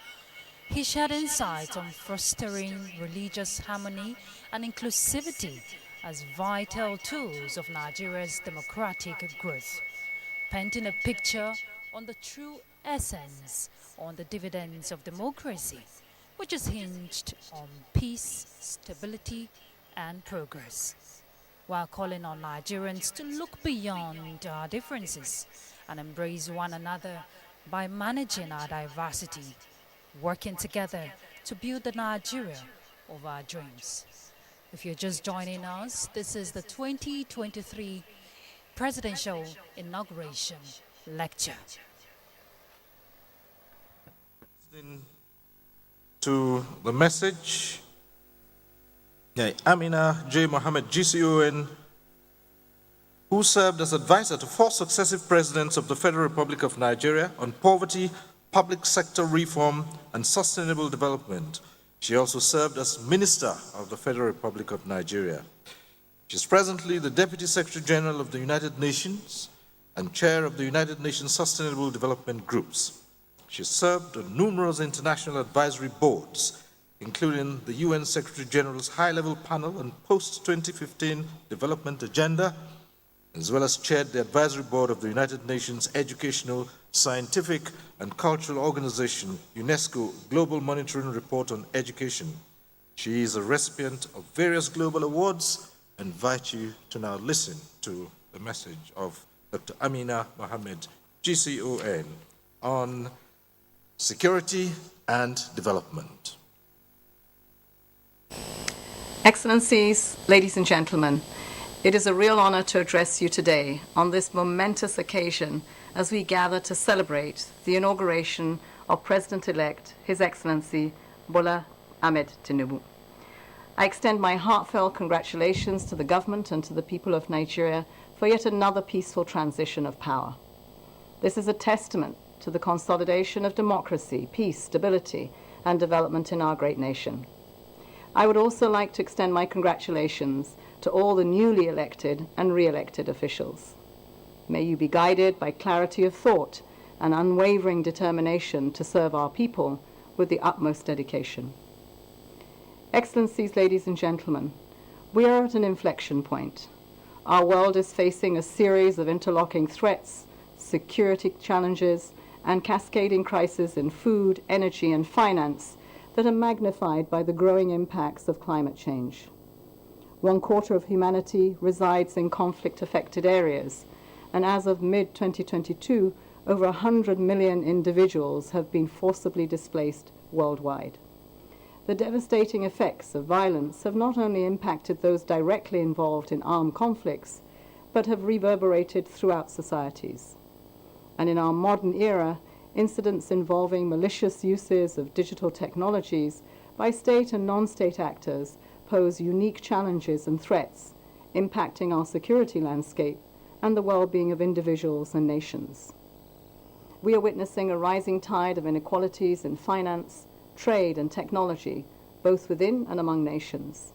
He shared insights on fostering religious harmony and inclusivity as vital tools of Nigeria's democratic growth, painting a picture on the true essence on the dividends of democracy, which is hinged on peace, stability, and progress, while calling on Nigerians to look beyond our differences and embrace one another by managing our diversity, working together to build the Nigeria of our dreams. If you're just joining us, this is the 2023 Presidential Inauguration Lecture. To the message, Amina J. Mohammed, GCON, who served as advisor to 4 successive presidents of the Federal Republic of Nigeria on poverty, public sector reform, and sustainable development. She also served as Minister of the Federal Republic of Nigeria. She is presently the Deputy Secretary General of the United Nations and Chair of the United Nations Sustainable Development Groups. She served on numerous international advisory boards, including the UN Secretary General's High-Level Panel on Post-2015 Development Agenda, as well as chaired the Advisory Board of the United Nations Educational, Scientific, and Cultural Organization, UNESCO Global Monitoring Report on Education. She is a recipient of various global awards. I invite you to now listen to the message of Dr. Amina Mohammed, GCON, on security and development. Excellencies, ladies and gentlemen, it is a real honor to address you today on this momentous occasion as we gather to celebrate the inauguration of President-elect His Excellency Bola Tinubu. I extend my heartfelt congratulations to the government and to the people of Nigeria for yet another peaceful transition of power. This is a testament to the consolidation of democracy, peace, stability, and development in our great nation. I would also like to extend my congratulations to all the newly elected and re-elected officials. May you be guided by clarity of thought and unwavering determination to serve our people with the utmost dedication. Excellencies, ladies and gentlemen, we are at an inflection point. Our world is facing a series of interlocking threats, security challenges, and cascading crises in food, energy, and finance that are magnified by the growing impacts of climate change. 1/4 of humanity resides in conflict-affected areas, and as of mid-2022, over 100 million individuals have been forcibly displaced worldwide. The devastating effects of violence have not only impacted those directly involved in armed conflicts, but have reverberated throughout societies. And in our modern era, incidents involving malicious uses of digital technologies by state and non-state actors pose unique challenges and threats, impacting our security landscape and the well-being of individuals and nations. We are witnessing a rising tide of inequalities in finance, trade, and technology, both within and among nations.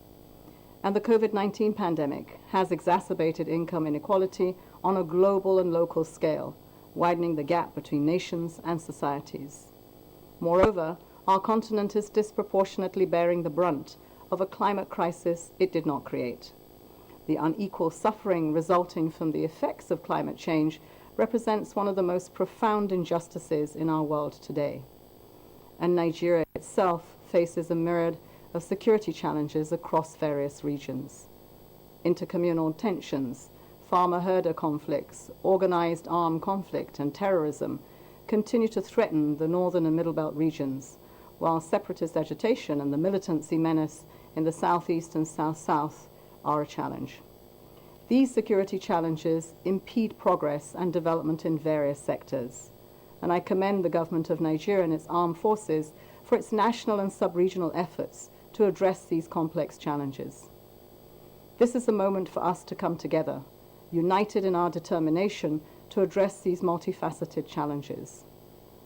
And the COVID-19 pandemic has exacerbated income inequality on a global and local scale, widening the gap between nations and societies. Moreover, our continent is disproportionately bearing the brunt of a climate crisis it did not create. The unequal suffering resulting from the effects of climate change represents one of the most profound injustices in our world today. And Nigeria itself faces a myriad of security challenges across various regions. Intercommunal tensions, farmer-herder conflicts, organized armed conflict, and terrorism continue to threaten the northern and middle belt regions, while separatist agitation and the militancy menace in the southeast and south-south are a challenge. These security challenges impede progress and development in various sectors, and I commend the government of Nigeria and its armed forces for its national and sub-regional efforts to address these complex challenges. This is a moment for us to come together, united in our determination to address these multifaceted challenges.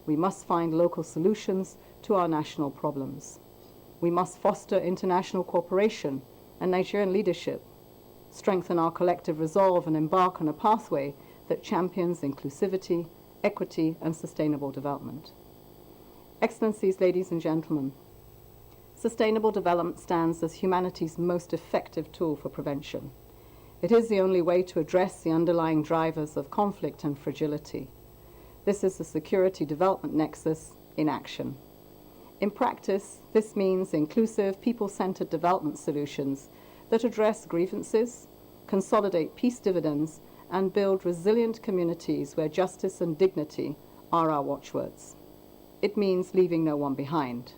We must find local solutions to our national problems. We must foster international cooperation and Nigerian leadership, strengthen our collective resolve, and embark on a pathway that champions inclusivity, equity, and sustainable development. Excellencies, ladies and gentlemen, sustainable development stands as humanity's most effective tool for prevention. It is the only way to address the underlying drivers of conflict and fragility. This is the security development nexus in action. In practice, this means inclusive, people-centered development solutions that address grievances, consolidate peace dividends, and build resilient communities where justice and dignity are our watchwords. It means leaving no one behind.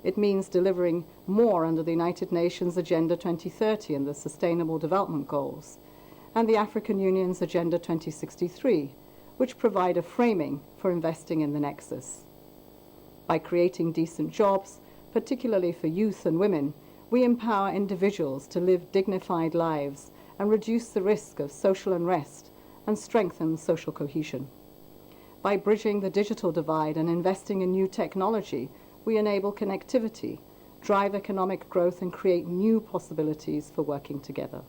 It means delivering more under the United Nations Agenda 2030 and the Sustainable Development Goals, and the African Union's Agenda 2063, which provide a framing for investing in the nexus. By creating decent jobs, particularly for youth and women, we empower individuals to live dignified lives and reduce the risk of social unrest and strengthen social cohesion. By bridging the digital divide and investing in new technology, we enable connectivity, drive economic growth, and create new possibilities for working together.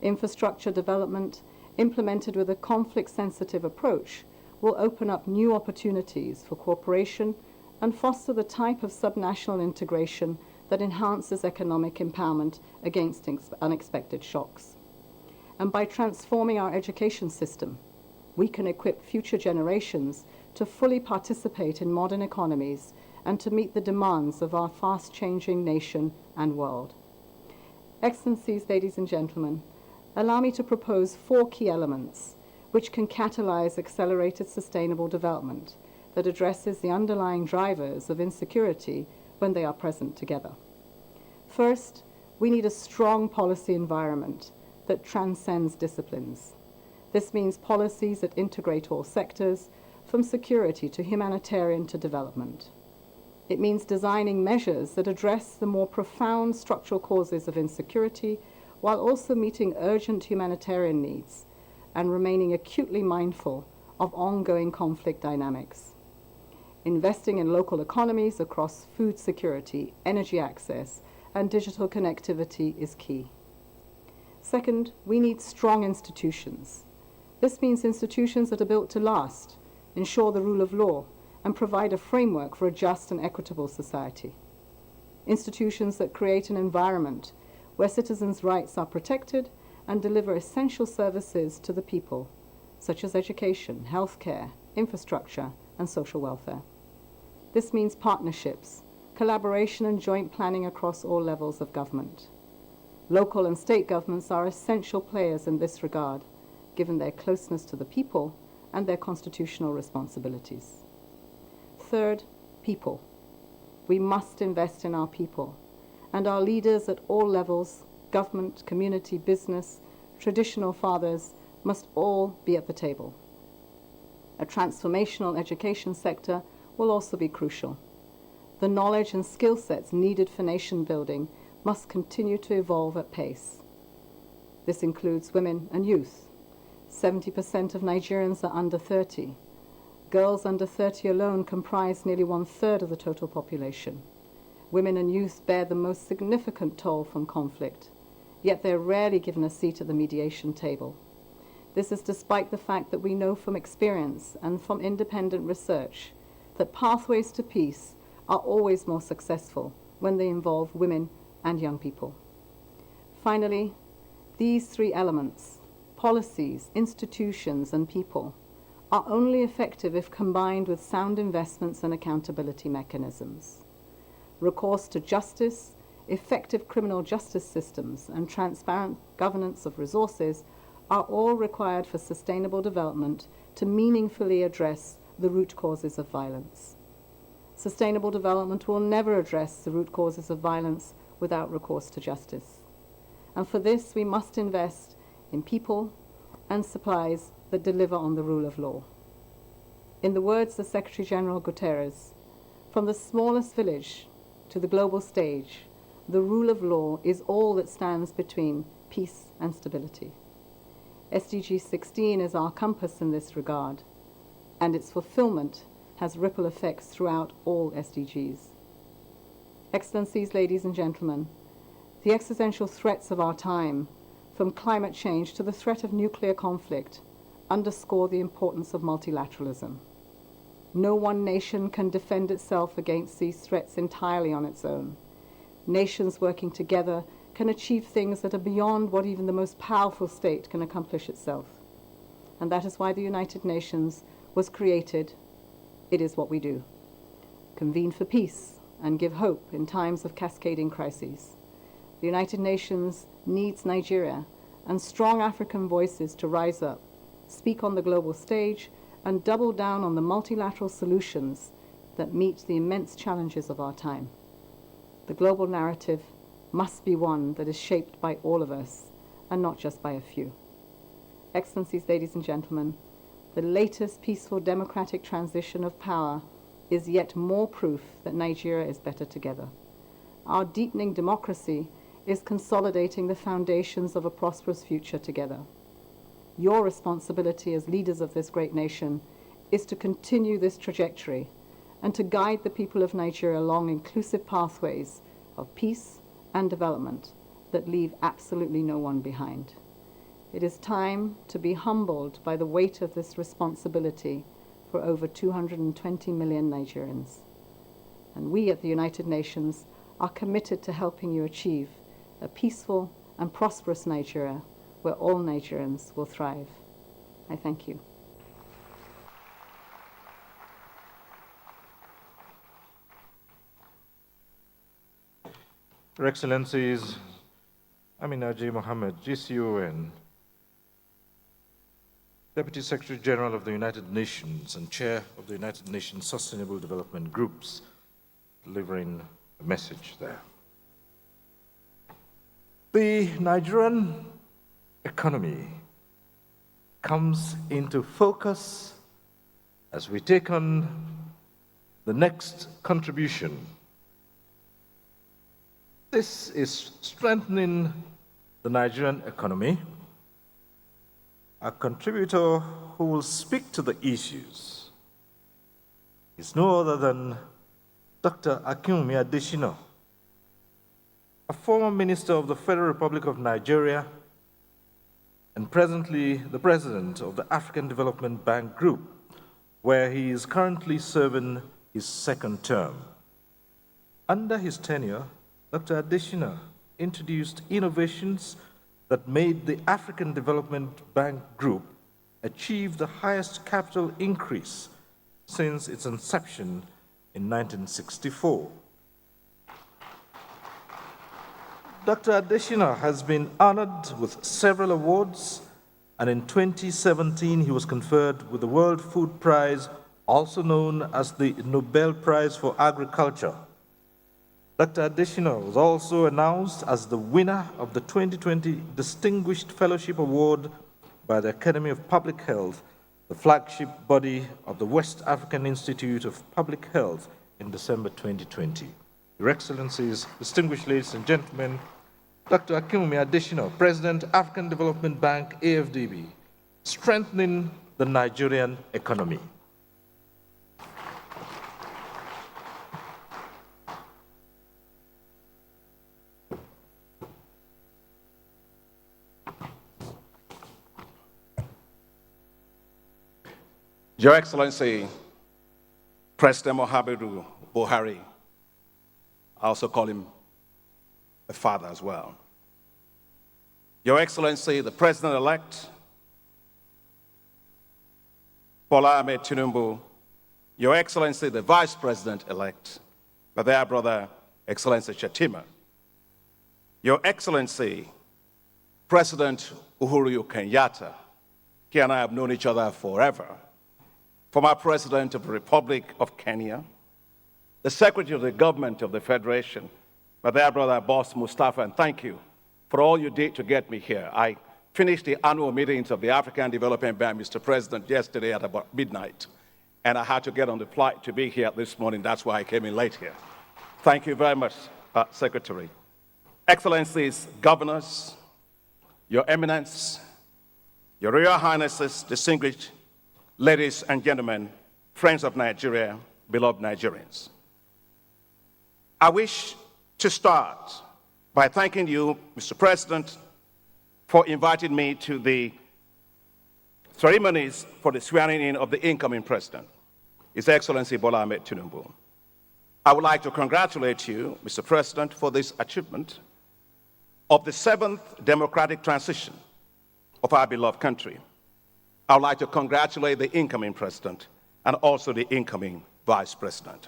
Infrastructure development, implemented with a conflict-sensitive approach, will open up new opportunities for cooperation and foster the type of subnational integration that enhances economic empowerment against unexpected shocks. And by transforming our education system, we can equip future generations to fully participate in modern economies and to meet the demands of our fast-changing nation and world. Excellencies, ladies and gentlemen, allow me to propose 4 key elements which can catalyze accelerated sustainable development that addresses the underlying drivers of insecurity when they are present together. First, we need a strong policy environment that transcends disciplines. This means policies that integrate all sectors, from security to humanitarian to development. It means designing measures that address the more profound structural causes of insecurity while also meeting urgent humanitarian needs and remaining acutely mindful of ongoing conflict dynamics. Investing in local economies across food security, energy access, and digital connectivity is key. Second, we need strong institutions. This means institutions that are built to last, ensure the rule of law, and provide a framework for a just and equitable society. Institutions that create an environment where citizens' rights are protected and deliver essential services to the people, such as education, healthcare, infrastructure, and social welfare. This means partnerships, collaboration and joint planning across all levels of government. Local and state governments are essential players in this regard, given their closeness to the people and their constitutional responsibilities. Third, people. We must invest in our people, and our leaders at all levels, government, community, business, traditional fathers, must all be at the table. A transformational education sector will also be crucial. The knowledge and skill sets needed for nation building must continue to evolve at pace. This includes women and youth. 70% of Nigerians are under 30. Girls under 30 alone comprise nearly 1/3 of the total population. Women and youth bear the most significant toll from conflict, yet they're rarely given a seat at the mediation table. This is despite the fact that we know from experience and from independent research that pathways to peace are always more successful when they involve women and young people. Finally, these three elements, policies, institutions, and people, are only effective if combined with sound investments and accountability mechanisms. Recourse to justice, effective criminal justice systems, and transparent governance of resources are all required for sustainable development to meaningfully address the root causes of violence. Sustainable development will never address the root causes of violence without recourse to justice. And for this, we must invest in people and supplies that deliver on the rule of law. In the words of Secretary General Guterres, from the smallest village to the global stage, the rule of law is all that stands between peace and stability. SDG 16 is our compass in this regard, and its fulfillment has ripple effects throughout all SDGs. Excellencies, ladies and gentlemen, the existential threats of our time, from climate change to the threat of nuclear conflict, underscore the importance of multilateralism. No one nation can defend itself against these threats entirely on its own. Nations working together can achieve things that are beyond what even the most powerful state can accomplish itself. And that is why the United Nations was created. It is what we do. Convene for peace and give hope in times of cascading crises. The United Nations needs Nigeria and strong African voices to rise up, speak on the global stage, and double down on the multilateral solutions that meet the immense challenges of our time. The global narrative must be one that is shaped by all of us and not just by a few. Excellencies, ladies and gentlemen, the latest peaceful democratic transition of power is yet more proof that Nigeria is better together. Our deepening democracy is consolidating the foundations of a prosperous future together. Your responsibility as leaders of this great nation is to continue this trajectory and to guide the people of Nigeria along inclusive pathways of peace and development that leave absolutely no one behind. It is time to be humbled by the weight of this responsibility for over 220 million Nigerians. And we at the United Nations are committed to helping you achieve a peaceful and prosperous Nigeria where all Nigerians will thrive. I thank you. Your Excellencies, Adeyeye Mohammed, GCON, Deputy Secretary General of the United Nations and Chair of the United Nations Sustainable Development Groups, delivering a message there. The Nigerian economy comes into focus as we take on the next contribution. This is strengthening the Nigerian economy. A contributor who will speak to the issues is no other than Dr. Akinwumi Adesina, a former minister of the Federal Republic of Nigeria and presently the President of the African Development Bank Group, where he is currently serving his second term. Under his tenure, Dr. Adeyeye introduced innovations that made the African Development Bank Group achieve the highest capital increase since its inception in 1964. Dr. Adeyeye has been honored with several awards, and in 2017 he was conferred with the World Food Prize, also known as the Nobel Prize for Agriculture. Dr. Adeyeye was also announced as the winner of the 2020 Distinguished Fellowship Award by the Academy of Public Health, the flagship body of the West African Institute of Public Health, in December 2020. Your Excellencies, distinguished ladies and gentlemen, Dr. Akinwumi Adeyeye, President, African Development Bank, AFDB, strengthening the Nigerian economy. Your Excellency, President Muhammadu Buhari, I also call him a father as well. Your Excellency, the President-elect, Bola Tinubu, Your Excellency, the Vice President-elect, my dear brother, Excellency Shetima, Your Excellency, President Uhuru Kenyatta, he and I have known each other forever, former President of the Republic of Kenya, the Secretary of the Government of the Federation, my dear brother, Boss Mustafa, and thank you for all you did to get me here. I finished the annual meetings of the African Development Bank, Mr. President, yesterday at about midnight, and I had to get on the flight to be here this morning. That's why I came in late here. Thank you very much, Secretary. Excellencies, Governors, Your Eminence, Your Royal Highnesses, distinguished ladies and gentlemen, friends of Nigeria, beloved Nigerians. I wish to start by thanking you, Mr. President, for inviting me to the ceremonies for the swearing in of the incoming President, His Excellency Bola Tinubu. I would like to congratulate you, Mr. President, for this achievement of the 7th democratic transition of our beloved country. I would like to congratulate the incoming President and also the incoming Vice President.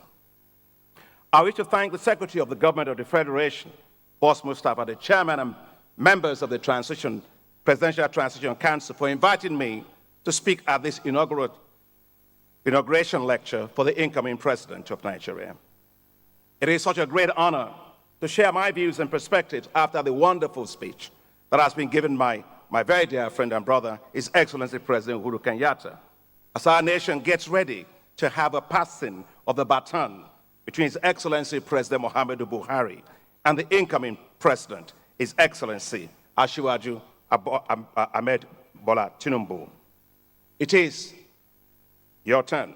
I wish to thank the Secretary of the Government of the Federation, Boss Mustafa, the Chairman and members of the Presidential Transition Council for inviting me to speak at this inauguration lecture for the incoming President of Nigeria. It is such a great honor to share my views and perspectives after the wonderful speech that has been given by my very dear friend and brother, His Excellency President Uhuru Kenyatta, as our nation gets ready to have a passing of the baton between His Excellency President Muhammadu Buhari and the incoming President, His Excellency Asiwaju Ahmed Bola Tinubu. It is your turn.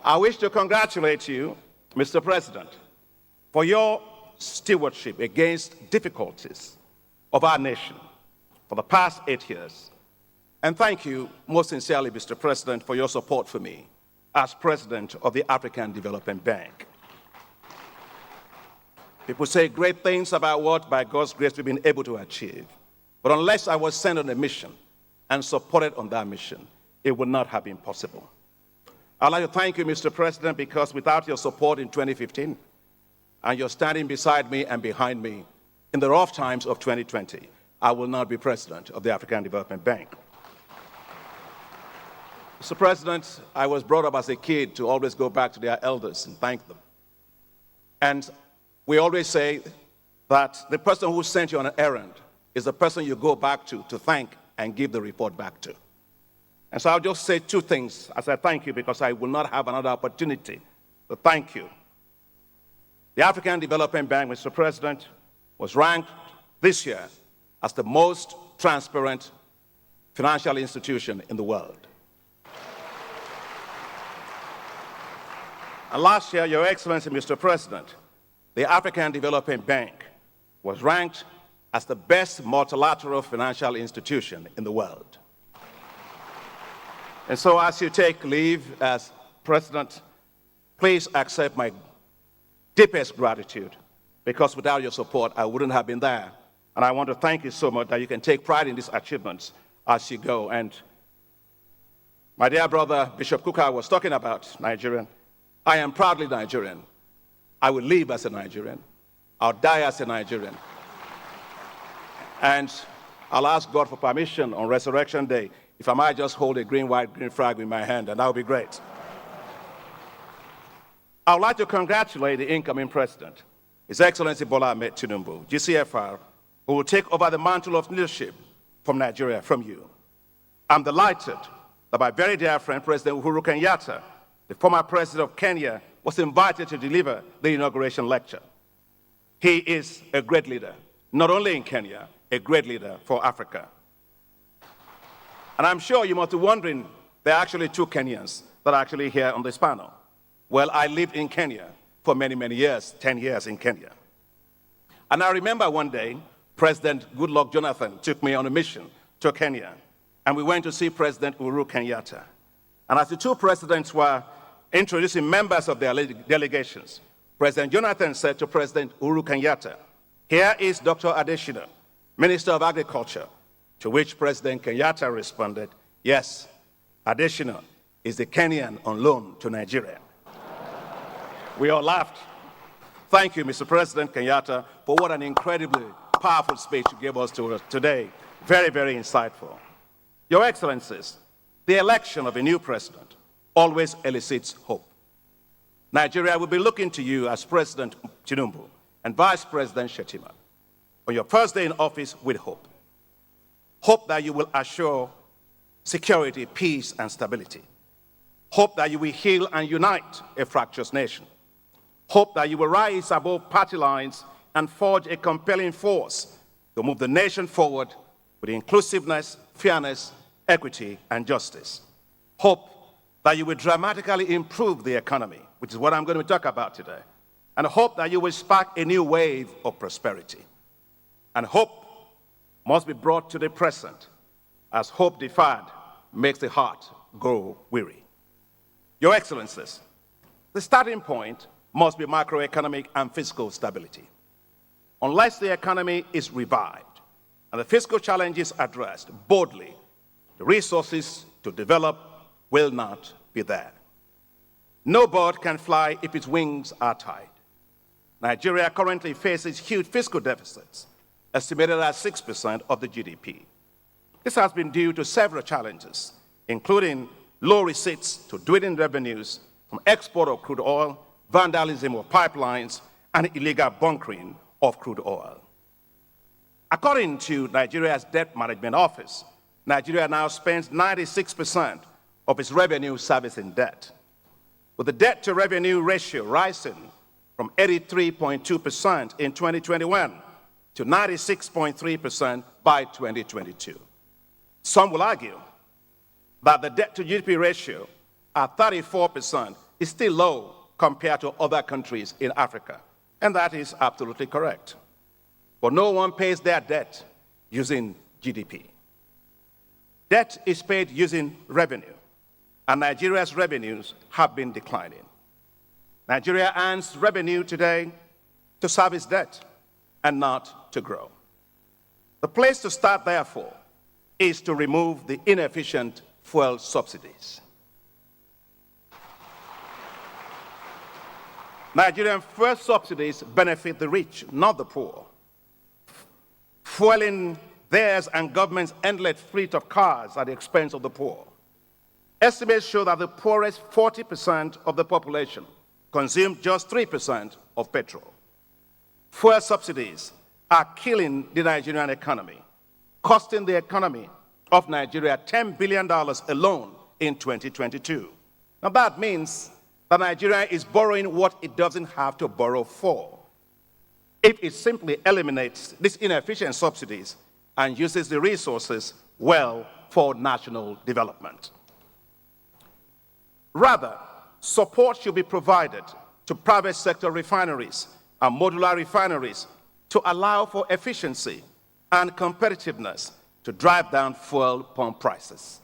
I wish to congratulate you, Mr. President, for your stewardship against difficulties of our nation for the past 8 years. And thank you most sincerely, Mr. President, for your support for me as President of the African Development Bank. People say great things about what, by God's grace, we've been able to achieve. But unless I was sent on a mission and supported on that mission, it would not have been possible. I'd like to thank you, Mr. President, because without your support in 2015, and you're standing beside me and behind me in the rough times of 2020, I will not be President of the African Development Bank. Mr. President, I was brought up as a kid to always go back to their elders and thank them. And we always say that the person who sent you on an errand is the person you go back to thank and give the report back to. And so I'll just say two things as I thank you, because I will not have another opportunity to thank you. The African Development Bank, Mr. President, was ranked this year as the most transparent financial institution in the world. And last year, Your Excellency, Mr. President, the African Development Bank was ranked as the best multilateral financial institution in the world. And so as you take leave as President, please accept my deepest gratitude, because without your support, I wouldn't have been there. And I want to thank you so much that you can take pride in these achievements as you go. And my dear brother, Bishop Kuka, was talking about Nigerian. I am proudly Nigerian. I will live as a Nigerian. I'll die as a Nigerian. And I'll ask God for permission on Resurrection Day if I might just hold a green, white, green flag in my hand, and that would be great. I would like to congratulate the incoming president, His Excellency Bola Tinubu, GCFR, who will take over the mantle of leadership from Nigeria from you. I'm delighted that my very dear friend, President Uhuru Kenyatta, the former president of Kenya, was invited to deliver the inauguration lecture. He is a great leader, not only in Kenya, a great leader for Africa. And I'm sure you must be wondering, there are actually two Kenyans that are actually here on this panel. Well, I lived in Kenya for many, many years, 10 years in Kenya. And I remember one day, President Goodluck Jonathan took me on a mission to Kenya, and we went to see President Uhuru Kenyatta. And as the two presidents were introducing members of their delegations, President Jonathan said to President Uhuru Kenyatta, "Here is Dr. Adeyeye, Minister of Agriculture," to which President Kenyatta responded, "Yes, Adeyeye is the Kenyan on loan to Nigeria." We all laughed. Thank you, Mr. President Kenyatta, for what an incredibly powerful speech you gave us today. Very, very insightful. Your Excellencies, the election of a new president always elicits hope. Nigeria will be looking to you as President Tinubu and Vice President Shettima on your first day in office with hope. Hope that you will assure security, peace, and stability. Hope that you will heal and unite a fractious nation. Hope that you will rise above party lines and forge a compelling force to move the nation forward with inclusiveness, fairness, equity, and justice. Hope that you will dramatically improve the economy, which is what I'm going to talk about today. And hope that you will spark a new wave of prosperity. And hope must be brought to the present, as hope deferred makes the heart grow weary. Your Excellencies, the starting point must be macroeconomic and fiscal stability. Unless the economy is revived and the fiscal challenges addressed boldly, the resources to develop will not be there. No bird can fly if its wings are tied. Nigeria currently faces huge fiscal deficits, estimated at 6% of the GDP. This has been due to several challenges, including low receipts to dwindling revenues from export of crude oil, vandalism of pipelines, and illegal bunkering of crude oil. According to Nigeria's Debt Management Office, Nigeria now spends 96% of its revenue servicing debt, with the debt-to-revenue ratio rising from 83.2% in 2021 to 96.3% by 2022. Some will argue that the debt-to-GDP ratio at 34% is still low compared to other countries in Africa, and that is absolutely correct. But no one pays their debt using GDP. Debt is paid using revenue, and Nigeria's revenues have been declining. Nigeria earns revenue today to service debt and not to grow. The place to start, therefore, is to remove the inefficient fuel subsidies. Nigerian fuel subsidies benefit the rich, not the poor. Fueling theirs and government's endless fleet of cars at the expense of the poor. Estimates show that the poorest 40% of the population consume just 3% of petrol. Fuel subsidies are killing the Nigerian economy, costing the economy of Nigeria $10 billion alone in 2022. Now that means that Nigeria is borrowing what it doesn't have to borrow for. If it simply eliminates these inefficient subsidies and uses the resources well for national development. Rather, support should be provided to private sector refineries and modular refineries to allow for efficiency and competitiveness to drive down fuel pump prices.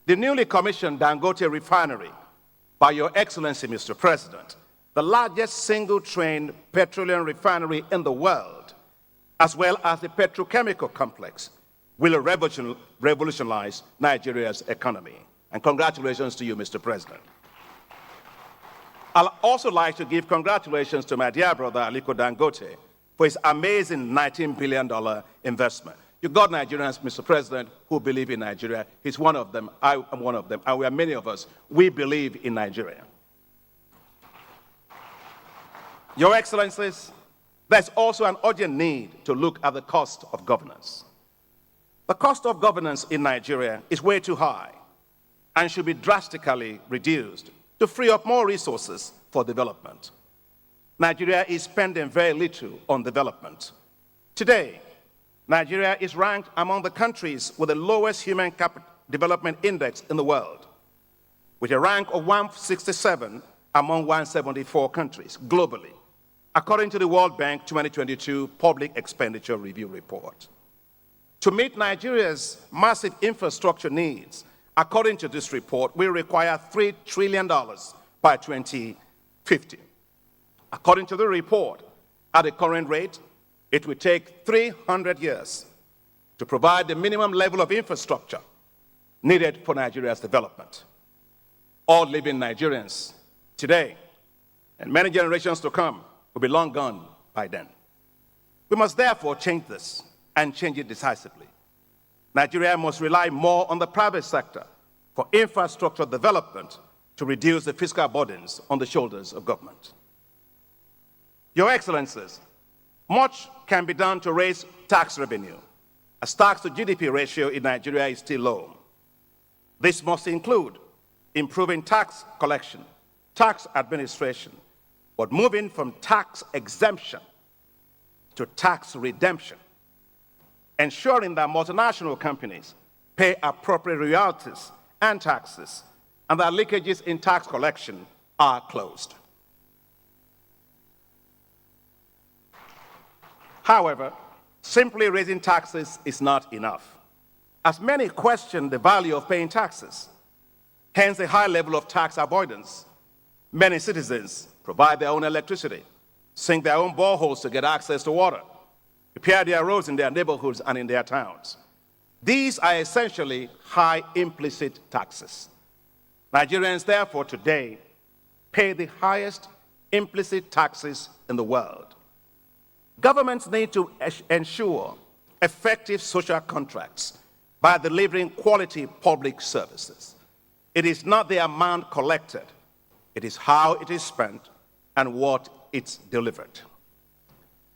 The newly commissioned Dangote refinery, by Your Excellency, Mr. President, the largest single-train petroleum refinery in the world, as well as the petrochemical complex, will revolutionize Nigeria's economy. And congratulations to you, Mr. President. I'd also like to give congratulations to my dear brother, Aliko Dangote, for his amazing $19 billion investment. You got Nigerians, Mr. President, who believe in Nigeria. He's one of them. I am one of them. And we are many of us. We believe in Nigeria. Your Excellencies, there's also an urgent need to look at the cost of governance. The cost of governance in Nigeria is way too high and should be drastically reduced to free up more resources for development. Nigeria is spending very little on development. Today, Nigeria is ranked among the countries with the lowest human capital development index in the world, with a rank of 167 among 174 countries globally, according to the World Bank 2022 Public Expenditure Review Report. To meet Nigeria's massive infrastructure needs, according to this report, we require $3 trillion by 2050. According to the report, at the current rate, it will take 300 years to provide the minimum level of infrastructure needed for Nigeria's development. All living Nigerians today and many generations to come will be long gone by then. We must therefore change this and change it decisively. Nigeria must rely more on the private sector for infrastructure development to reduce the fiscal burdens on the shoulders of government. Your Excellencies, much can be done to raise tax revenue, as tax to GDP ratio in Nigeria is still low. This must include improving tax collection, tax administration, but moving from tax exemption to tax redemption, ensuring that multinational companies pay appropriate royalties and taxes, and that leakages in tax collection are closed. However, simply raising taxes is not enough, as many question the value of paying taxes, hence a high level of tax avoidance. Many citizens provide their own electricity, sink their own boreholes to get access to water, repair their roads in their neighborhoods and in their towns. These are essentially high implicit taxes. Nigerians, therefore, today pay the highest implicit taxes in the world. Governments need to ensure effective social contracts by delivering quality public services. It is not the amount collected, it is how it is spent and what it's delivered.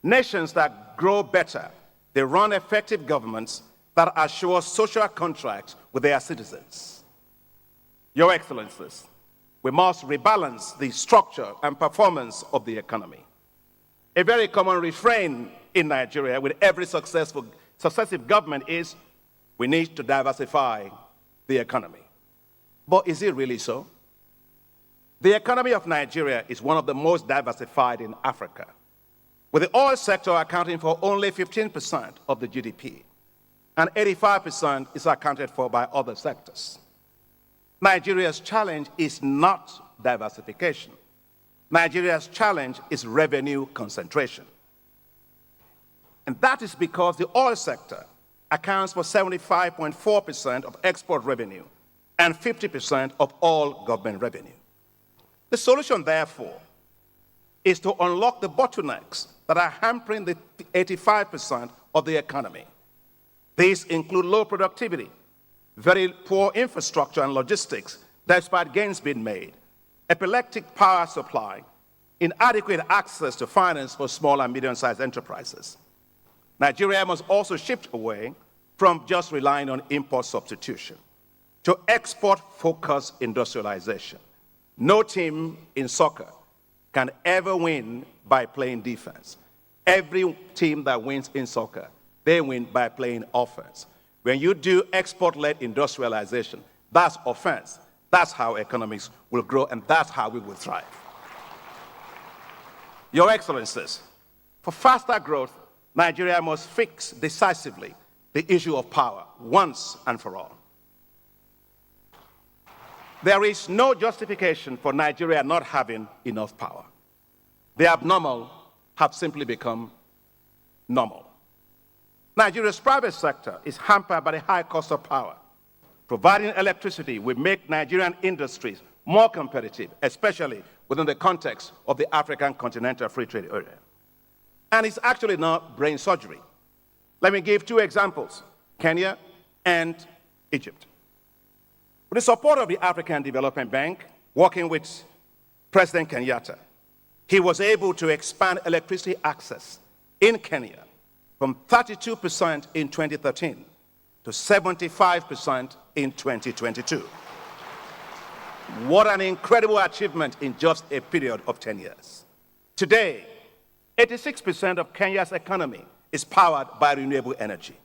Nations that grow better, they run effective governments that assure social contracts with their citizens. Your Excellencies, we must rebalance the structure and performance of the economy. A very common refrain in Nigeria with every successive government is, we need to diversify the economy. But is it really so? The economy of Nigeria is one of the most diversified in Africa, with the oil sector accounting for only 15% of the GDP, and 85% is accounted for by other sectors. Nigeria's challenge is not diversification. Nigeria's challenge is revenue concentration. And that is because the oil sector accounts for 75.4% of export revenue and 50% of all government revenue. The solution, therefore, is to unlock the bottlenecks that are hampering the 85% of the economy. These include low productivity, very poor infrastructure and logistics, despite gains being made, epileptic power supply, inadequate access to finance for small and medium-sized enterprises. Nigeria must also shift away from just relying on import substitution to export-focused industrialization. No team in soccer can ever win by playing defense. Every team that wins in soccer, they win by playing offense. When you do export-led industrialization, that's offense. That's how economics will grow, and that's how we will thrive. Your Excellencies, for faster growth, Nigeria must fix decisively the issue of power once and for all. There is no justification for Nigeria not having enough power. The abnormal have simply become normal. Nigeria's private sector is hampered by the high cost of power. Providing electricity will make Nigerian industries more competitive, especially within the context of the African Continental Free Trade Area. And it's actually not brain surgery. Let me give two examples, Kenya and Egypt. With the support of the African Development Bank, working with President Kenyatta, he was able to expand electricity access in Kenya from 32% in 2013 to 75% in 2022. What an incredible achievement in just a period of 10 years. Today, 86% of Kenya's economy is powered by renewable energy.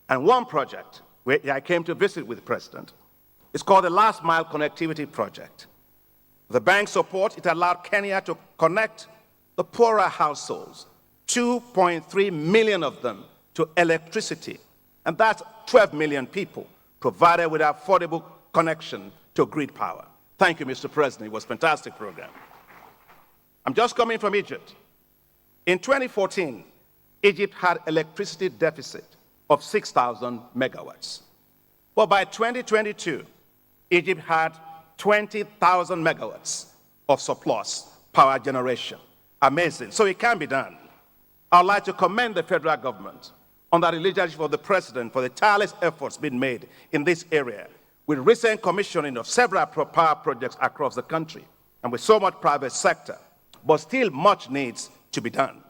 And one project where I came to visit with the President is called the Last Mile Connectivity Project. With the bank's support, it allowed Kenya to connect the poorer households, 2.3 million of them, to electricity. And that's 12 million people provided with affordable connection to grid power. Thank you, Mr. President. It was a fantastic program. I'm just coming from Egypt. In 2014, Egypt had electricity deficit of 6,000 megawatts. But by 2022, Egypt had 20,000 megawatts of surplus power generation. Amazing. So it can be done. I'd like to commend the federal government under the leadership of the President for the tireless efforts being made in this area, with recent commissioning of several power projects across the country, and with so much private sector. But still much needs to be done.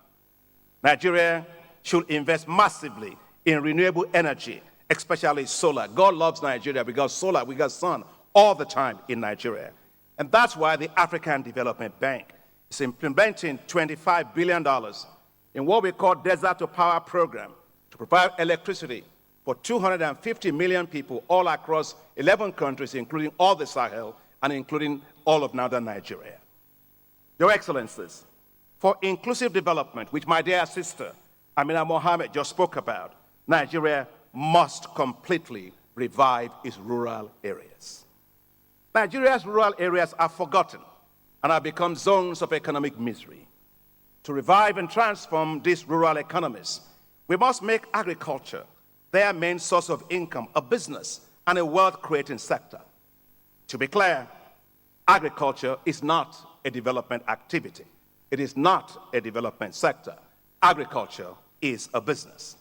Nigeria should invest massively in renewable energy, especially solar. God loves Nigeria because solar, we got sun all the time in Nigeria. And that's why the African Development Bank is implementing $25 billion in what we call Desert to Power program to provide electricity for 250 million people all across 11 countries, including all the Sahel and including all of northern Nigeria. Your Excellencies, for inclusive development, which my dear sister Amina Mohammed just spoke about, Nigeria must completely revive its rural areas. Nigeria's rural areas are forgotten and have become zones of economic misery. To revive and transform these rural economies, we must make agriculture their main source of income, a business, and a wealth-creating sector. To be clear, agriculture is not a development activity. It is not a development sector. Agriculture is a business.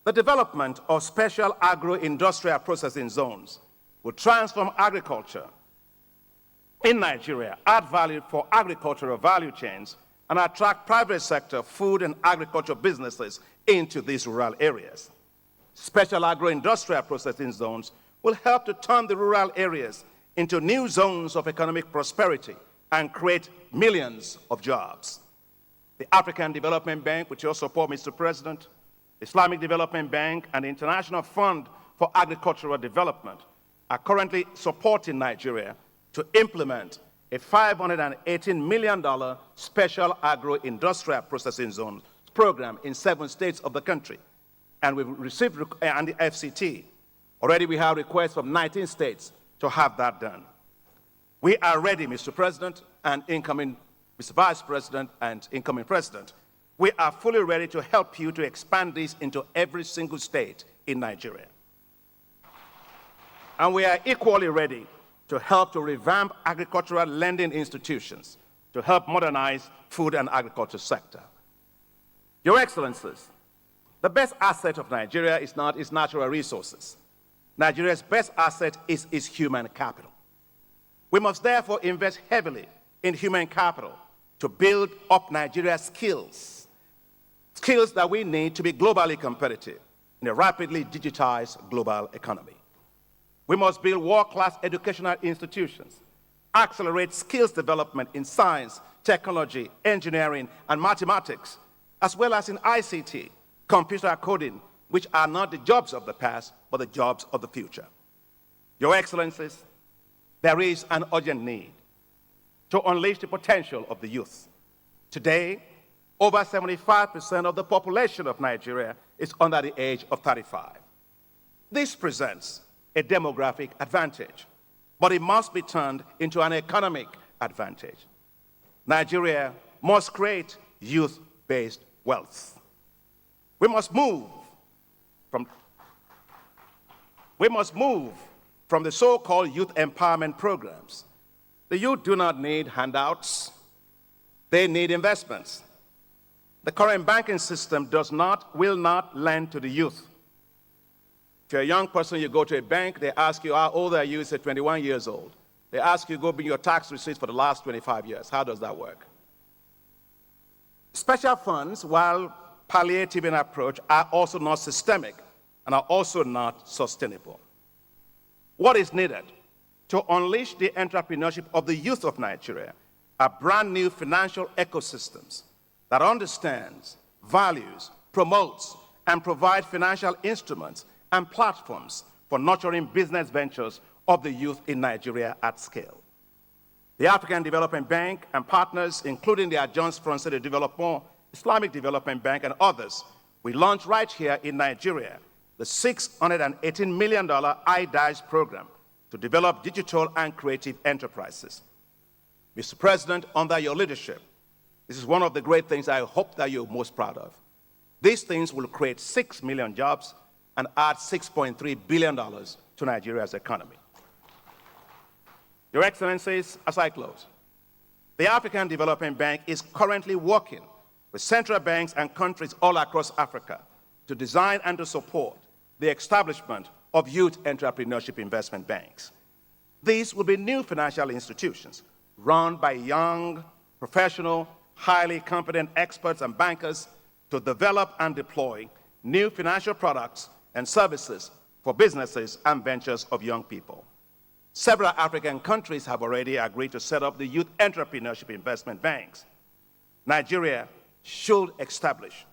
The development of special agro-industrial processing zones will transform agriculture in Nigeria, add value for agricultural value chains, and attract private sector food and agriculture businesses into these rural areas. Special agro-industrial processing zones will help to turn the rural areas into new zones of economic prosperity and create millions of jobs. The African Development Bank, with your support, Mr. President, Islamic Development Bank, and the International Fund for Agricultural Development are currently supporting Nigeria to implement a $518 million special agro-industrial processing zone program in 7 states of the country. And we've received, and the FCT, already we have requests from 19 states to have that done. We are ready, Mr. President, and incoming Mr. Vice President and incoming President. We are fully ready to help you to expand this into every single state in Nigeria. And we are equally ready to help to revamp agricultural lending institutions to help modernize food and agriculture sector. Your Excellencies, the best asset of Nigeria is not its natural resources. Nigeria's best asset is its human capital. We must therefore invest heavily in human capital to build up Nigeria's skills that we need to be globally competitive in a rapidly digitized global economy. We must build world-class educational institutions, accelerate skills development in science, technology, engineering, and mathematics, as well as in ICT, computer coding, which are not the jobs of the past, but the jobs of the future. Your Excellencies, there is an urgent need to unleash the potential of the youth. Today, over 75% of the population of Nigeria is under the age of 35. This presents a demographic advantage, but it must be turned into an economic advantage. Nigeria must create youth-based wealth. We must move from the so-called youth empowerment programs. The youth do not need handouts. They need investments. The current banking system will not lend to the youth. If you're a young person, you go to a bank, they ask you, how old are you? You say 21 years old. They ask you, go bring your tax receipts for the last 25 years. How does that work? Special funds, while palliative in approach, are also not systemic and are also not sustainable. What is needed to unleash the entrepreneurship of the youth of Nigeria are brand new financial ecosystems that understands, values, promotes, and provide financial instruments and platforms for nurturing business ventures of the youth in Nigeria at scale. The African Development Bank and partners, including the Agence Française de Développement, Islamic Development Bank, and others, we launched right here in Nigeria the $618 million IDICE program to develop digital and creative enterprises. Mr. President, under your leadership, this is one of the great things I hope that you're most proud of. These things will create 6 million jobs and add $6.3 billion to Nigeria's economy. Your Excellencies, as I close, the African Development Bank is currently working with central banks and countries all across Africa to design and to support the establishment of youth entrepreneurship investment banks. These will be new financial institutions run by young, professional, highly competent experts and bankers to develop and deploy new financial products and services for businesses and ventures of young people. Several African countries have already agreed to set up the youth entrepreneurship investment banks. Nigeria should establish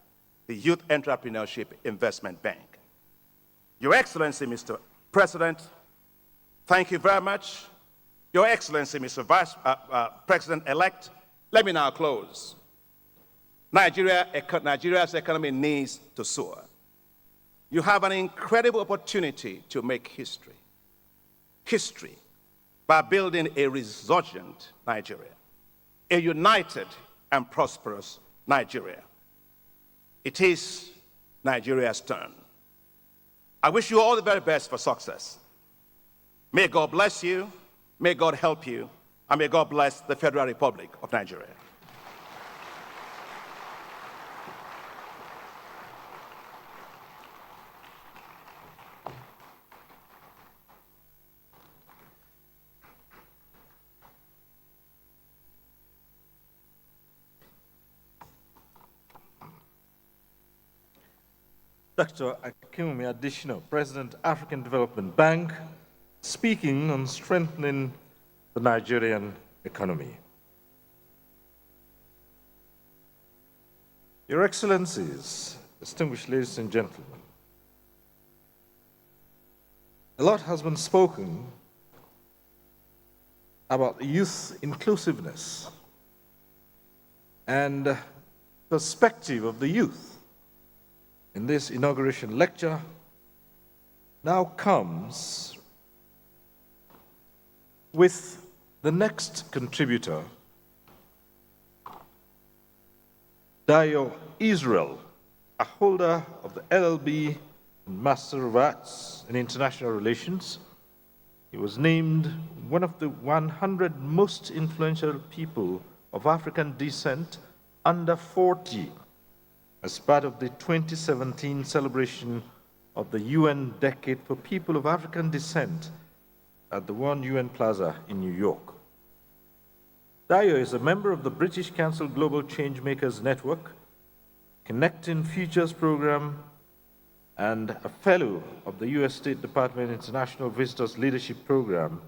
the Youth Entrepreneurship Investment Bank. Your Excellency, Mr. President, thank you very much. Your Excellency, Mr. Vice President-elect, let me now close. Nigeria's economy needs to soar. You have an incredible opportunity to make history. History by building a resurgent Nigeria, a united and prosperous Nigeria. It is Nigeria's turn. I wish you all the very best for success. May God bless you, may God help you, and may God bless the Federal Republic of Nigeria. Dr. Akinwumi Adesina, President, African Development Bank, speaking on strengthening the Nigerian economy. Your Excellencies, distinguished ladies and gentlemen, a lot has been spoken about youth inclusiveness and perspective of the youth. In this inauguration lecture now comes with the next contributor, Dayo Israel, a holder of the LLB and Master of Arts in International Relations. He was named one of the 100 most influential people of African descent under 40 as part of the 2017 celebration of the UN Decade for People of African Descent at the One UN Plaza in New York. Dayo is a member of the British Council Global Changemakers Network, Connecting Futures Program, and a fellow of the US State Department International Visitors Leadership Program,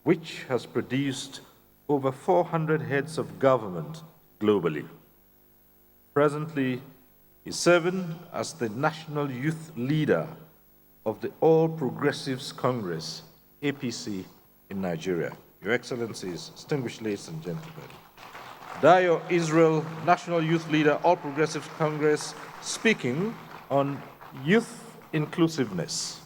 which has produced over 400 heads of government globally. Presently, he's serving as the National Youth Leader of the All Progressives Congress, APC, in Nigeria. Your Excellencies, distinguished ladies and gentlemen, Dio Israel, National Youth Leader, All Progressive Congress, speaking on youth inclusiveness.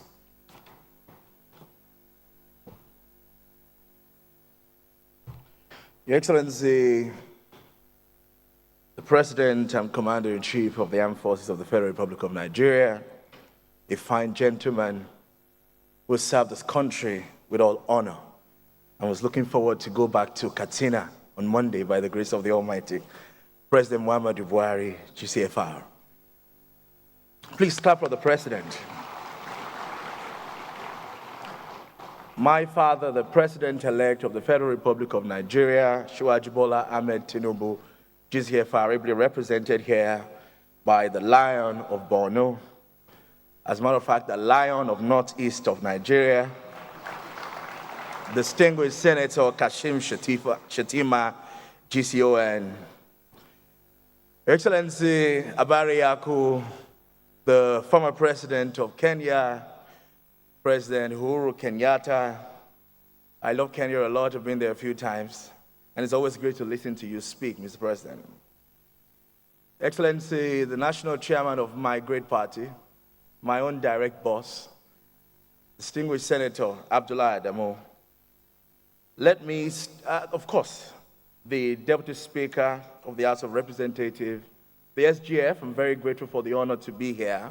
Your Excellency, the President and Commander-in-Chief of the Armed Forces of the Federal Republic of Nigeria, a fine gentleman who served this country with all honor and was looking forward to go back to Katsina on Monday by the grace of the Almighty, President Muhammadu Buhari, GCFR. Please clap for the President. My father, the President-elect of the Federal Republic of Nigeria, Bola Tinubu, GCFR, ably represented here by the Lion of Borno. As a matter of fact, the Lion of Northeast of Nigeria, distinguished Senator Kashim Shettima, GCON, Excellency Abari Yaku, the former President of Kenya, President Uhuru Kenyatta. I love Kenya a lot. I've been there a few times. And it's always great to listen to you speak, Mr. President. Excellency, the national chairman of my great party, my own direct boss, distinguished Senator Abdullah Adamo. Let me, of course, the Deputy Speaker of the House of Representatives, the SGF, I'm very grateful for the honor to be here.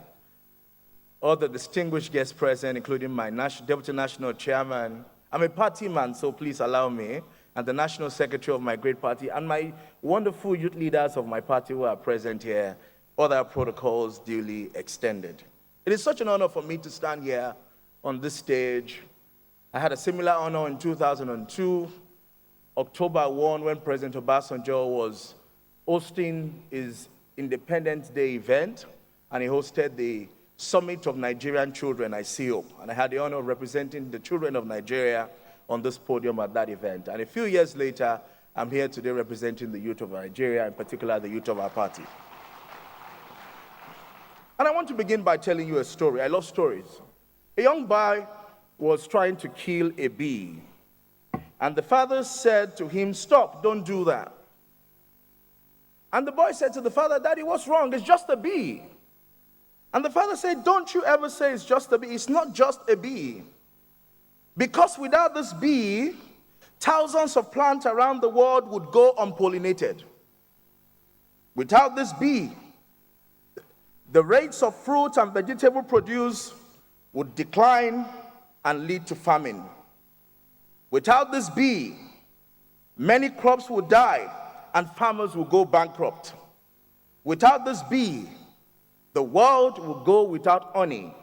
All the distinguished guests present, including my Deputy National Chairman. I'm a party man, so please allow me, and the National Secretary of my great party, and my wonderful youth leaders of my party who are present here, other protocols duly extended. It is such an honor for me to stand here on this stage. I had a similar honor in 2002, October 1, when President Obasanjo was hosting his Independence Day event, and he hosted the Summit of Nigerian Children, ICO, and I had the honor of representing the children of Nigeria on this podium at that event. And a few years later, I'm here today representing the youth of Nigeria, in particular the youth of our party. And I want to begin by telling you a story. I love stories. A young boy was trying to kill a bee, and the father said to him, "Stop, don't do that." And the boy said to the father, "Daddy, what's wrong? It's just a bee." And the father said, "Don't you ever say it's just a bee. It's not just a bee. Because without this bee, thousands of plants around the world would go unpollinated. Without this bee, the rates of fruit and vegetable produce would decline and lead to famine. Without this bee, many crops would die and farmers will go bankrupt. Without this bee, the world will go without honey,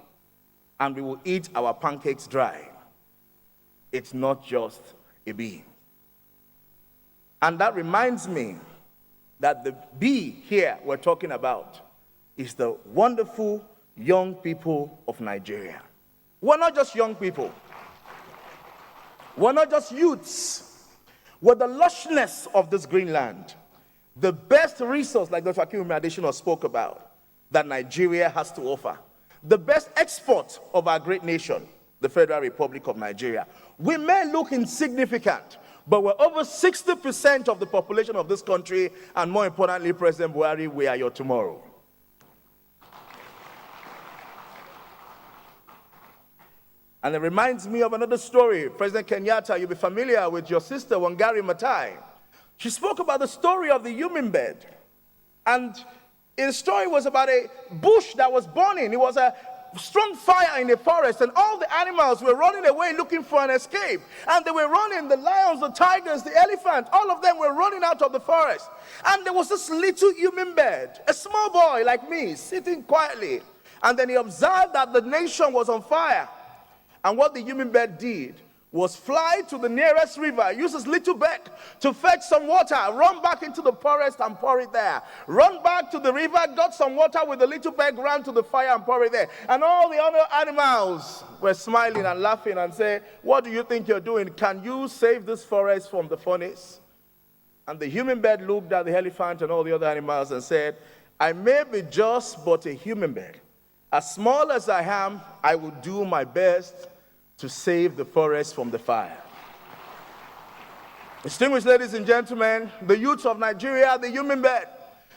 and we will eat our pancakes dry. It's not just a bee." And that reminds me that the bee here we're talking about is the wonderful young people of Nigeria. We're not just young people. We're not just youths. We're the lushness of this green land. The best resource, like Dr. Akinwumi Adesina spoke about, that Nigeria has to offer. The best export of our great nation, the Federal Republic of Nigeria. We may look insignificant, but we're over 60% of the population of this country, and more importantly, President Buhari, we are your tomorrow. And it reminds me of another story. President Kenyatta, you'll be familiar with your sister, Wangari Maathai. She spoke about the story of the human bed. And the story was about a bush that was burning. It was a strong fire in the forest, and all the animals were running away looking for an escape. And they were running, the lions, the tigers, the elephant, all of them were running out of the forest. And there was this little human bed, a small boy like me, sitting quietly. And then he observed that the nation was on fire. And what the human bed did was fly to the nearest river, use his little beak to fetch some water, run back into the forest and pour it there. Run back to the river, got some water with the little beak, ran to the fire and pour it there. And all the other animals were smiling and laughing and saying, "What do you think you're doing? Can you save this forest from the furnace?" And the human bed looked at the elephant and all the other animals and said, "I may be just but a human bed. As small as I am, I will do my best to save the forest from the fire." Distinguished ladies and gentlemen, the youth of Nigeria, the human bed.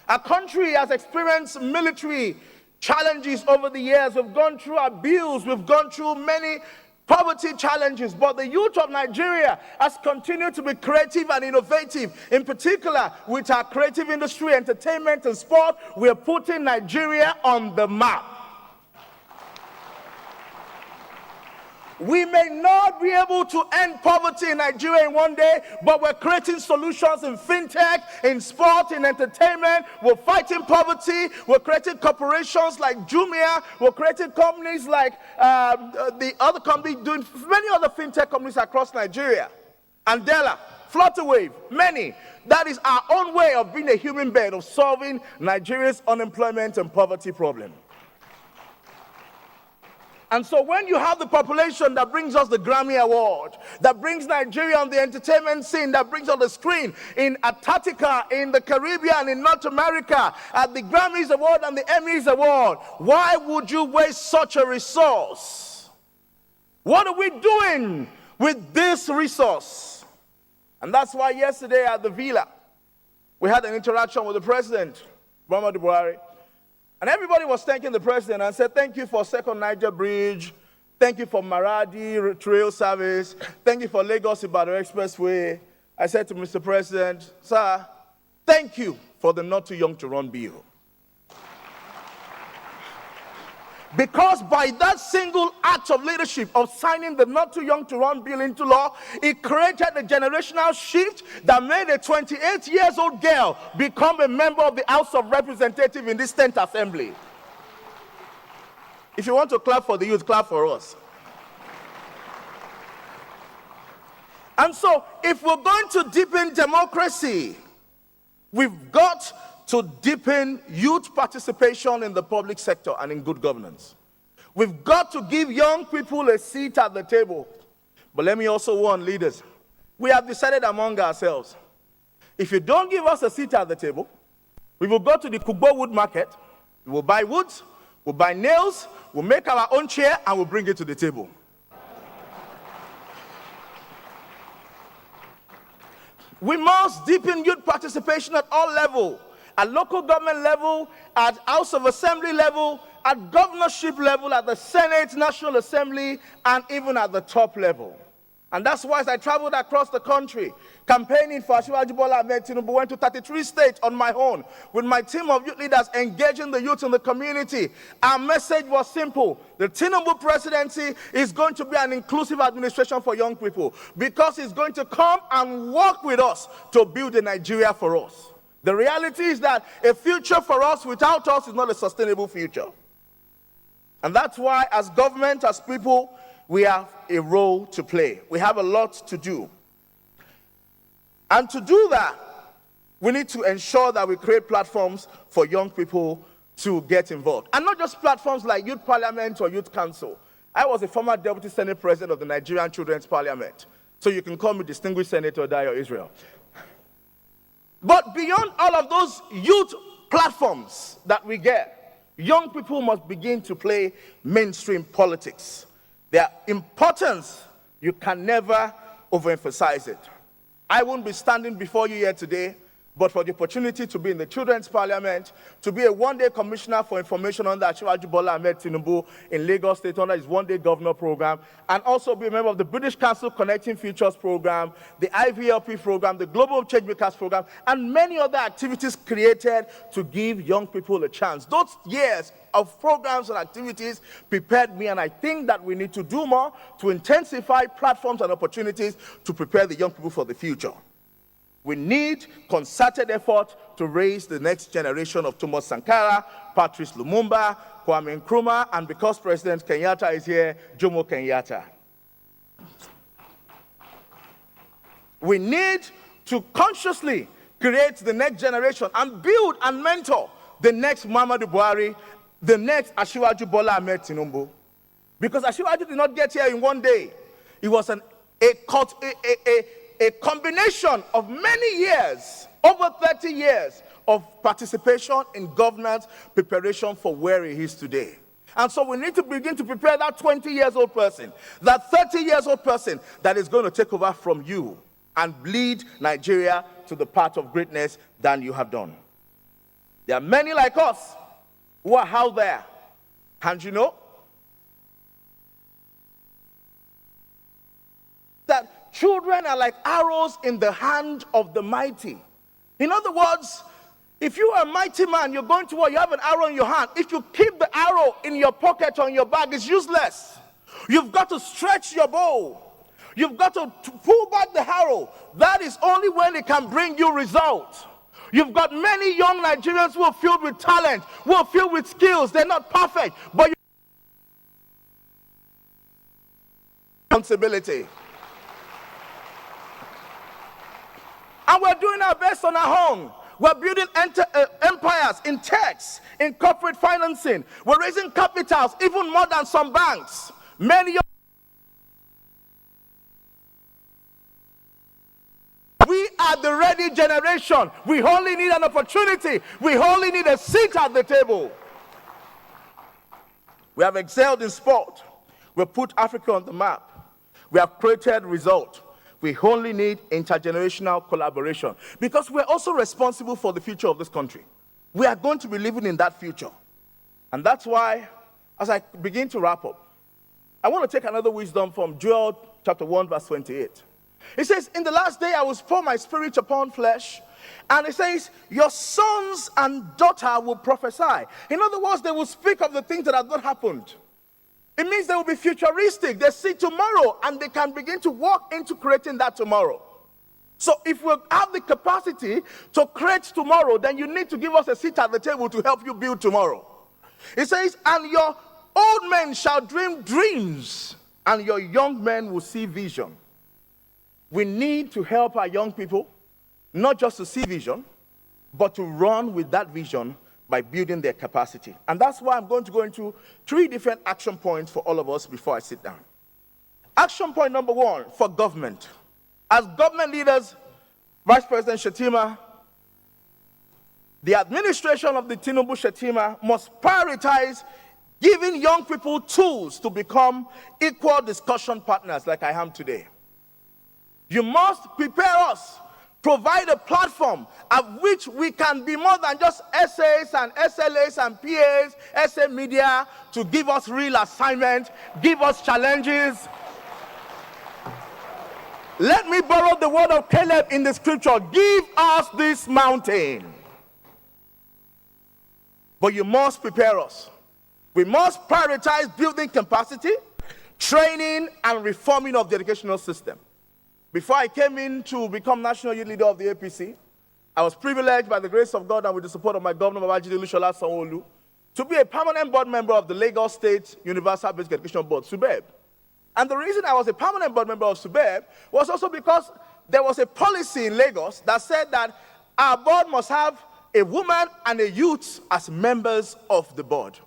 Our country has experienced military challenges over the years. We've gone through abuse, we've gone through many poverty challenges, but the youth of Nigeria has continued to be creative and innovative. In particular, with our creative industry, entertainment, and sport, we are putting Nigeria on the map. We may not be able to end poverty in Nigeria in one day, but we're creating solutions in fintech, in sport, in entertainment. We're fighting poverty. We're creating corporations like Jumia. We're creating companies like the other company doing many other fintech companies across Nigeria. Andela, Flutterwave, many. That is our own way of being a human being, of solving Nigeria's unemployment and poverty problem. And so when you have the population that brings us the Grammy Award, that brings Nigeria on the entertainment scene, that brings on the screen in Antarctica, in the Caribbean, in North America, at the Grammys Award and the Emmys Award, why would you waste such a resource? What are we doing with this resource? And that's why yesterday at the Villa, we had an interaction with the president, Muhammadu Buhari. And everybody was thanking the president and said, thank you for Second Niger Bridge. Thank you for Maradi Trail Service. Thank you for Lagos-Ibadan Expressway. I said to Mr. President, sir, thank you for the Not Too Young to Run bill. Because by that single act of leadership of signing the Not Too Young to Run bill into law, it created a generational shift that made a 28-year-old girl become a member of the House of Representatives in this 10th Assembly. If you want to clap for the youth, clap for us. And so, if we're going to deepen democracy, we've got to deepen youth participation in the public sector and in good governance. We've got to give young people a seat at the table. But let me also warn leaders. We have decided among ourselves, if you don't give us a seat at the table, we will go to the Kugbo wood market, we will buy woods, we'll buy nails, we'll make our own chair, and we'll bring it to the table. We must deepen youth participation at all levels. At local government level, at House of Assembly level, at governorship level, at the Senate, National Assembly, and even at the top level. And that's why as I traveled across the country, campaigning for Bola Tinubu, went to 33 states on my own, with my team of youth leaders engaging the youth in the community. Our message was simple. The Tinubu presidency is going to be an inclusive administration for young people, because it's going to come and work with us to build a Nigeria for us. The reality is that a future for us without us is not a sustainable future. And that's why, as government, as people, we have a role to play. We have a lot to do. And to do that, we need to ensure that we create platforms for young people to get involved. And not just platforms like Youth Parliament or Youth Council. I was a former Deputy Senate President of the Nigerian Children's Parliament. So you can call me Distinguished Senator Dayo Israel. But beyond all of those youth platforms that we get, young people must begin to play mainstream politics. Their importance, you can never overemphasize it. I won't be standing before you here today, but for the opportunity to be in the Children's Parliament, to be a one-day commissioner for information under Bola Tinubu in Lagos State under his one-day governor program, and also be a member of the British Council Connecting Futures program, the IVLP program, the Global Changemakers program, and many other activities created to give young people a chance. Those years of programs and activities prepared me, and I think that we need to do more to intensify platforms and opportunities to prepare the young people for the future. We need concerted effort to raise the next generation of Thomas Sankara, Patrice Lumumba, Kwame Nkrumah, and because President Kenyatta is here, Jomo Kenyatta. We need to consciously create the next generation and build and mentor the next Muhammadu Buhari, the next Asiwaju Bola Tinubu. Because Asiwaju did not get here in one day. It was a combination of many years, over 30 years of participation in governance preparation for where he is today. And so we need to begin to prepare that 20-year-old person, that 30-year-old person that is going to take over from you and lead Nigeria to the path of greatness than you have done. There are many like us who are out there, and you know that children are like arrows in the hand of the mighty. In other words, if you are a mighty man, you're going to war, you have an arrow in your hand. If you keep the arrow in your pocket or in your bag, it's useless. You've got to stretch your bow. You've got to pull back the arrow. That is only when it can bring you results. You've got many young Nigerians who are filled with talent, who are filled with skills. They're not perfect, but responsibility. And we're doing our best on our own. We're building empires in techs, in corporate financing. We're raising capitals, even more than some banks. Many we are the ready generation. We only need an opportunity. We only need a seat at the table. We have excelled in sport. We've put Africa on the map. We have created results. We only need intergenerational collaboration because we're also responsible for the future of this country. We are going to be living in that future. And that's why, as I begin to wrap up, I want to take another wisdom from Joel chapter 1, verse 28. It says, in the last day I will pour my spirit upon flesh. And it says, your sons and daughter will prophesy. In other words, they will speak of the things that have not happened. It means they will be futuristic. They see tomorrow and they can begin to walk into creating that tomorrow. So if we have the capacity to create tomorrow, then you need to give us a seat at the table to help you build tomorrow. It says, and your old men shall dream dreams, and your young men will see vision. We need to help our young people, not just to see vision, but to run with that vision by building their capacity. And that's why I'm going to go into 3 different action points for all of us before I sit down. Action point number 1 for government. As government leaders, Vice President Shettima, the administration of the Tinubu Shettima must prioritize giving young people tools to become equal discussion partners like I am today. You must prepare us, provide a platform at which we can be more than just essays and SLAs and PAs, essay media, to give us real assignment, give us challenges. Let me borrow the word of Caleb in the scripture. Give us this mountain. But you must prepare us. We must prioritize building capacity, training, and reforming of the educational system. Before I came in to become national youth leader of the APC, I was privileged by the grace of God and with the support of my governor, Babajide Olusola Sanwo-Olu, to be a permanent board member of the Lagos State Universal Basic Education Board, SUBEB. And the reason I was a permanent board member of SUBEB was also because there was a policy in Lagos that said that our board must have a woman and a youth as members of the board.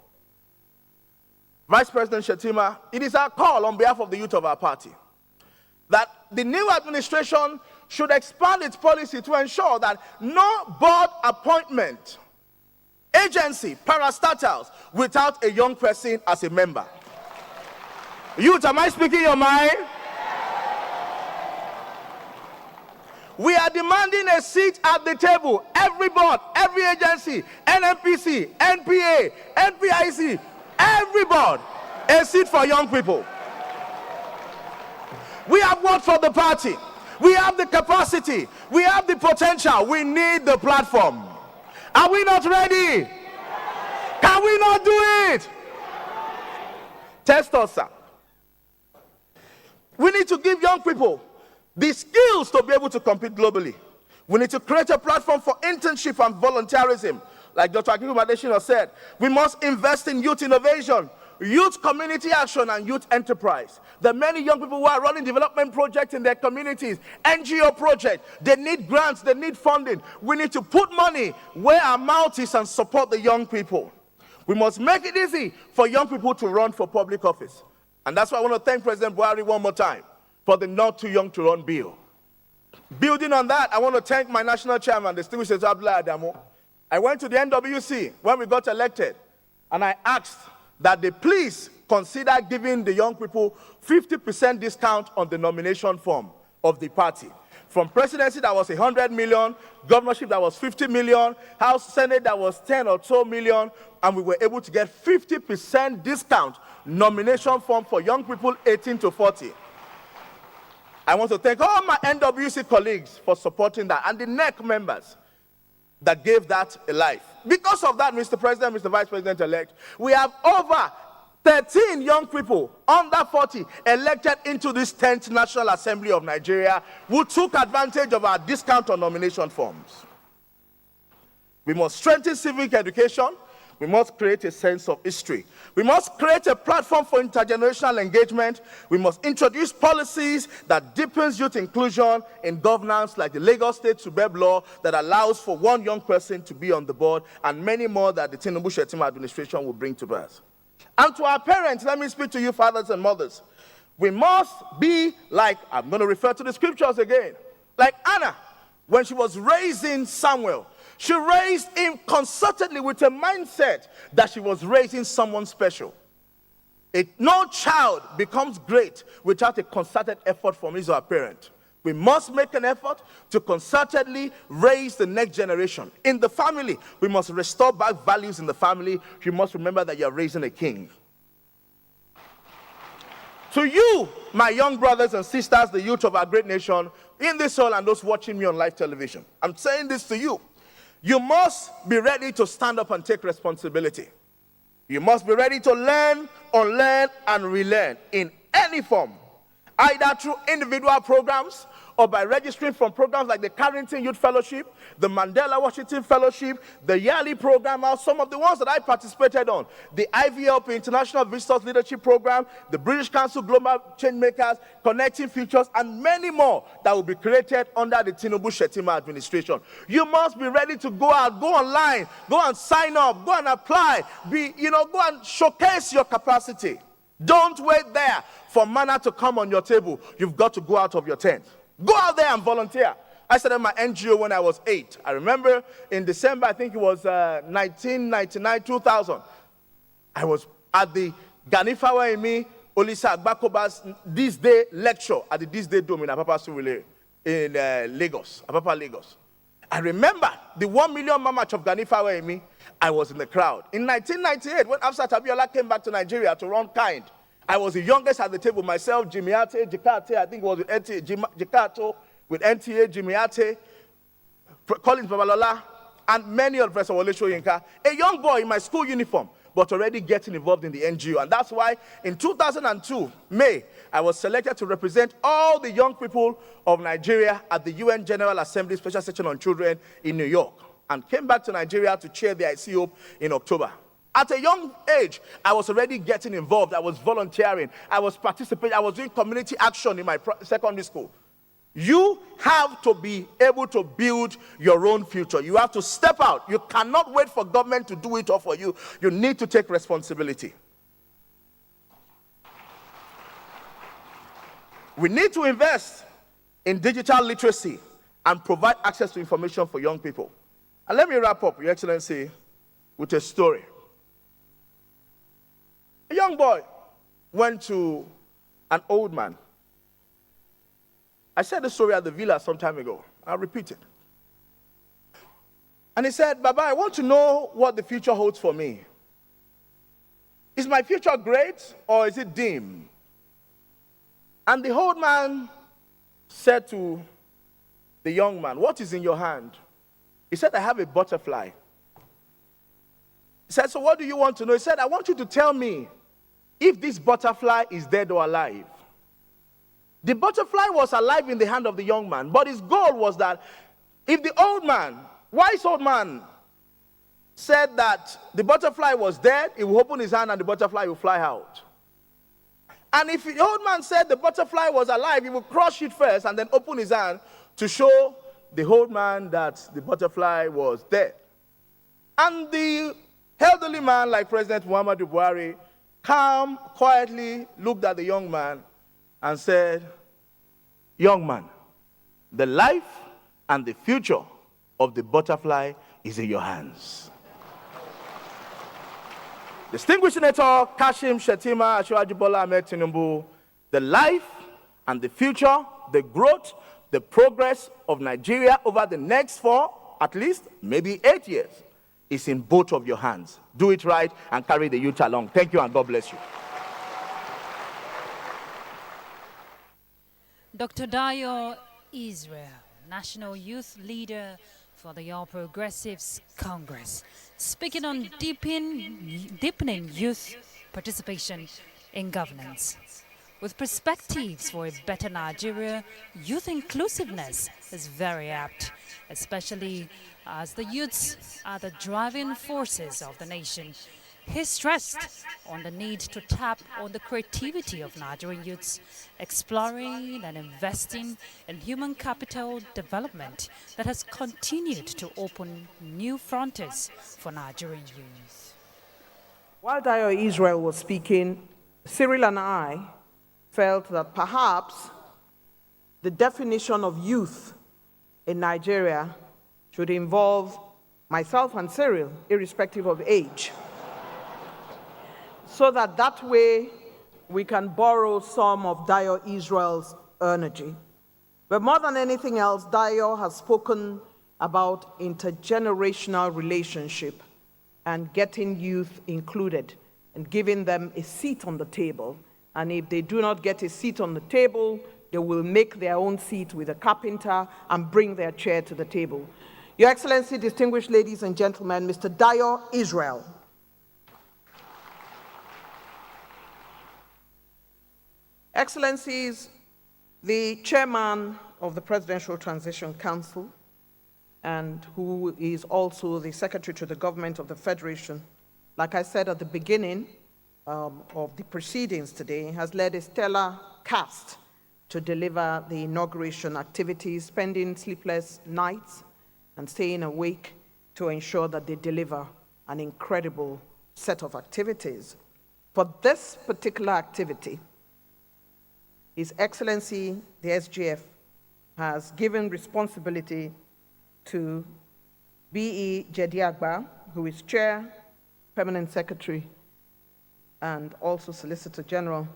Vice President Shettima, it is our call on behalf of the youth of our party that the new administration should expand its policy to ensure that no board appointment, agency, parastatals, without a young person as a member. Youth, am I speaking your mind? We are demanding a seat at the table. Every board, every agency, NNPC, NPA, NPIC, every board, a seat for young people. We have worked for the party. We have the capacity. We have the potential. We need the platform. Are we not ready? Can we not do it? Test us, sir. We need to give young people the skills to be able to compete globally. We need to create a platform for internship and volunteerism. Like Dr. Akiku Madeshino said, we must invest in youth innovation, youth community action, and youth enterprise. There are many young people who are running development projects in their communities, NGO projects. They need grants, they need funding. We need to put money where our mouth is and support the young people. We must make it easy for young people to run for public office. And that's why I want to thank President Buhari one more time for the Not Too Young to Run bill. Building on that, I want to thank my national chairman, distinguished Senator Abdoulaye Adamu. I went to the NWC when we got elected, and I asked that they please consider giving the young people 50% discount on the nomination form of the party. From presidency that was 100 million, governorship that was 50 million, House Senate that was 10 or 12 million, and we were able to get 50% discount nomination form for young people 18 to 40. I want to thank all my NWC colleagues for supporting that, and the NEC members that gave that a life. Because of that, Mr. President, Mr. Vice President-elect, we have over 13 young people under 40 elected into this 10th National Assembly of Nigeria who took advantage of our discount on nomination forms. We must strengthen civic education. We must create a sense of history. We must create a platform for intergenerational engagement. We must introduce policies that deepens youth inclusion in governance, like the Lagos State Subeb law that allows for one young person to be on the board, and many more that the Tinubu administration will bring to us. And to our parents, let me speak to you fathers and mothers. We must be like, I'm going to refer to the scriptures again, like Anna, when she was raising Samuel. She raised him concertedly with a mindset that she was raising someone special. No child becomes great without a concerted effort from his or her parent. We must make an effort to concertedly raise the next generation. In the family, we must restore back values in the family. You must remember that you're raising a king. To you, my young brothers and sisters, the youth of our great nation, in this hall and those watching me on live television, I'm saying this to you. You must be ready to stand up and take responsibility. You must be ready to learn, unlearn, and relearn in any form, either through individual programs or by registering from programs like the Carrington Youth Fellowship, the Mandela Washington Fellowship, the yearly program, or some of the ones that I participated on, the IVLP International Visitors Leadership Program, the British Council Global Changemakers, Connecting Futures, and many more that will be created under the Tinubu administration. You must be ready to go out, go online, go and sign up, go and apply, go and showcase your capacity. Don't wait there for manna to come on your table. You've got to go out of your tent. Go out there and volunteer. I started my NGO when I was 8. I remember in December, I think it was 1999, 2000. I was at the Ganifawa Emi Olisa Agbakoba's This Day lecture at the This Day Dome in Apapa Surulere in Lagos, Apapa, Lagos. I remember the 1 million march of Ganifawa Emi. I was in the crowd. In 1998, when Afsat Abiola came back to Nigeria to run Kind, I was the youngest at the table, myself, Jimmy Ate, Jikate, I think it was with NTA, Jikato, with NTA, Jimmy Ate, Collins Babalola, and many of Professor Wole Soyinka, a young boy in my school uniform, but already getting involved in the NGO. And that's why in 2002, May, I was selected to represent all the young people of Nigeria at the UN General Assembly Special Session on Children in New York, and came back to Nigeria to chair the ICOP in October. At a young age, I was already getting involved. I was volunteering. I was participating. I was doing community action in my secondary school. You have to be able to build your own future. You have to step out. You cannot wait for government to do it all for you. You need to take responsibility. We need to invest in digital literacy and provide access to information for young people. And let me wrap up, Your Excellency, with a story. A young boy went to an old man. I said the story at the villa some time ago. I'll repeat it. And he said, Baba, I want to know what the future holds for me. Is my future great or is it dim? And the old man said to the young man, what is in your hand? He said, I have a butterfly. He said, so what do you want to know? He said, I want you to tell me if this butterfly is dead or alive. The butterfly was alive in the hand of the young man, but his goal was that if the old man, wise old man, said that the butterfly was dead, he would open his hand and the butterfly would fly out. And if the old man said the butterfly was alive, he would crush it first and then open his hand to show the old man that the butterfly was dead. And the elderly man, like President Muhammadu Buhari, calm, quietly looked at the young man and said, young man, the life and the future of the butterfly is in your hands. Distinguished Senator Kashim Shettima Asiwaju Bola Ahmed Tinubu, the life and the future, the growth the progress of Nigeria over the next 4, at least, maybe 8 years, is in both of your hands. Do it right and carry the youth along. Thank you and God bless you. Dr. Dayo Israel, National Youth Leader for the All Progressives Congress, speaking on deepening youth participation in governance. With perspectives for a better Nigeria, youth inclusiveness is very apt, especially as the youths are the driving forces of the nation. He stressed on the need to tap on the creativity of Nigerian youths, exploring and investing in human capital development that has continued to open new frontiers for Nigerian youth. While Dayo Israel was speaking, Cyril and I felt that perhaps the definition of youth in Nigeria should involve myself and Cyril, irrespective of age, so that way we can borrow some of Dayo Israel's energy. But more than anything else, Dayo has spoken about intergenerational relationship and getting youth included and giving them a seat on the table. And if they do not get a seat on the table, they will make their own seat with a carpenter and bring their chair to the table. Your Excellency, distinguished ladies and gentlemen, Mr. Dayo Israel. Excellencies, the chairman of the Presidential Transition Council, and who is also the secretary to the government of the Federation, like I said at the beginning of the proceedings today, has led a stellar cast to deliver the inauguration activities, spending sleepless nights and staying awake to ensure that they deliver an incredible set of activities. For this particular activity, His Excellency, the SGF, has given responsibility to B.E. Jediagba, who is Chair, Permanent Secretary, and also Solicitor General,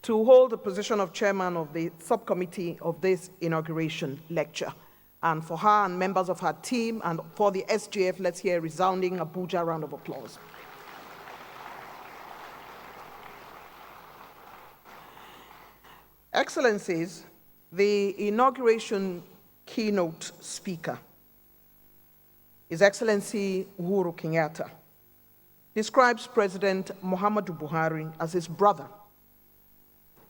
to hold the position of Chairman of the subcommittee of this inauguration lecture. And for her and members of her team, and for the SGF, let's hear a resounding Abuja round of applause. Excellencies, the inauguration keynote speaker, His Excellency Uhuru Kenyatta, describes President Muhammadu Buhari as his brother.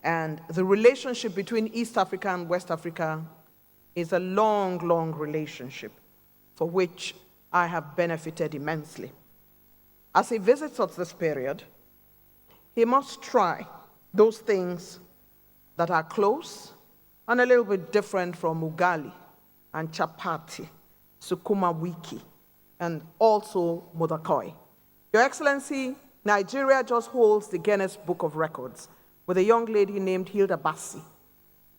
And the relationship between East Africa and West Africa is a long, long relationship for which I have benefited immensely. As he visits us this period, he must try those things that are close and a little bit different from ugali and chapati, sukuma wiki, and also modakoi. Your Excellency, Nigeria just holds the Guinness Book of Records with a young lady named Hilda Bassi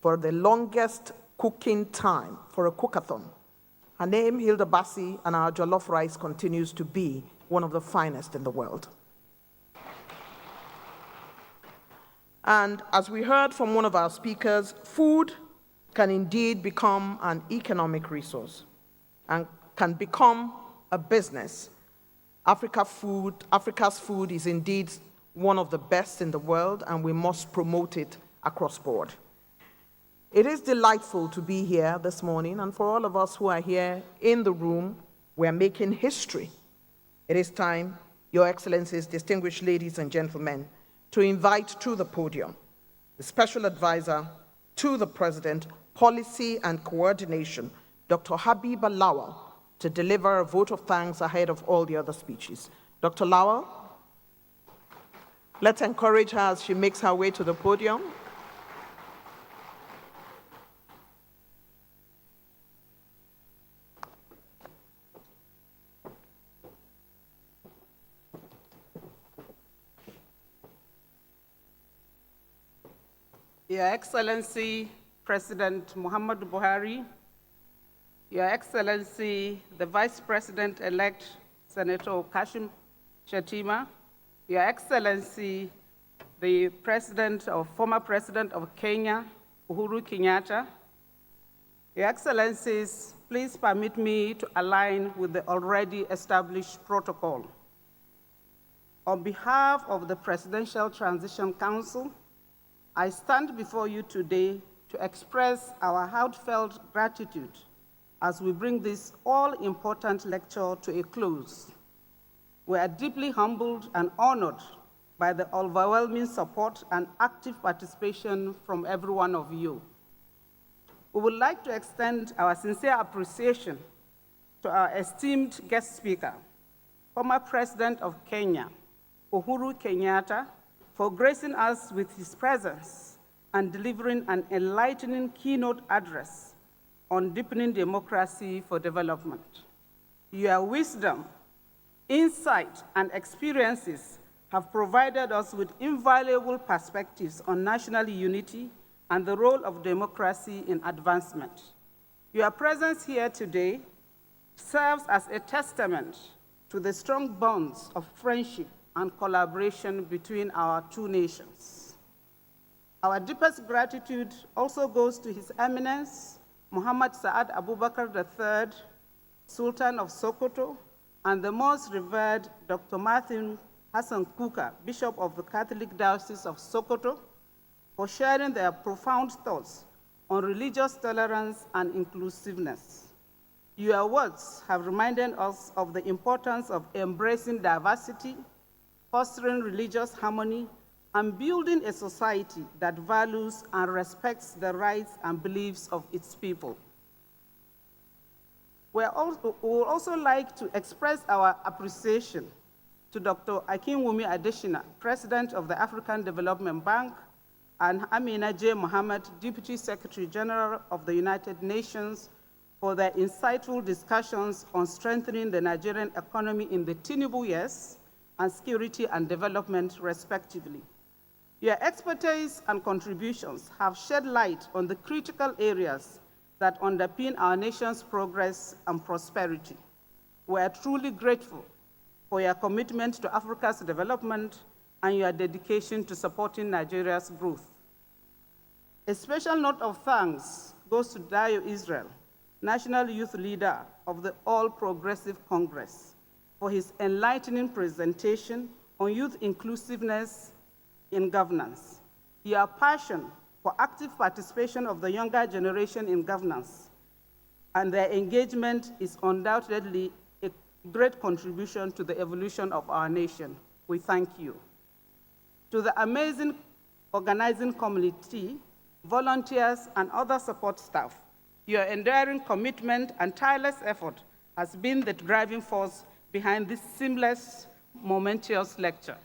for the longest cooking time for a cookathon. Her name, Hilda Bassi, and our jollof rice continues to be one of the finest in the world. And as we heard from one of our speakers, food can indeed become an economic resource and can become a business. Africa's food is indeed one of the best in the world, and we must promote it across board. It is delightful to be here this morning, and for all of us who are here in the room, we are making history. It is time, Your Excellencies, distinguished ladies and gentlemen, to invite to the podium the Special Advisor to the President, Policy and Coordination, Dr. Habiba Lawal, to deliver a vote of thanks ahead of all the other speeches. Dr. Lawal, let's encourage her as she makes her way to the podium. Your Excellency, President Muhammadu Buhari, Your Excellency, the Vice President-elect, Senator Kashim Shettima, Your Excellency, the former President of Kenya, Uhuru Kenyatta, Your Excellencies, please permit me to align with the already established protocol. On behalf of the Presidential Transition Council, I stand before you today to express our heartfelt gratitude as we bring this all-important lecture to a close. We are deeply humbled and honored by the overwhelming support and active participation from every one of you. We would like to extend our sincere appreciation to our esteemed guest speaker, former President of Kenya, Uhuru Kenyatta, for gracing us with his presence and delivering an enlightening keynote address on deepening democracy for development. Your wisdom, insight, and experiences have provided us with invaluable perspectives on national unity and the role of democracy in advancement. Your presence here today serves as a testament to the strong bonds of friendship and collaboration between our two nations. Our deepest gratitude also goes to His Eminence, Muhammad Saad Abubakar III, Sultan of Sokoto, and the most revered Dr. Martin Hassan Kuka, Bishop of the Catholic Diocese of Sokoto, for sharing their profound thoughts on religious tolerance and inclusiveness. Your words have reminded us of the importance of embracing diversity, fostering religious harmony, and building a society that values and respects the rights and beliefs of its people. We would also like to express our appreciation to Dr. Akinwumi Adeyeye, President of the African Development Bank, and Amina J. Mohammed, Deputy Secretary General of the United Nations, for their insightful discussions on strengthening the Nigerian economy in the Tinubu years and security and development, respectively. Your expertise and contributions have shed light on the critical areas that underpin our nation's progress and prosperity. We are truly grateful for your commitment to Africa's development and your dedication to supporting Nigeria's growth. A special note of thanks goes to Dayo Israel, National Youth Leader of the All Progressive Congress, for his enlightening presentation on youth inclusiveness in governance. Your passion for active participation of the younger generation in governance and their engagement is undoubtedly a great contribution to the evolution of our nation. We thank you. To the amazing organizing committee, volunteers, and other support staff, your enduring commitment and tireless effort has been the driving force behind this seamless, momentous lecture.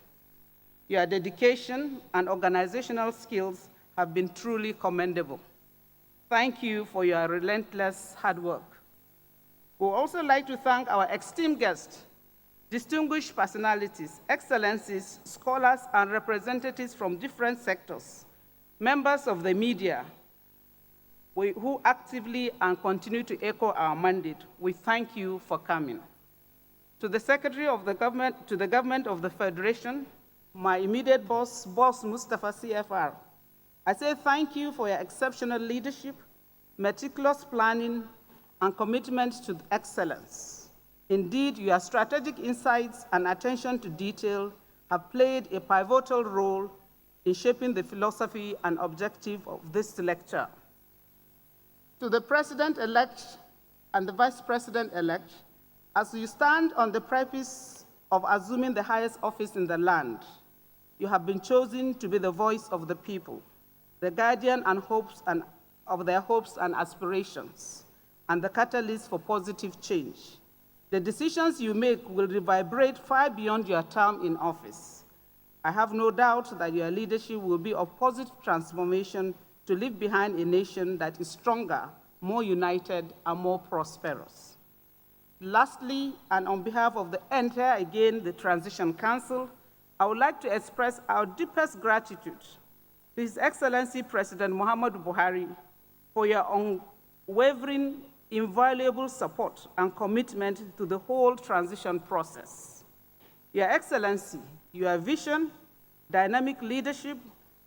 Your dedication and organizational skills have been truly commendable. Thank you for your relentless hard work. We would also like to thank our esteemed guests, distinguished personalities, excellencies, scholars, and representatives from different sectors, members of the media, who actively and continue to echo our mandate. We thank you for coming. To the Secretary of the Government, to the Government of the Federation, my immediate boss Mustafa CFR, I say thank you for your exceptional leadership, meticulous planning, and commitment to excellence. Indeed, your strategic insights and attention to detail have played a pivotal role in shaping the philosophy and objective of this lecture. To the President-elect and the Vice President-elect, as you stand on the precipice of assuming the highest office in the land, you have been chosen to be the voice of the people, the guardian and of their hopes and aspirations, and the catalyst for positive change. The decisions you make will reverberate far beyond your term in office. I have no doubt that your leadership will be of positive transformation to leave behind a nation that is stronger, more united, and more prosperous. Lastly, and on behalf of the entire, the Transition Council, I would like to express our deepest gratitude to His Excellency President Muhammadu Buhari for your unwavering, invaluable support and commitment to the whole transition process. Your Excellency, your vision, dynamic leadership,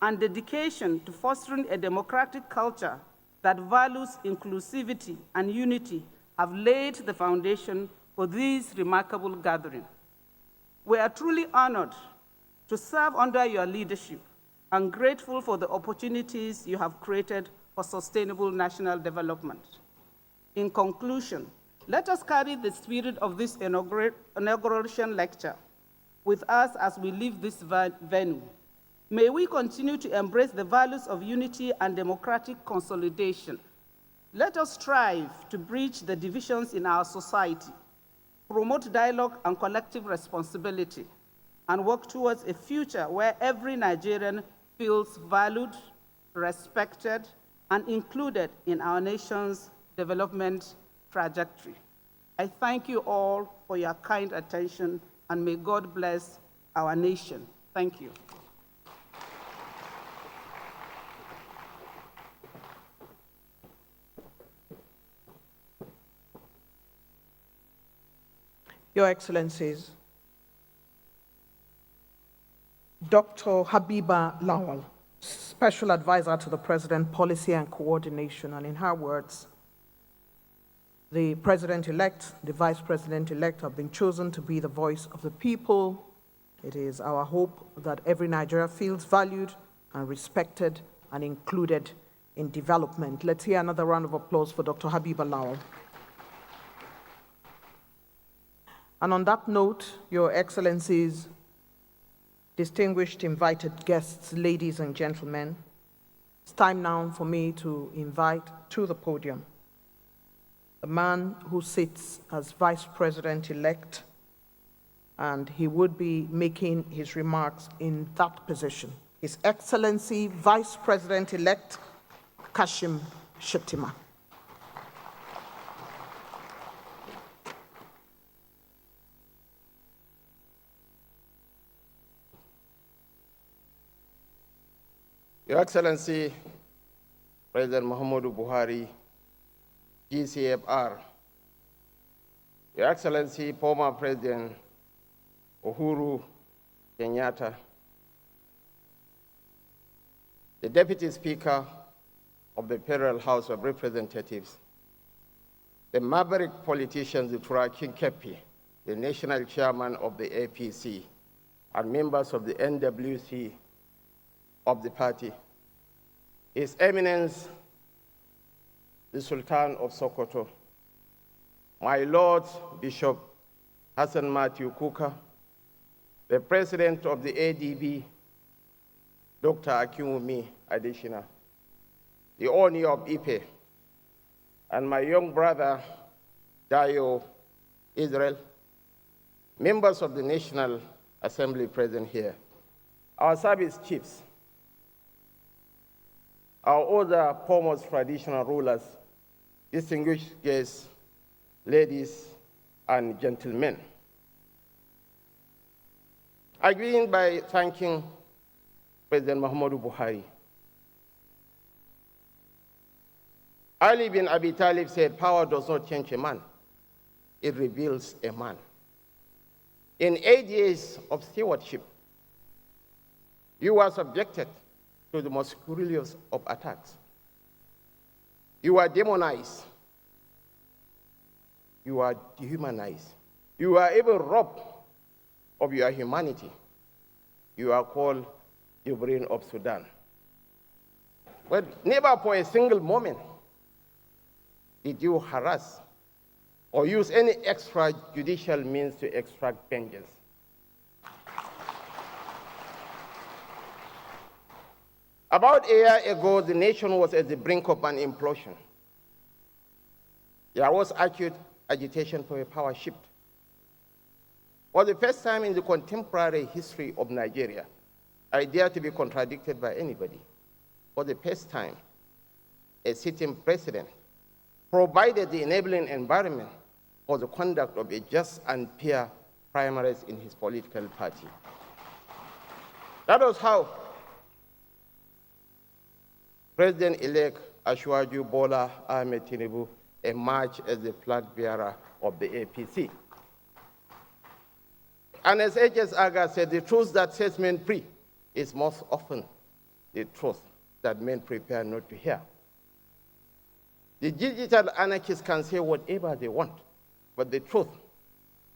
and dedication to fostering a democratic culture that values inclusivity and unity have laid the foundation for this remarkable gathering. We are truly honored to serve under your leadership and grateful for the opportunities you have created for sustainable national development. In conclusion, let us carry the spirit of this inauguration lecture with us as we leave this venue. May we continue to embrace the values of unity and democratic consolidation. Let us strive to bridge the divisions in our society, promote dialogue and collective responsibility, and work towards a future where every Nigerian feels valued, respected, and included in our nation's development trajectory. I thank you all for your kind attention, and may God bless our nation. Thank you. Your Excellencies, Dr. Habiba Lawal, Special Advisor to the President, Policy and Coordination, and in her words, the President-elect, the Vice President-elect have been chosen to be the voice of the people. It is our hope that every Nigerian feels valued and respected and included in development. Let's hear another round of applause for Dr. Habiba Lawal. And on that note, Your Excellencies, distinguished invited guests, ladies and gentlemen, it's time now for me to invite to the podium the man who sits as Vice President-elect, and he would be making his remarks in that position. His Excellency Vice President-elect Kashim Shettima. Your Excellency, President Muhammadu Buhari, GCFR, Your Excellency, former President Uhuru Kenyatta, the Deputy Speaker of the Federal House of Representatives, the maverick politician Turaki Kepi, the National Chairman of the APC, and members of the NWC of the party, His Eminence, the Sultan of Sokoto, my Lord Bishop Hassan Matthew Kuka, the President of the ADB, Dr. Akinwumi Adeshina, the Oni of Ipe, and my young brother, Dayo Israel, members of the National Assembly present here, our service chiefs, our other foremost traditional rulers, distinguished guests, ladies and gentlemen. I begin by thanking President Muhammadu Buhari. Ali bin Abi Talib said, "Power does not change a man, it reveals a man." In 8 years of stewardship, you were subjected to the most scurrilous of attacks. You are demonized. You are dehumanized. You are even robbed of your humanity. You are called the brain of Sudan. But never for a single moment did you harass or use any extrajudicial means to extract vengeance. About a year ago, the nation was at the brink of an implosion. There was acute agitation for a power shift. For the first time in the contemporary history of Nigeria, I dare to be contradicted by anybody. For the first time, a sitting president provided the enabling environment for the conduct of a just and fair primaries in his political party. That was how President-elect Asiwaju Bola Tinubu emerged as the flag bearer of the APC. And as H.S. Aga said, the truth that sets men free is most often the truth that men prepare not to hear. The digital anarchists can say whatever they want, but the truth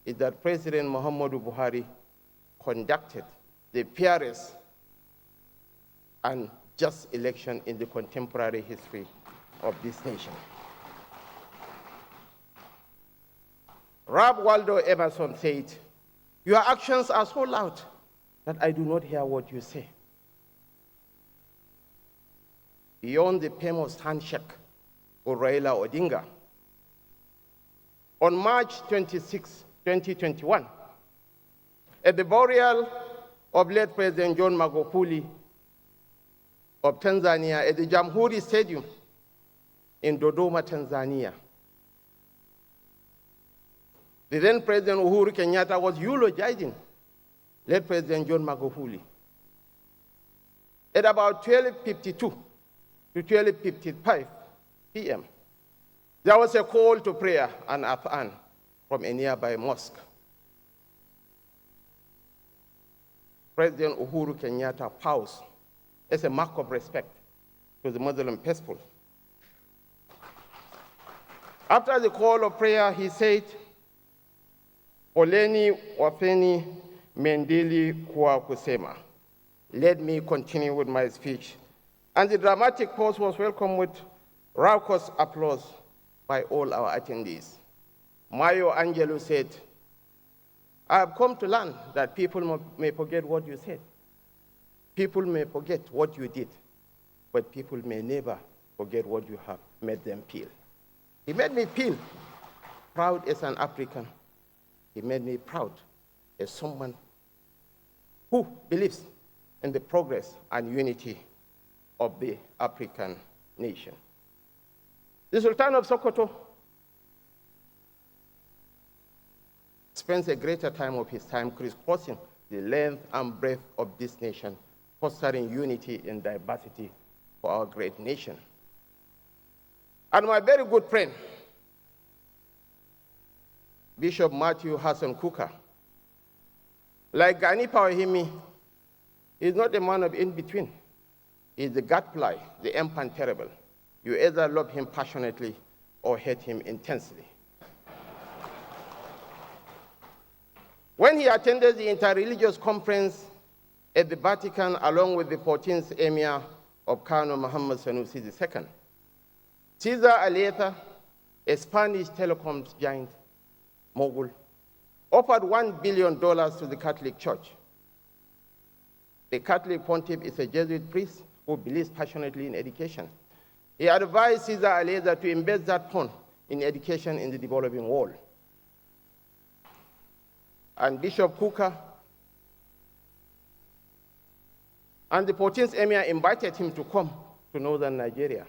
is that President Muhammadu Buhari conducted the fairest and just election in the contemporary history of this nation. Ralph Waldo Emerson said, "Your actions are so loud that I do not hear what you say." Beyond the famous handshake with Raila Odinga, on March 26, 2021, at the burial of late President John Magufuli of Tanzania at the Jamhuri Stadium in Dodoma, Tanzania, the then President Uhuru Kenyatta was eulogizing late President John Magufuli. At about 12:52 to 12:55 p.m., there was a call to prayer and adhan from a nearby mosque. President Uhuru Kenyatta paused as a mark of respect to the Muslim faithful. After the call of prayer, he said, "Poleni wafeni mendili kwa kusema." Let me continue with my speech. And the dramatic pause was welcomed with raucous applause by all our attendees. Mayo Angelo said, "I have come to learn that people may forget what you said. People may forget what you did, but people may never forget what you have made them feel." He made me feel proud as an African. He made me proud as someone who believes in the progress and unity of the African nation. The Sultan of Sokoto spends a greater time of his time crisscrossing the length and breadth of this nation, fostering unity and diversity for our great nation. And my very good friend, Bishop Matthew Hassan Kuka, like Gani Pawahimi, is not a man of in-between. He is the gadfly, the infant terrible. You either love him passionately or hate him intensely. When he attended the interreligious conference at the Vatican along with the 14th Emir of Kano Muhammad Sanusi II, Cesar Aleta, a Spanish telecoms giant mogul, offered $1 billion to the Catholic Church. The Catholic pontiff is a Jesuit priest who believes passionately in education. He advised Cesar Aleta to invest that fund in education in the developing world. And Bishop Kuka and the 14th Emir invited him to come to northern Nigeria.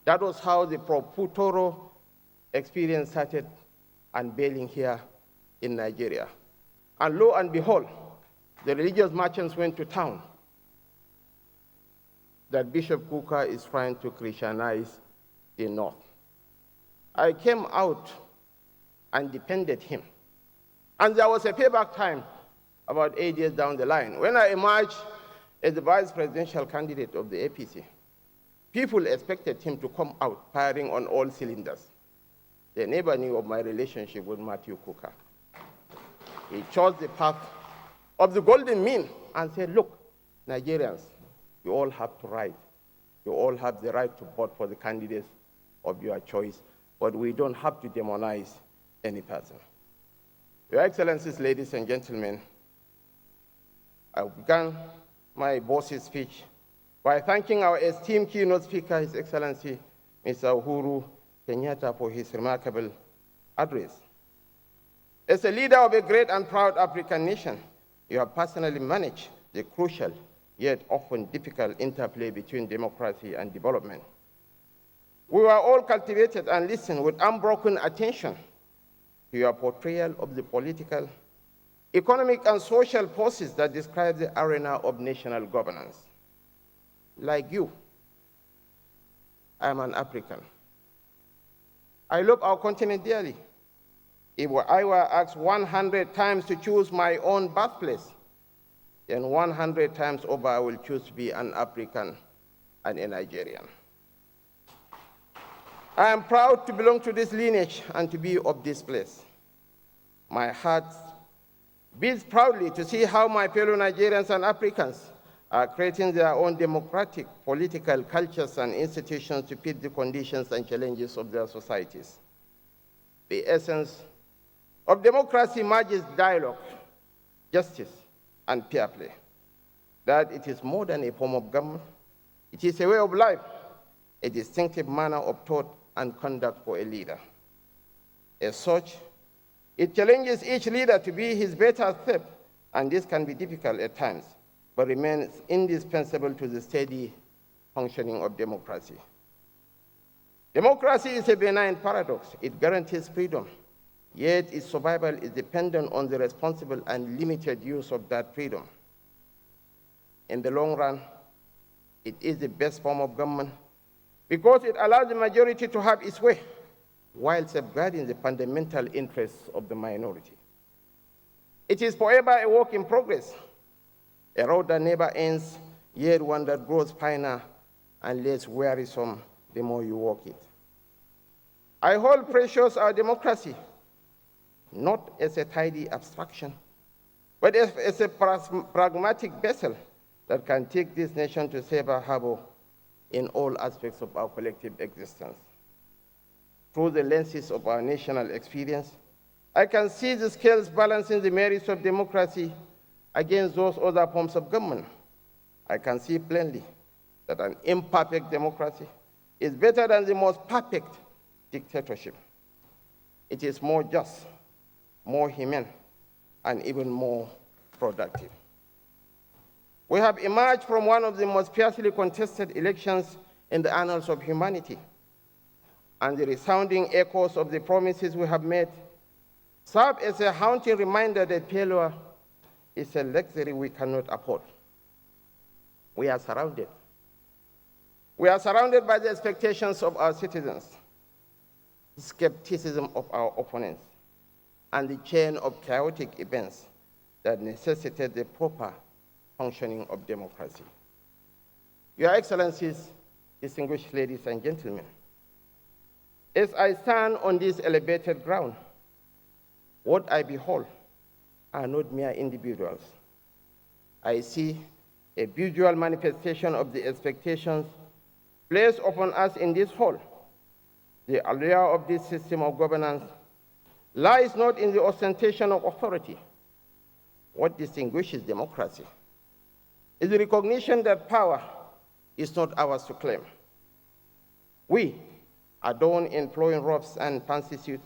That was how the Proputoro experience started unveiling here in Nigeria. And lo and behold, the religious merchants went to town that Bishop Kuka is trying to Christianize the North. I came out and defended him. And there was a payback time about 8 years down the line. When I emerged as the vice presidential candidate of the APC, people expected him to come out firing on all cylinders. They never knew of my relationship with Matthew Kuka. He chose the path of the golden mean and said, "Look, Nigerians, you all have to write. You all have the right to vote for the candidates of your choice, but we don't have to demonize any person." Your Excellencies, ladies and gentlemen, I began my boss's speech by thanking our esteemed keynote speaker, His Excellency, Mr. Uhuru Kenyatta, for his remarkable address. As a leader of a great and proud African nation, you have personally managed the crucial yet often difficult interplay between democracy and development. We were all cultivated and listened with unbroken attention to your portrayal of the political, economic, and social forces that describe the arena of national governance. Like you, I am an African. I love our continent dearly. If I were asked 100 times to choose my own birthplace, then 100 times over I will choose to be an African and a Nigerian. I am proud to belong to this lineage and to be of this place. My heart beats proudly to see how my fellow Nigerians and Africans are creating their own democratic political cultures and institutions to fit the conditions and challenges of their societies. The essence of democracy merges dialogue, justice, and fair play. That it is more than a form of government. It is a way of life, a distinctive manner of thought and conduct for a leader. As such, it challenges each leader to be his better self, and this can be difficult at times, but remains indispensable to the steady functioning of democracy. Democracy is a benign paradox. It guarantees freedom, yet its survival is dependent on the responsible and limited use of that freedom. In the long run, it is the best form of government because it allows the majority to have its way while safeguarding the fundamental interests of the minority. It is forever a work in progress, a road that never ends, yet one that grows finer and less wearisome the more you walk it. I hold precious our democracy, not as a tidy abstraction, but as a pragmatic vessel that can take this nation to safer harbor in all aspects of our collective existence. Through the lenses of our national experience, I can see the scales balancing the merits of democracy against those other forms of government. I can see plainly that an imperfect democracy is better than the most perfect dictatorship. It is more just, more humane, and even more productive. We have emerged from one of the most fiercely contested elections in the annals of humanity, and the resounding echoes of the promises we have made serve as a haunting reminder that failure is a luxury we cannot afford. We are surrounded. We are surrounded by the expectations of our citizens, the skepticism of our opponents, and the chain of chaotic events that necessitate the proper functioning of democracy. Your Excellencies, distinguished ladies and gentlemen, as I stand on this elevated ground, what I behold are not mere individuals. I see a visual manifestation of the expectations placed upon us in this hall. The allure of this system of governance lies not in the ostentation of authority. What distinguishes democracy is the recognition that power is not ours to claim. We, adorned in flowing robes and fancy suits,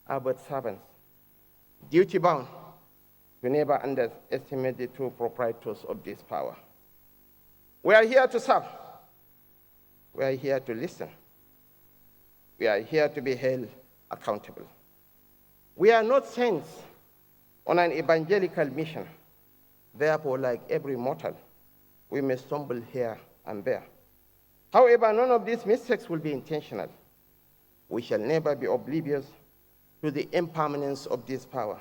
are but servants, duty-bound to never underestimate the true proprietors of this power. We are here to serve. We are here to listen. We are here to be held accountable. We are not saints on an evangelical mission. Therefore, like every mortal, we may stumble here and there. However, none of these mistakes will be intentional. We shall never be oblivious to the impermanence of this power,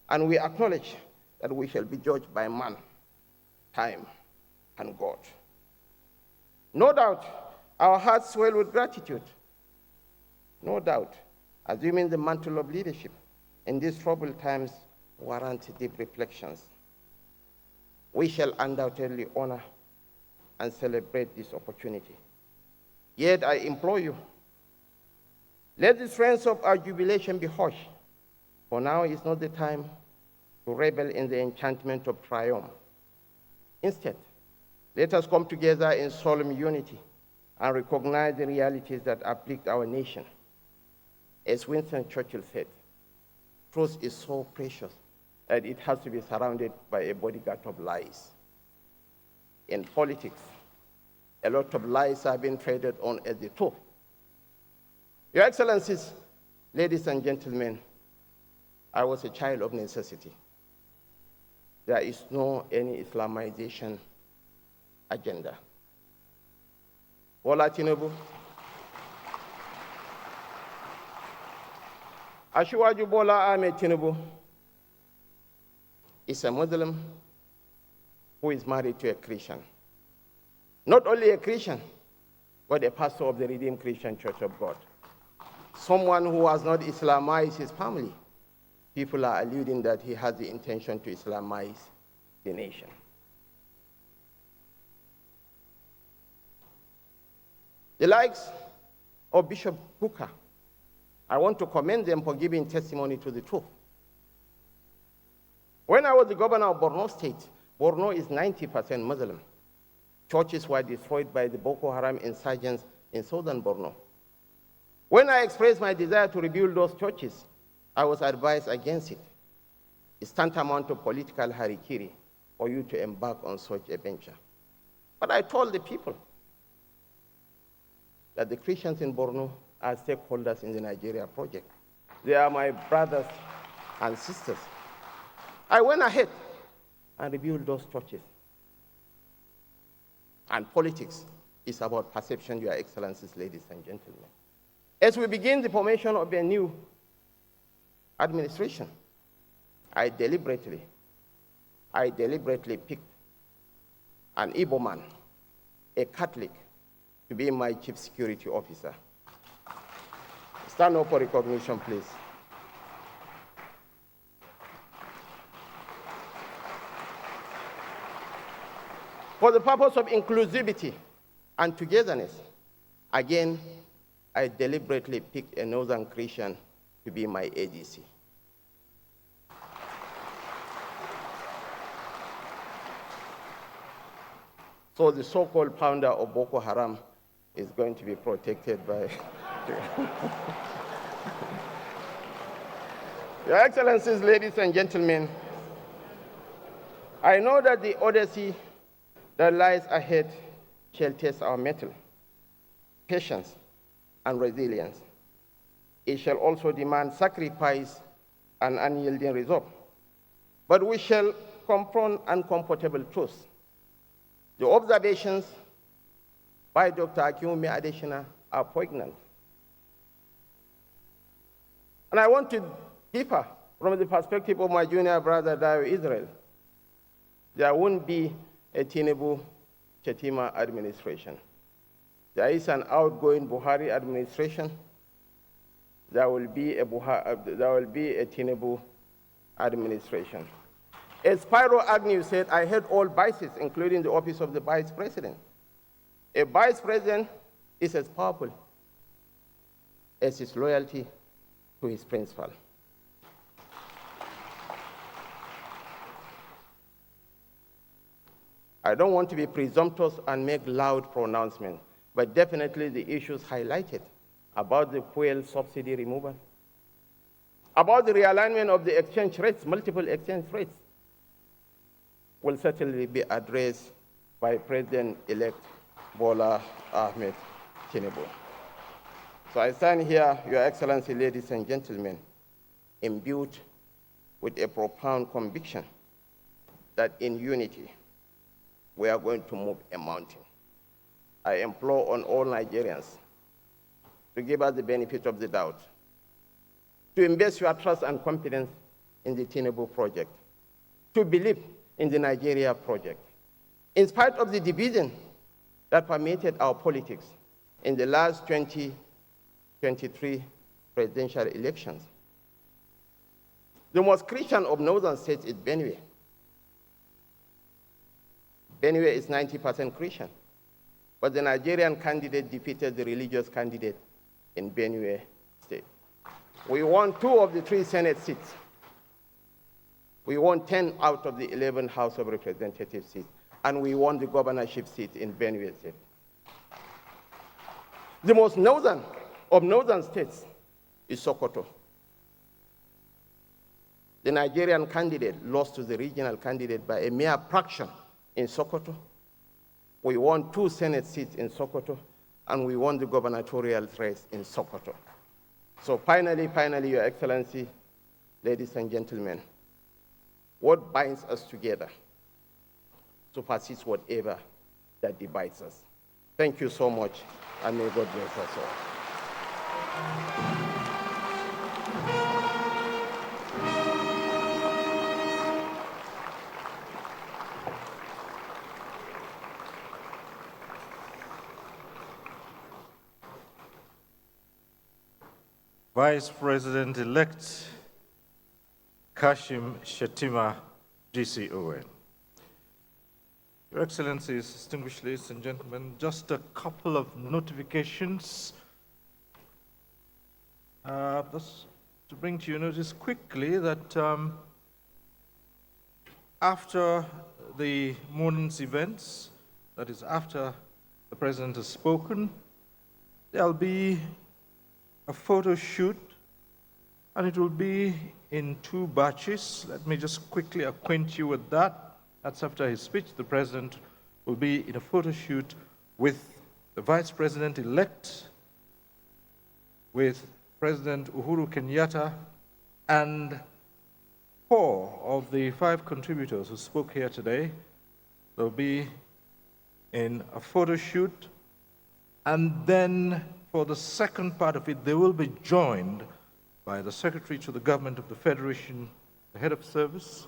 and we acknowledge that we shall be judged by man, time, and God. No doubt, our hearts swell with gratitude. No doubt, assuming the mantle of leadership in these troubled times warrant deep reflections. We shall undoubtedly honor and celebrate this opportunity. Yet I implore you, let the strains of our jubilation be hushed, for now is not the time to revel in the enchantment of triumph. Instead, let us come together in solemn unity and recognize the realities that afflict our nation. As Winston Churchill said, truth is so precious that it has to be surrounded by a bodyguard of lies. In politics, a lot of lies have been traded on as the truth. Your Excellencies, ladies and gentlemen, I was a child of necessity. There is no any Islamization agenda. Bola Tinubu, Asiwaju Bola Tinubu is a Muslim who is married to a Christian. Not only a Christian, but a pastor of the Redeemed Christian Church of God. someone who has not Islamized his family. People are alluding that he has the intention to Islamize the nation. The likes of Bishop Booker, I want to commend them for giving testimony to the truth. When I was the governor of Borno State, Borno is 90% Muslim. Churches were destroyed by the Boko Haram insurgents in southern Borno. When I expressed my desire to rebuild those churches, I was advised against it. It's tantamount to political harikiri for you to embark on such a venture. But I told the people that the Christians in Borno are stakeholders in the Nigeria project. They are my brothers and sisters. I went ahead and rebuilt those churches. And politics is about perception, Your Excellencies, ladies and gentlemen. As we begin the formation of a new administration, I deliberately picked an Igbo man, a Catholic, to be my chief security officer. Stand up for recognition, please. For the purpose of inclusivity and togetherness, again, I deliberately picked a Northern Christian to be my ADC. So the so-called founder of Boko Haram is going to be protected by... Your Excellencies, ladies and gentlemen, I know that the odyssey that lies ahead shall test our mettle, patience, and resilience. It shall also demand sacrifice and unyielding resolve. But we shall confront uncomfortable truths. The observations by Dr. Akinwumi Adesina are poignant. And I want to differ from the perspective of my junior brother, Dio Israel. There won't be a Tinubu-Chetima administration. There is an outgoing Buhari administration. There will be a Tinubu administration. As Spyro Agnew said, I had all vices, including the office of the vice president. A vice president is as powerful as his loyalty to his principal. I don't want to be presumptuous and make loud pronouncements, but definitely the issues highlighted about the fuel subsidy removal, about the realignment of the exchange rates, multiple exchange rates, will certainly be addressed by President-elect Bola Ahmed Tinubu. So I stand here, Your Excellency, ladies and gentlemen, imbued with a profound conviction that in unity, we are going to move a mountain. I implore on all Nigerians to give us the benefit of the doubt, to invest your trust and confidence in the Tinubu project, to believe in the Nigeria project. In spite of the division that permeated our politics in the last 2023 presidential elections, the most Christian of northern states is Benue. Benue is 90% Christian, but the Nigerian candidate defeated the religious candidate in Benue state. We won 2 of the 3 Senate seats. We won 10 out of the 11 House of Representatives seats, and we won the governorship seat in Benue state. The most northern of northern states is Sokoto. The Nigerian candidate lost to the regional candidate by a mere fraction in Sokoto. We won 2 Senate seats in Sokoto, and we won the gubernatorial race in Sokoto. So finally, Your Excellency, ladies and gentlemen, what binds us together supersedes whatever that divides us. Thank you so much, and may God bless us all. Vice President-elect Kashim Shettima, GCON. Your Excellencies, distinguished ladies and gentlemen, just a couple of notifications. Just to bring to your notice quickly that after the morning's events, that is after the President has spoken, there'll be a photo shoot, and it will be in 2 batches. Let me just quickly acquaint you with that. That's after his speech. The President will be in a photo shoot with the Vice President-elect, with President Uhuru Kenyatta, and 4 of the 5 contributors who spoke here today. They'll be in a photo shoot, and then for the second part of it, they will be joined by the Secretary to the Government of the Federation, the Head of Service,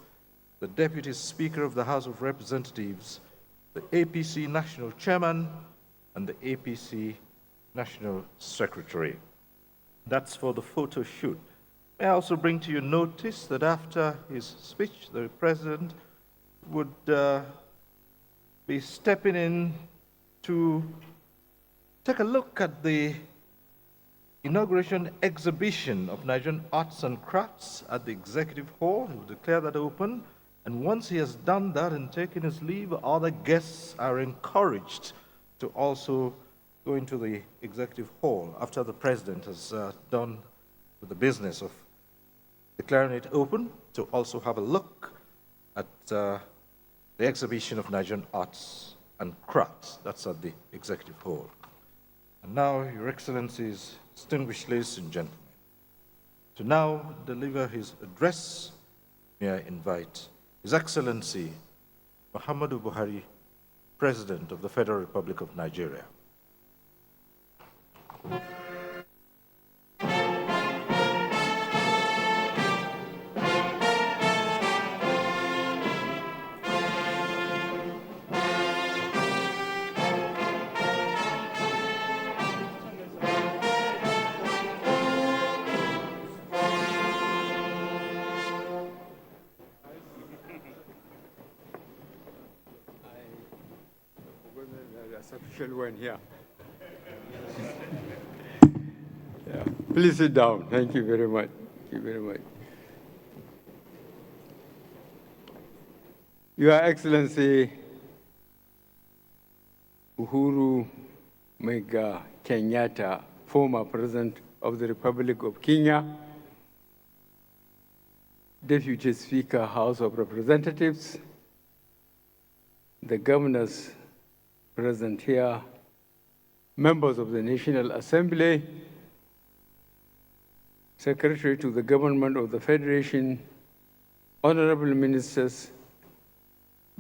the Deputy Speaker of the House of Representatives, the APC National Chairman, and the APC National Secretary. That's for the photo shoot. May I also bring to your notice that after his speech, the President would be stepping in to take a look at the inauguration exhibition of Nigerian arts and crafts at the Executive Hall. He will declare that open. And once he has done that and taken his leave, other guests are encouraged to also go into the Executive Hall after the President has done with the business of declaring it open, to also have a look at the exhibition of Nigerian arts and crafts. That's at the Executive Hall. And now, Your Excellencies, distinguished ladies and gentlemen, to now deliver his address, may I invite His Excellency Muhammadu Buhari, President of the Federal Republic of Nigeria. Official one here. Yeah. Please sit down. Thank you very much. Thank you very much. Your Excellency Uhuru Kenyatta, former President of the Republic of Kenya, Deputy Speaker, House of Representatives, the governors present here, members of the National Assembly, Secretary to the Government of the Federation, honorable ministers,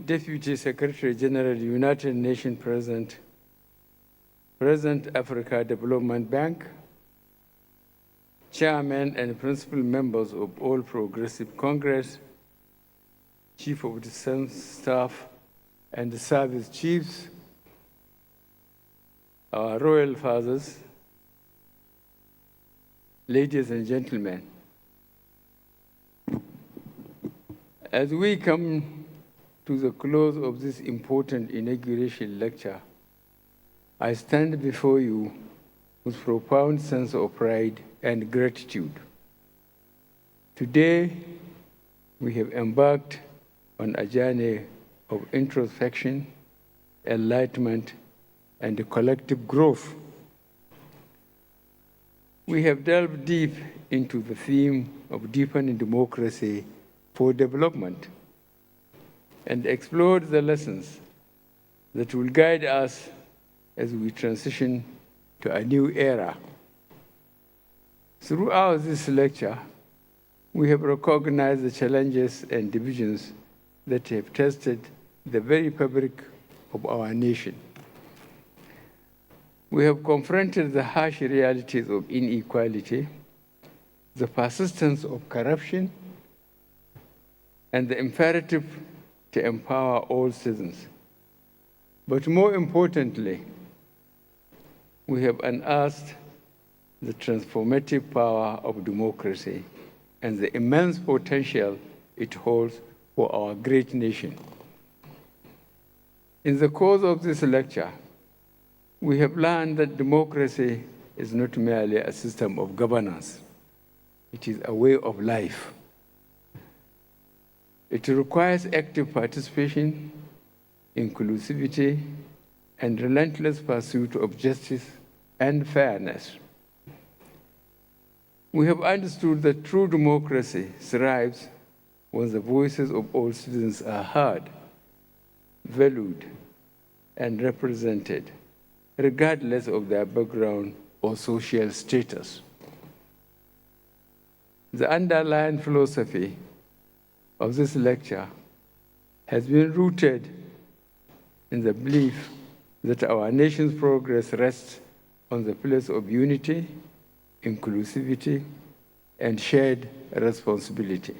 Deputy Secretary General, United Nations President, President Africa Development Bank, Chairman and principal members of All Progressive Congress, Chief of Defense Staff and the Service Chiefs, our royal fathers, ladies and gentlemen, as we come to the close of this important inauguration lecture, I stand before you with profound sense of pride and gratitude. Today, we have embarked on a journey of introspection, enlightenment, and collective growth. We have delved deep into the theme of deepening democracy for development and explored the lessons that will guide us as we transition to a new era. Throughout this lecture, we have recognized the challenges and divisions that have tested the very fabric of our nation. We have confronted the harsh realities of inequality, the persistence of corruption, and the imperative to empower all citizens. But more importantly, we have unearthed the transformative power of democracy and the immense potential it holds for our great nation. In the course of this lecture, we have learned that democracy is not merely a system of governance. It is a way of life. It requires active participation, inclusivity, and relentless pursuit of justice and fairness. We have understood that true democracy thrives when the voices of all citizens are heard, valued, and represented, regardless of their background or social status. The underlying philosophy of this lecture has been rooted in the belief that our nation's progress rests on the pillars of unity, inclusivity, and shared responsibility.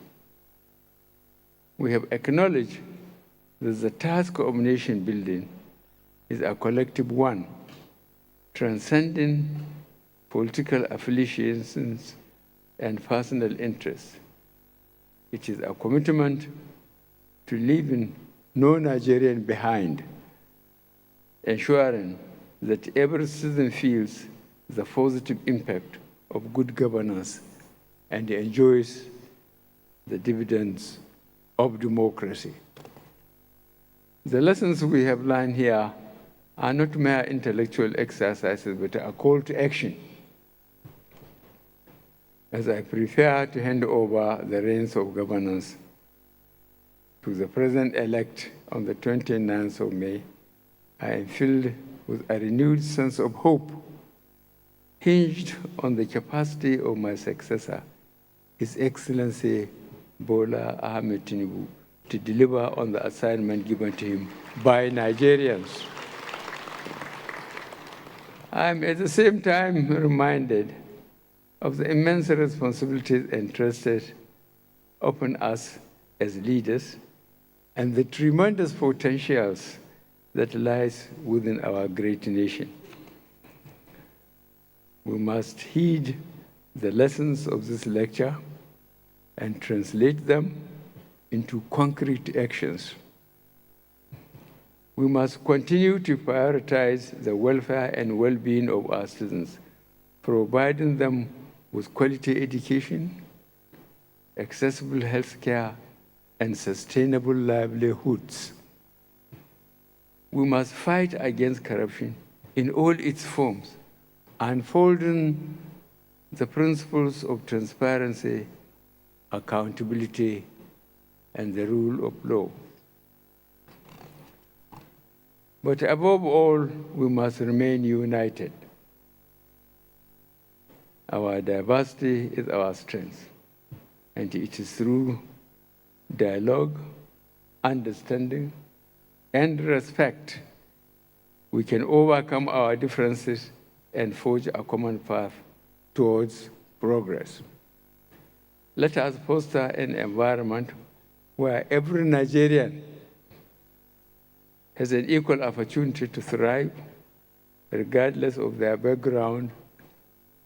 We have acknowledged that the task of nation building is a collective one, transcending political affiliations and personal interests. It is a commitment to leaving no Nigerian behind, ensuring that every citizen feels the positive impact of good governance and enjoys the dividends of democracy. The lessons we have learned here are not mere intellectual exercises, but a call to action. As I prepare to hand over the reins of governance to the President-elect on the 29th of May, I am filled with a renewed sense of hope, hinged on the capacity of my successor, His Excellency Bola Tinubu, to deliver on the assignment given to him by Nigerians. I am at the same time reminded of the immense responsibilities entrusted upon us as leaders and the tremendous potentials that lies within our great nation. We must heed the lessons of this lecture and translate them into concrete actions. We must continue to prioritize the welfare and well-being of our citizens, providing them with quality education, accessible health care, and sustainable livelihoods. We must fight against corruption in all its forms, unfolding the principles of transparency, accountability, and the rule of law. But above all, we must remain united. Our diversity is our strength, and it is through dialogue, understanding, and respect we can overcome our differences and forge a common path towards progress. Let us foster an environment where every Nigerian has an equal opportunity to thrive, regardless of their background,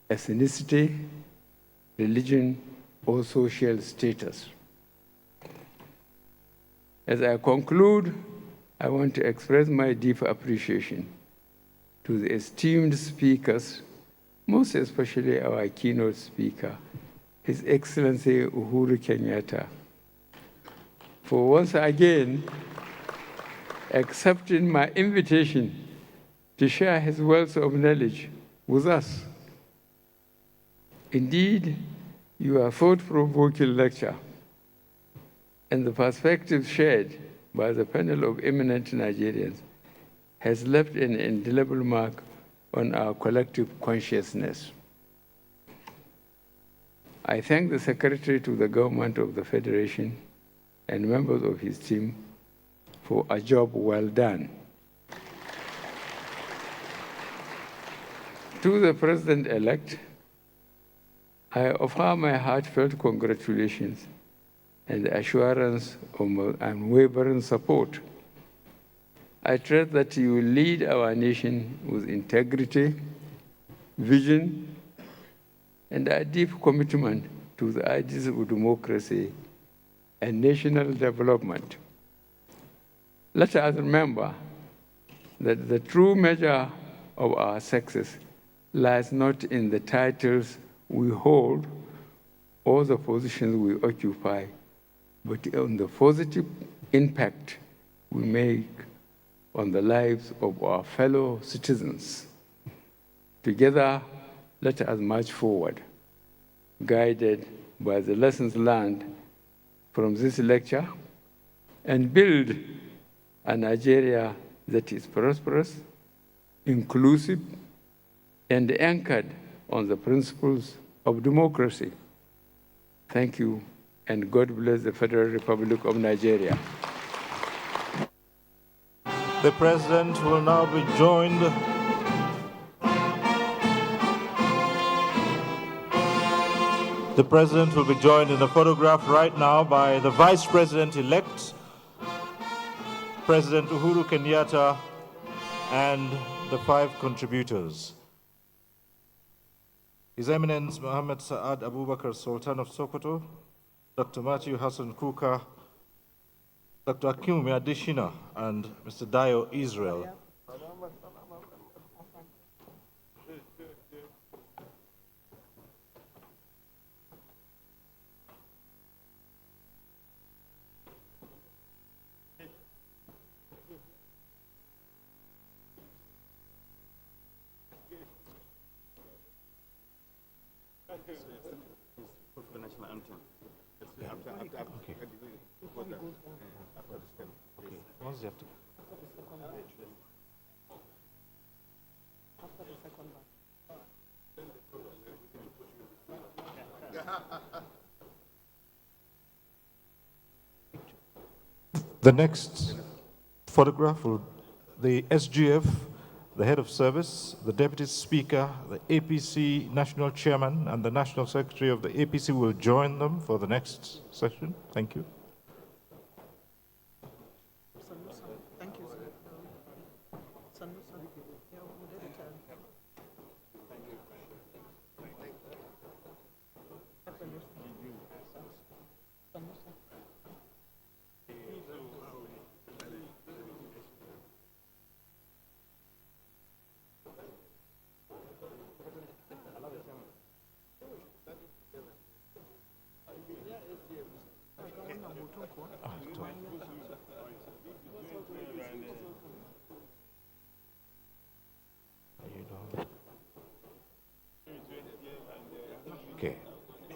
ethnicity, religion, or social status. As I conclude, I want to express my deep appreciation to the esteemed speakers, most especially our keynote speaker, His Excellency Uhuru Kenyatta, for once again accepting my invitation to share his wealth of knowledge with us. Indeed, your thought-provoking lecture and the perspective shared by the panel of eminent Nigerians has left an indelible mark on our collective consciousness. I thank the Secretary to the Government of the Federation and members of his team for a job well done. To the President-elect, I offer my heartfelt congratulations and assurance of my unwavering support. I trust that you will lead our nation with integrity, vision, and our deep commitment to the ideals of democracy and national development. Let us remember that the true measure of our success lies not in the titles we hold or the positions we occupy, but on the positive impact we make on the lives of our fellow citizens. Together, let us march forward, guided by the lessons learned from this lecture, and build a Nigeria that is prosperous, inclusive, and anchored on the principles of democracy. Thank you, and God bless the Federal Republic of Nigeria. The President will now be joined in a photograph right now by the Vice President-elect, President Uhuru Kenyatta, and the 5 contributors. His Eminence Muhammad Saad Abubakar, Sultan of Sokoto, Dr. Matthew Hassan Kuka, Dr. Akinwumi Adeshina, and Mr. Dio Israel. Once you have to. The next photograph will the SGF, the head of service, the deputy speaker, the APC national chairman, and the national secretary of the APC will join them for the next session. Thank you. Thank you, sir. Okay.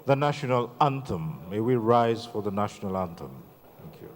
The national anthem. May we rise for the national anthem. Thank you.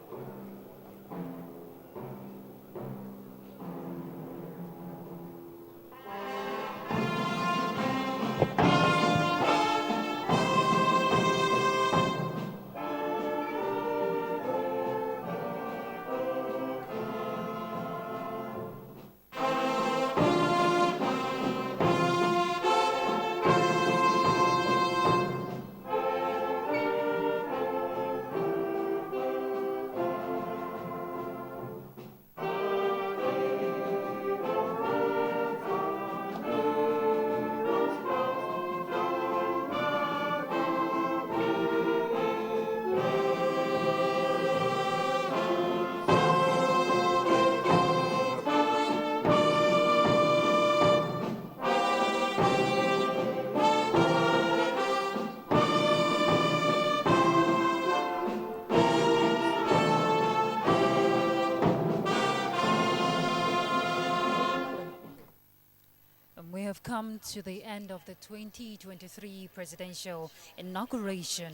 We have come to the end of the 2023 presidential inauguration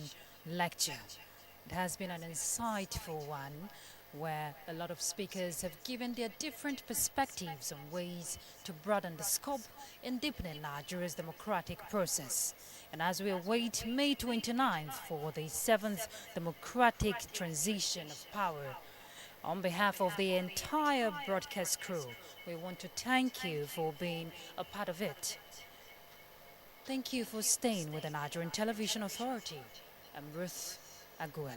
lecture. It has been an insightful one where a lot of speakers have given their different perspectives on ways to broaden the scope in deepening Nigeria's democratic process. And as we await May 29th for the 7th democratic transition of power, on behalf of the entire broadcast crew, we want to thank you for being a part of it. Thank you for staying with the Nigerian Television Authority. I'm Ruth Aguela.